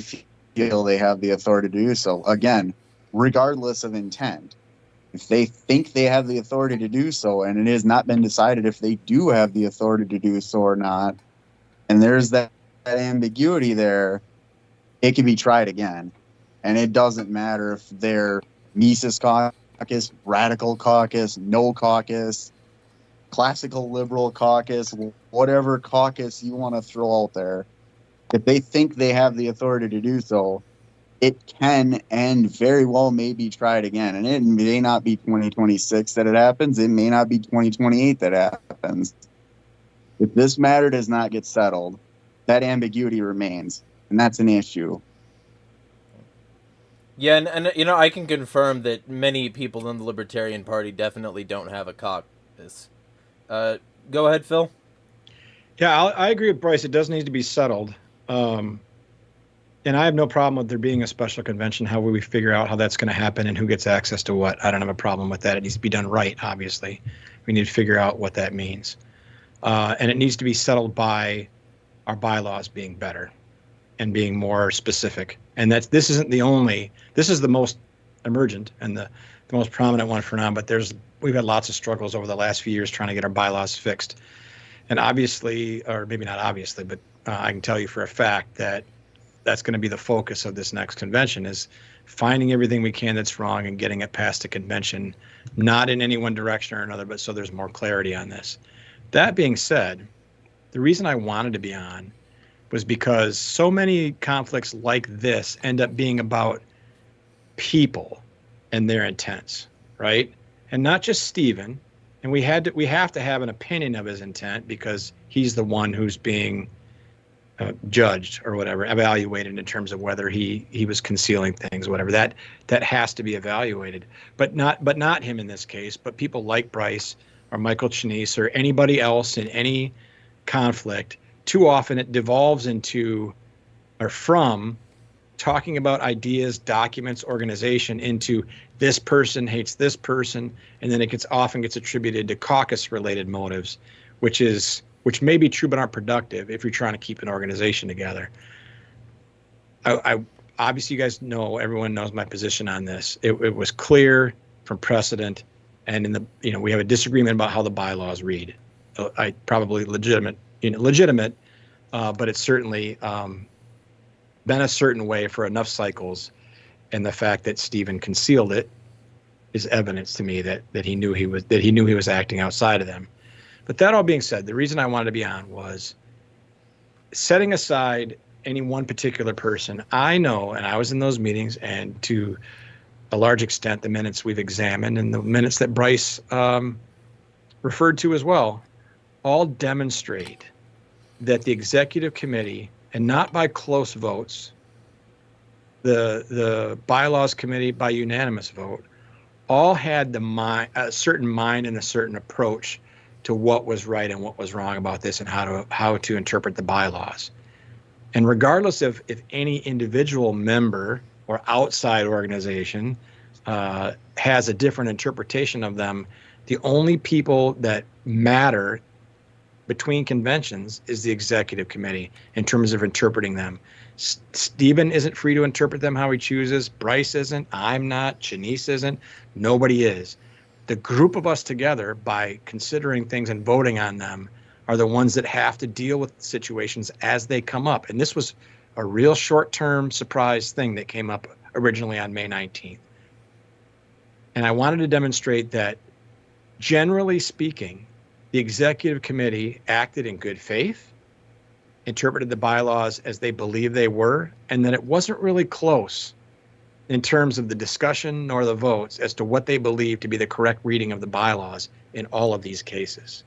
[SPEAKER 3] feel they have the authority to do so. Again, regardless of intent. If they think they have the authority to do so, and it has not been decided if they do have the authority to do so or not, and there's that ambiguity there, it can be tried again. And it doesn't matter if they're Mises caucus, radical caucus, no caucus, classical liberal caucus, whatever caucus you want to throw out there. If they think they have the authority to do so, it can and very well may be tried again. And it may not be 2026 that it happens. It may not be 2028 that happens. If this matter does not get settled, that ambiguity remains, and that's an issue.
[SPEAKER 1] Yeah, and you know, I can confirm that many people in the Libertarian Party definitely don't have a caucus. Go ahead, Phil.
[SPEAKER 2] Yeah, I agree with Bryce. It does need to be settled. And I have no problem with there being a special convention. How will we figure out how that's going to happen and who gets access to what? I don't have a problem with that. It needs to be done right, obviously. We need to figure out what that means. And it needs to be settled by our bylaws being better and being more specific. And this is the most emergent and the most prominent one for now, but we've had lots of struggles over the last few years trying to get our bylaws fixed. And obviously, or maybe not obviously, but I can tell you for a fact that that's going to be the focus of this next convention, is finding everything we can that's wrong and getting it past the convention, not in any one direction or another, but so there's more clarity on this. That being said, the reason I wanted to be on was because so many conflicts like this end up being about people and their intents, right? And not just Stephen. And we have to have an opinion of his intent because he's the one who's being judged or whatever, evaluated in terms of whether he was concealing things, whatever. That has to be evaluated, but not him in this case, but people like Bryce or Michael Chenise or anybody else in any conflict. Too often it devolves into or from talking about ideas, documents, organization into this person hates this person, and then it often gets attributed to caucus-related motives, which may be true but aren't productive if you're trying to keep an organization together. I obviously, you guys know, everyone knows my position on this. It was clear from precedent, and we have a disagreement about how the bylaws read. I probably legitimate, but it's certainly been a certain way for enough cycles, and the fact that Stephen concealed it is evidence to me that he knew he was acting outside of them. But that all being said, the reason I wanted to be on was setting aside any one particular person. I know, and I was in those meetings, and to a large extent, the minutes we've examined and the minutes that Bryce referred to as well, all demonstrate that the executive committee, and not by close votes, the bylaws committee by unanimous vote, all had a certain mind and a certain approach to what was right and what was wrong about this and how to interpret the bylaws. And regardless of if any individual member or outside organization has a different interpretation of them, the only people that matter between conventions is the executive committee in terms of interpreting them. Stephen isn't free to interpret them how he chooses. Bryce isn't. I'm not. Chenise isn't. Nobody is. The group of us together, by considering things and voting on them, are the ones that have to deal with situations as they come up. And this was a real short-term surprise thing that came up originally on May 19th. And I wanted to demonstrate that, generally speaking, the executive committee acted in good faith, interpreted the bylaws as they believed they were, and that it wasn't really close in terms of the discussion nor the votes as to what they believed to be the correct reading of the bylaws in all of these cases.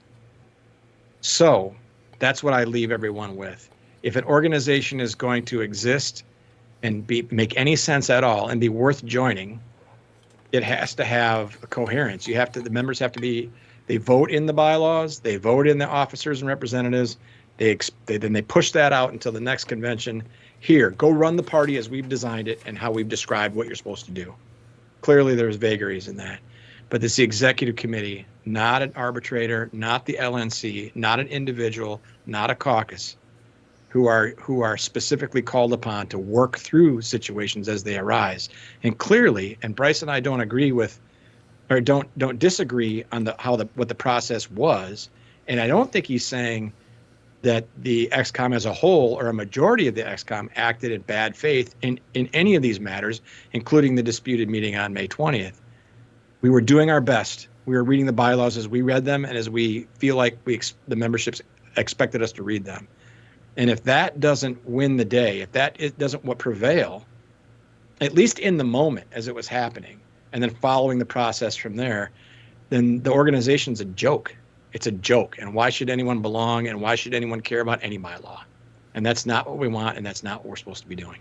[SPEAKER 2] So that's what I leave everyone with. If an organization is going to exist and make any sense at all and be worth joining, it has to have a coherence. The members have to be, they vote in the bylaws, they vote in the officers and representatives, then they push that out until the next convention. Here, go run the party as we've designed it and how we've described what you're supposed to do. Clearly, there's vagaries in that. But it's the executive committee, not an arbitrator, not the LNC, not an individual, not a caucus, who are specifically called upon to work through situations as they arise. And clearly, and Bryce and I don't agree with, or don't disagree on what the process was. And I don't think he's saying that the XCOM as a whole or a majority of the XCOM acted in bad faith in any of these matters, including the disputed meeting on May 20th. We were doing our best. We were reading the bylaws as we read them and as we feel like the memberships expected us to read them. And if that doesn't win the day, if it doesn't prevail, at least in the moment as it was happening, and then following the process from there, then the organization's a joke. It's a joke. And why should anyone belong, and why should anyone care about any bylaw? And that's not what we want, and that's not what we're supposed to be doing.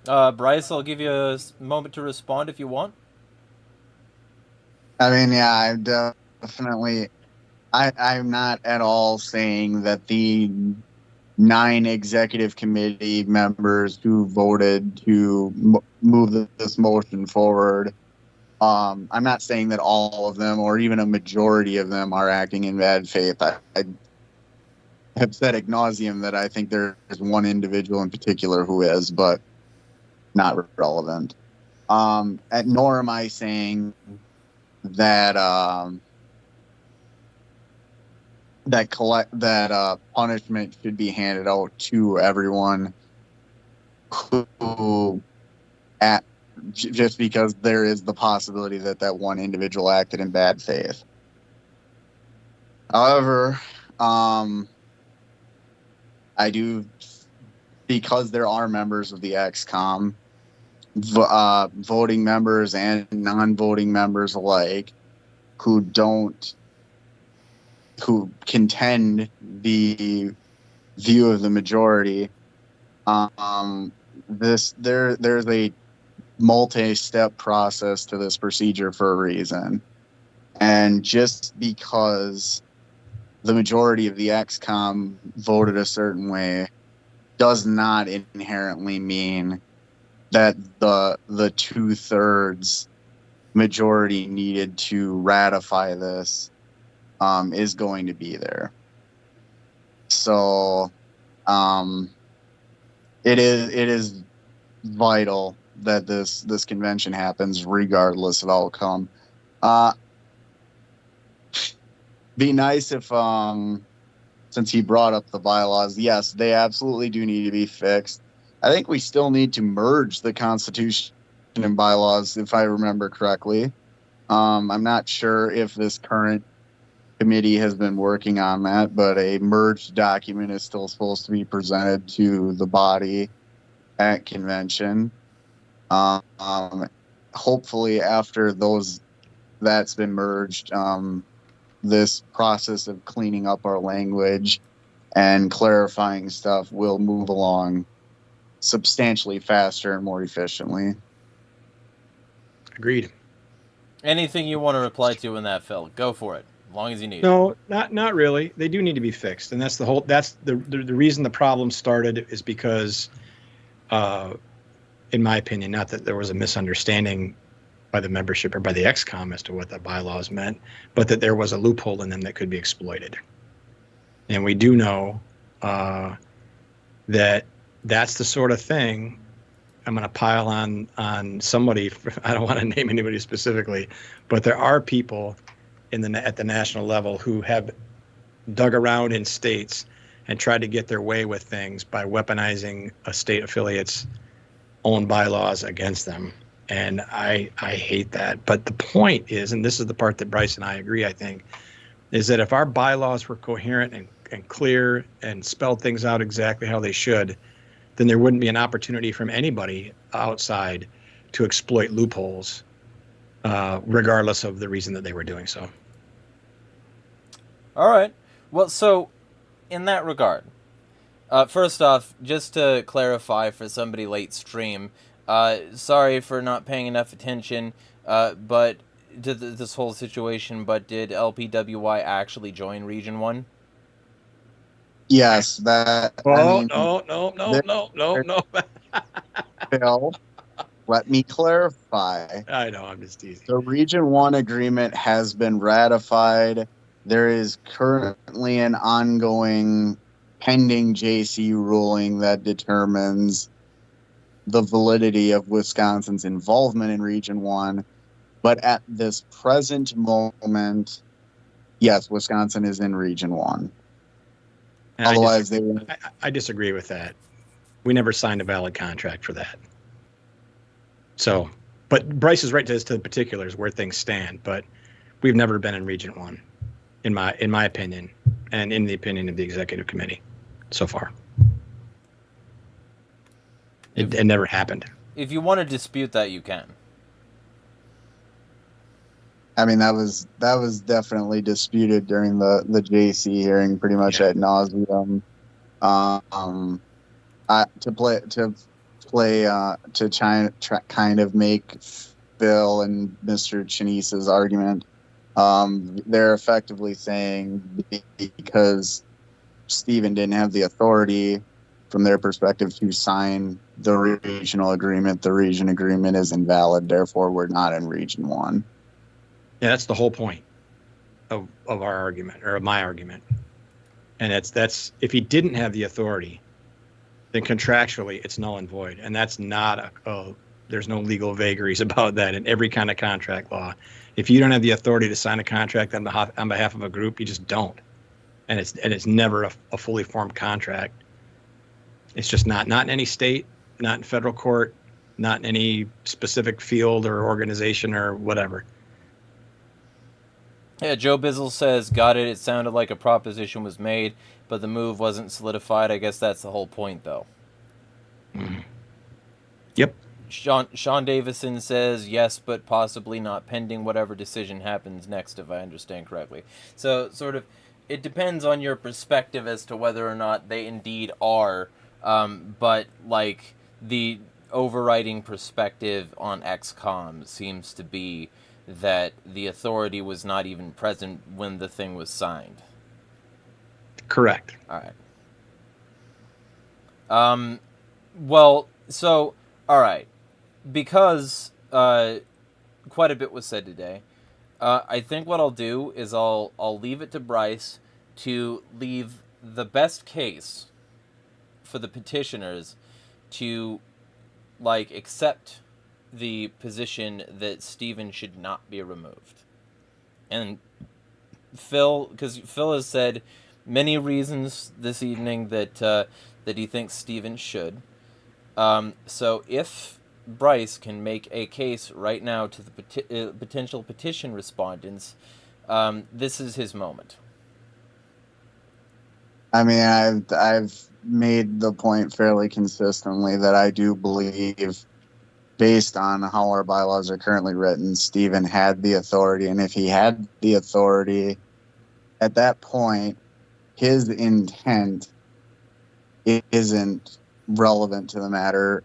[SPEAKER 1] Bryce, I'll give you a moment to respond if you want.
[SPEAKER 3] I mean, yeah, I definitely, I'm not at all saying that the 9 executive committee members who voted to move this motion forward, I'm not saying that all of them or even a majority of them are acting in bad faith. I have said ad nauseum that I think there's one individual in particular who is, but not relevant. Nor am I saying that punishment should be handed out to everyone who just because there is the possibility that one individual acted in bad faith. However, I do, because there are members of the XCOM, voting members and non-voting members alike, who contend the view of the majority. There's a multi-step process to this procedure for a reason, and just because the majority of the XCOM voted a certain way does not inherently mean that the 2/3 majority needed to ratify this is going to be there. So it is vital that this convention happens regardless of outcome. Be nice if since he brought up the bylaws, yes, they absolutely do need to be fixed. I think we still need to merge the Constitution and bylaws, if I remember correctly. I'm not sure if this current committee has been working on that, but a merged document is still supposed to be presented to the body at convention. Hopefully after that's been merged, this process of cleaning up our language and clarifying stuff will move along substantially faster and more efficiently.
[SPEAKER 2] Agreed.
[SPEAKER 1] Anything you want to reply to in that, Phil? Go for it, as long as you need.
[SPEAKER 2] No, not really. They do need to be fixed, and that's the reason the problem started is because, in my opinion, not that there was a misunderstanding by the membership or by the XCOM as to what the bylaws meant, but that there was a loophole in them that could be exploited. And we do know that that's the sort of thing. I'm going to pile on somebody. I don't want to name anybody specifically, but there are people at the national level who have dug around in states and tried to get their way with things by weaponizing a state affiliate's own bylaws against them. And I hate that. But the point is, and this is the part that Bryce and I agree, I think, is that if our bylaws were coherent and clear and spelled things out exactly how they should, then there wouldn't be an opportunity from anybody outside to exploit loopholes, regardless of the reason that they were doing so.
[SPEAKER 1] All right. Well, so in that regard, first off, just to clarify for somebody late stream, sorry for not paying enough attention, but to this whole situation, but did LPWY actually join Region 1?
[SPEAKER 3] Yes, that.
[SPEAKER 2] Oh,
[SPEAKER 3] I mean,
[SPEAKER 2] no.
[SPEAKER 3] Phil, let me clarify.
[SPEAKER 2] I know, I'm just teasing.
[SPEAKER 3] The Region 1 agreement has been ratified. There is currently an ongoing pending JC ruling that determines the validity of Wisconsin's involvement in Region 1. But at this present moment, yes, Wisconsin is in Region 1.
[SPEAKER 2] And
[SPEAKER 3] Otherwise,
[SPEAKER 2] I disagree with that. We never signed a valid contract for that. So, but Bryce is right as to the particulars where things stand. But we've never been in Region 1, in my opinion, and in the opinion of the executive committee so far. It never happened.
[SPEAKER 1] If you want to dispute that, you can.
[SPEAKER 3] I mean, that was definitely disputed during the JC hearing, pretty much ad nauseum. Kind of make Phil and Mr. Chinise's argument. They're effectively saying because Stephen didn't have the authority from their perspective to sign the regional agreement, the region agreement is invalid. Therefore, we're not in Region 1.
[SPEAKER 2] Yeah, that's the whole point of our argument, or of my argument. And that's if he didn't have the authority, then contractually it's null and void. And that's not there's no legal vagaries about that in every kind of contract law. If you don't have the authority to sign a contract on behalf of a group, you just don't. And it's never a fully formed contract. It's just not in any state, not in federal court, not in any specific field or organization or whatever.
[SPEAKER 1] Yeah, Joe Bizzle says, got it. It sounded like a proposition was made, but the move wasn't solidified. I guess that's the whole point, though.
[SPEAKER 2] Mm-hmm. Yep.
[SPEAKER 1] Sean Davison says, yes, but possibly not pending whatever decision happens next, if I understand correctly. So, sort of, it depends on your perspective as to whether or not they indeed are. But, like, the overriding perspective on XCOM seems to be that the authority was not even present when the thing was signed.
[SPEAKER 2] Correct.
[SPEAKER 1] All right. Well, so, all right. Because quite a bit was said today, I think what I'll do is I'll leave it to Bryce to leave the best case for the petitioners to, like, accept the position that Stephen should not be removed. And Phil, because Phil has said many reasons this evening that that he thinks Stephen should. So if Bryce can make a case right now to the potential petition respondents, this is his moment.
[SPEAKER 3] I mean, I've made the point fairly consistently that I do believe, based on how our bylaws are currently written, Stephen had the authority, and if he had the authority, at that point, his intent isn't relevant to the matter.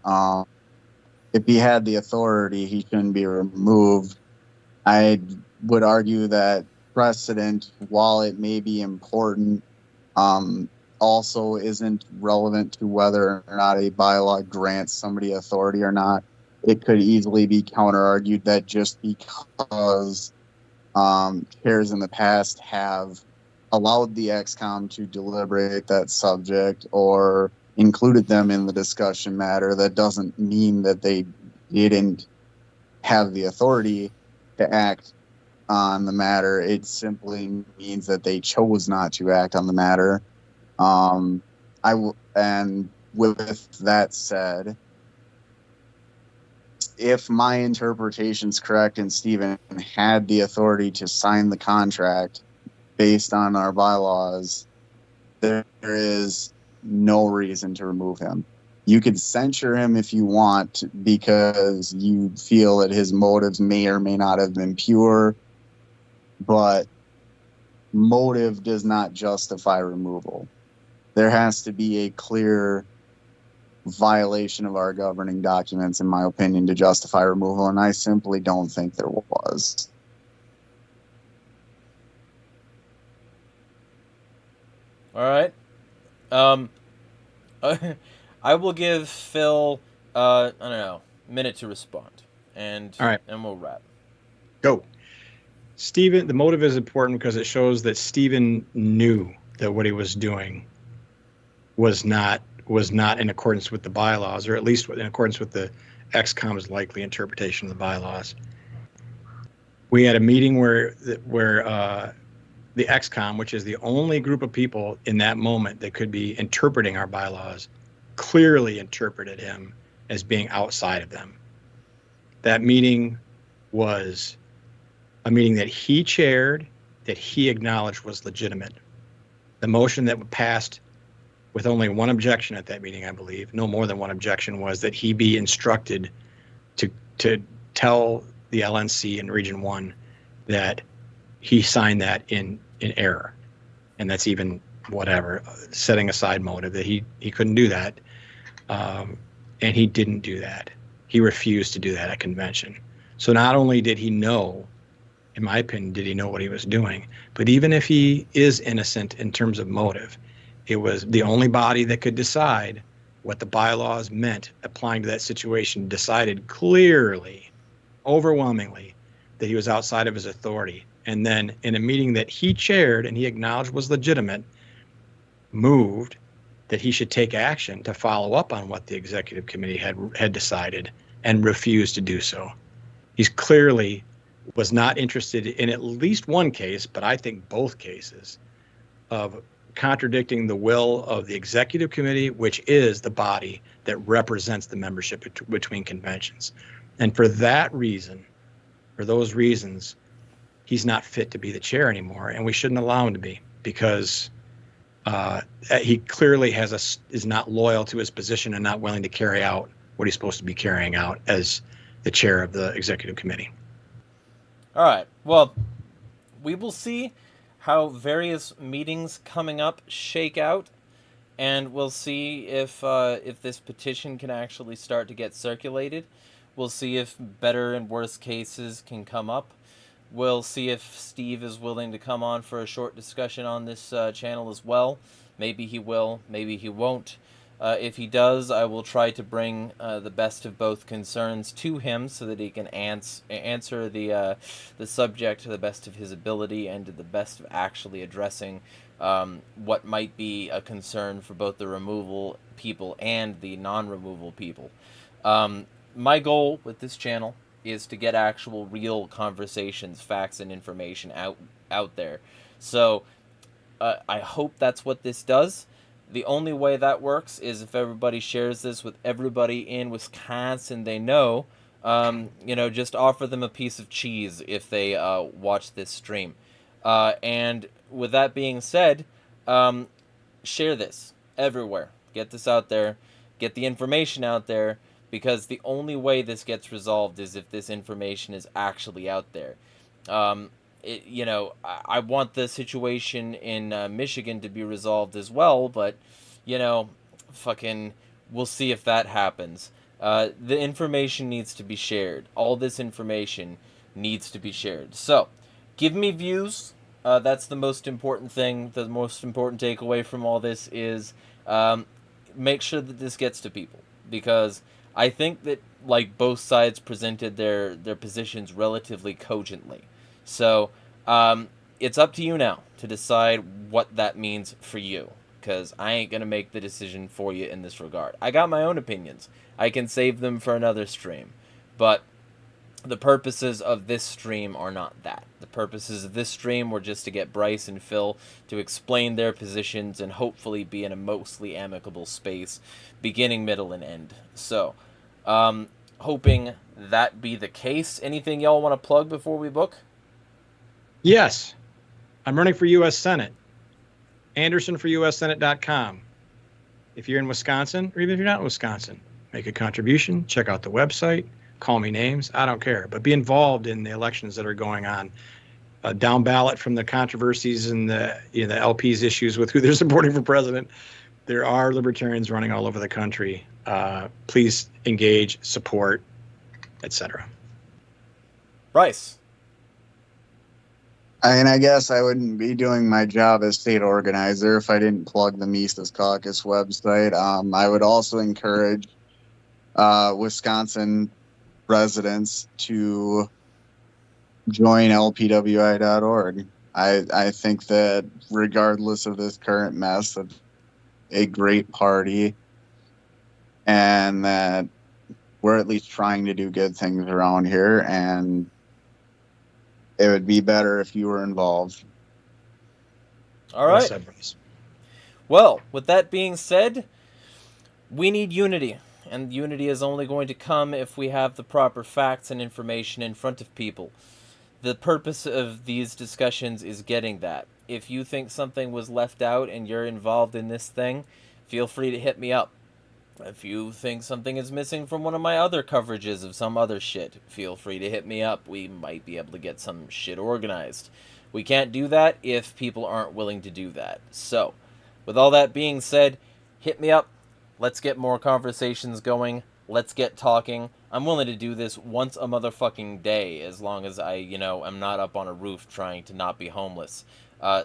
[SPEAKER 3] If he had the authority, he shouldn't be removed. I would argue that precedent, while it may be important, also isn't relevant to whether or not a bylaw grants somebody authority or not. It could easily be counter-argued that just because chairs in the past have allowed the XCOM to deliberate that subject or included them in the discussion matter, that doesn't mean that they didn't have the authority to act on the matter. It simply means that they chose not to act on the matter. And with that said, if my interpretation's correct and Stephen had the authority to sign the contract based on our bylaws, there is no reason to remove him. You could censure him if you want because you feel that his motives may or may not have been pure, but motive does not justify removal. There has to be a clear violation of our governing documents, in my opinion, to justify removal, and I simply don't think there was.
[SPEAKER 1] All right. I will give Phil, I don't know, a minute to respond, and
[SPEAKER 2] all right,
[SPEAKER 1] and we'll wrap.
[SPEAKER 2] Go. Stephen, the motive is important because it shows that Stephen knew that what he was doing was not in accordance with the bylaws, or at least in accordance with the XCOM's likely interpretation of the bylaws. We had a meeting where the XCOM, which is the only group of people in that moment that could be interpreting our bylaws, clearly interpreted him as being outside of them. That meeting was a meeting that he chaired, that he acknowledged was legitimate. The motion that passed with only one objection at that meeting, I believe, no more than one objection, was that he be instructed to tell the LNC in Region 1 that he signed that in error. And that's even whatever, setting aside motive, that he couldn't do that. And he didn't do that. He refused to do that at convention. So not only did he know, in my opinion, did he know what he was doing, but even if he is innocent in terms of motive, it was the only body that could decide what the bylaws meant applying to that situation, decided clearly, overwhelmingly, that he was outside of his authority. And then in a meeting that he chaired and he acknowledged was legitimate, moved that he should take action to follow up on what the executive committee had decided, and refused to do so. He's clearly was not interested in at least one case, but I think both cases, of contradicting the will of the executive committee, which is the body that represents the membership between conventions. And for that reason, for those reasons, he's not fit to be the chair anymore, and we shouldn't allow him to be, because he clearly is not loyal to his position and not willing to carry out what he's supposed to be carrying out as the chair of the executive committee.
[SPEAKER 1] All right. Well, we will see how various meetings coming up shake out, and we'll see if this petition can actually start to get circulated. We'll see if better and worse cases can come up. We'll see if Steve is willing to come on for a short discussion on this channel as well. Maybe he will, maybe he won't. If he does, I will try to bring the best of both concerns to him so that he can answer the subject to the best of his ability and to the best of actually addressing what might be a concern for both the removal people and the non-removal people. My goal with this channel is to get actual real conversations, facts, and information out there. So I hope that's what this does. The only way that works is if everybody shares this with everybody in Wisconsin they know. Just offer them a piece of cheese if they watch this stream. And with that being said, share this everywhere. Get this out there. Get the information out there, because the only way this gets resolved is if this information is actually out there. I want the situation in Michigan to be resolved as well, but, we'll see if that happens. The information needs to be shared. All this information needs to be shared. So, give me views. That's the most important thing. The most important takeaway from all this is make sure that this gets to people, because I think that both sides presented their positions relatively cogently. So it's up to you now to decide what that means for you, because I ain't going to make the decision for you in this regard. I got my own opinions. I can save them for another stream. But the purposes of this stream are not that. The purposes of this stream were just to get Bryce and Phil to explain their positions and hopefully be in a mostly amicable space, beginning, middle, and end. So, hoping that be the case. Anything y'all want to plug before we book?
[SPEAKER 2] Yes, I'm running for U.S. Senate. AndersonforUSSenate.com. If you're in Wisconsin, or even if you're not in Wisconsin, make a contribution, check out the website, call me names, I don't care. But be involved in the elections that are going on. Down ballot from the controversies and the LP's issues with who they're supporting for president. There are libertarians running all over the country. Please engage, support, etc.
[SPEAKER 1] Bryce.
[SPEAKER 3] I guess I wouldn't be doing my job as state organizer if I didn't plug the Mises Caucus website. I would also encourage Wisconsin residents to join lpwi.org. I think that regardless of this current mess, of a great party, and that we're at least trying to do good things around here, and it would be better if you were involved.
[SPEAKER 1] All right. Well, with that being said, we need unity. And unity is only going to come if we have the proper facts and information in front of people. The purpose of these discussions is getting that. If you think something was left out and you're involved in this thing, feel free to hit me up. If you think something is missing from one of my other coverages of some other shit, feel free to hit me up. We might be able to get some shit organized. We can't do that if people aren't willing to do that. So, with all that being said, hit me up. Let's get more conversations going. Let's get talking. I'm willing to do this once a motherfucking day, as long as I'm not up on a roof trying to not be homeless.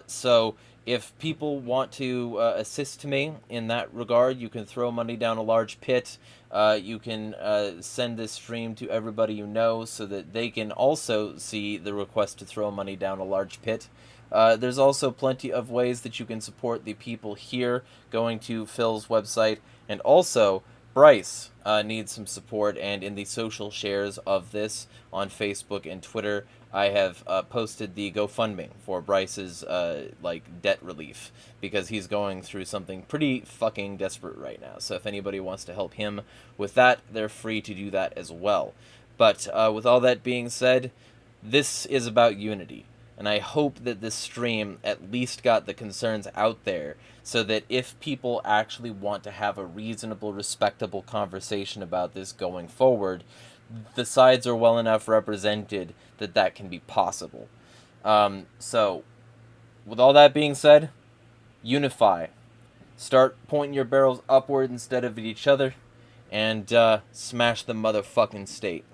[SPEAKER 1] So if people want to assist me in that regard, you can throw money down a large pit. You can send this stream to everybody you know so that they can also see the request to throw money down a large pit. There's also plenty of ways that you can support the people here, going to Phil's website. And also, Bryce needs some support, and in the social shares of this on Facebook and Twitter, I have posted the GoFundMe for Bryce's debt relief, because he's going through something pretty fucking desperate right now. So if anybody wants to help him with that, they're free to do that as well. But with all that being said, this is about unity. And I hope that this stream at least got the concerns out there, so that if people actually want to have a reasonable, respectable conversation about this going forward, the sides are well enough represented that that can be possible. So, with all that being said, unify. Start pointing your barrels upward instead of at each other, and smash the motherfucking state.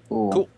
[SPEAKER 3] Cool.
[SPEAKER 1] Cool.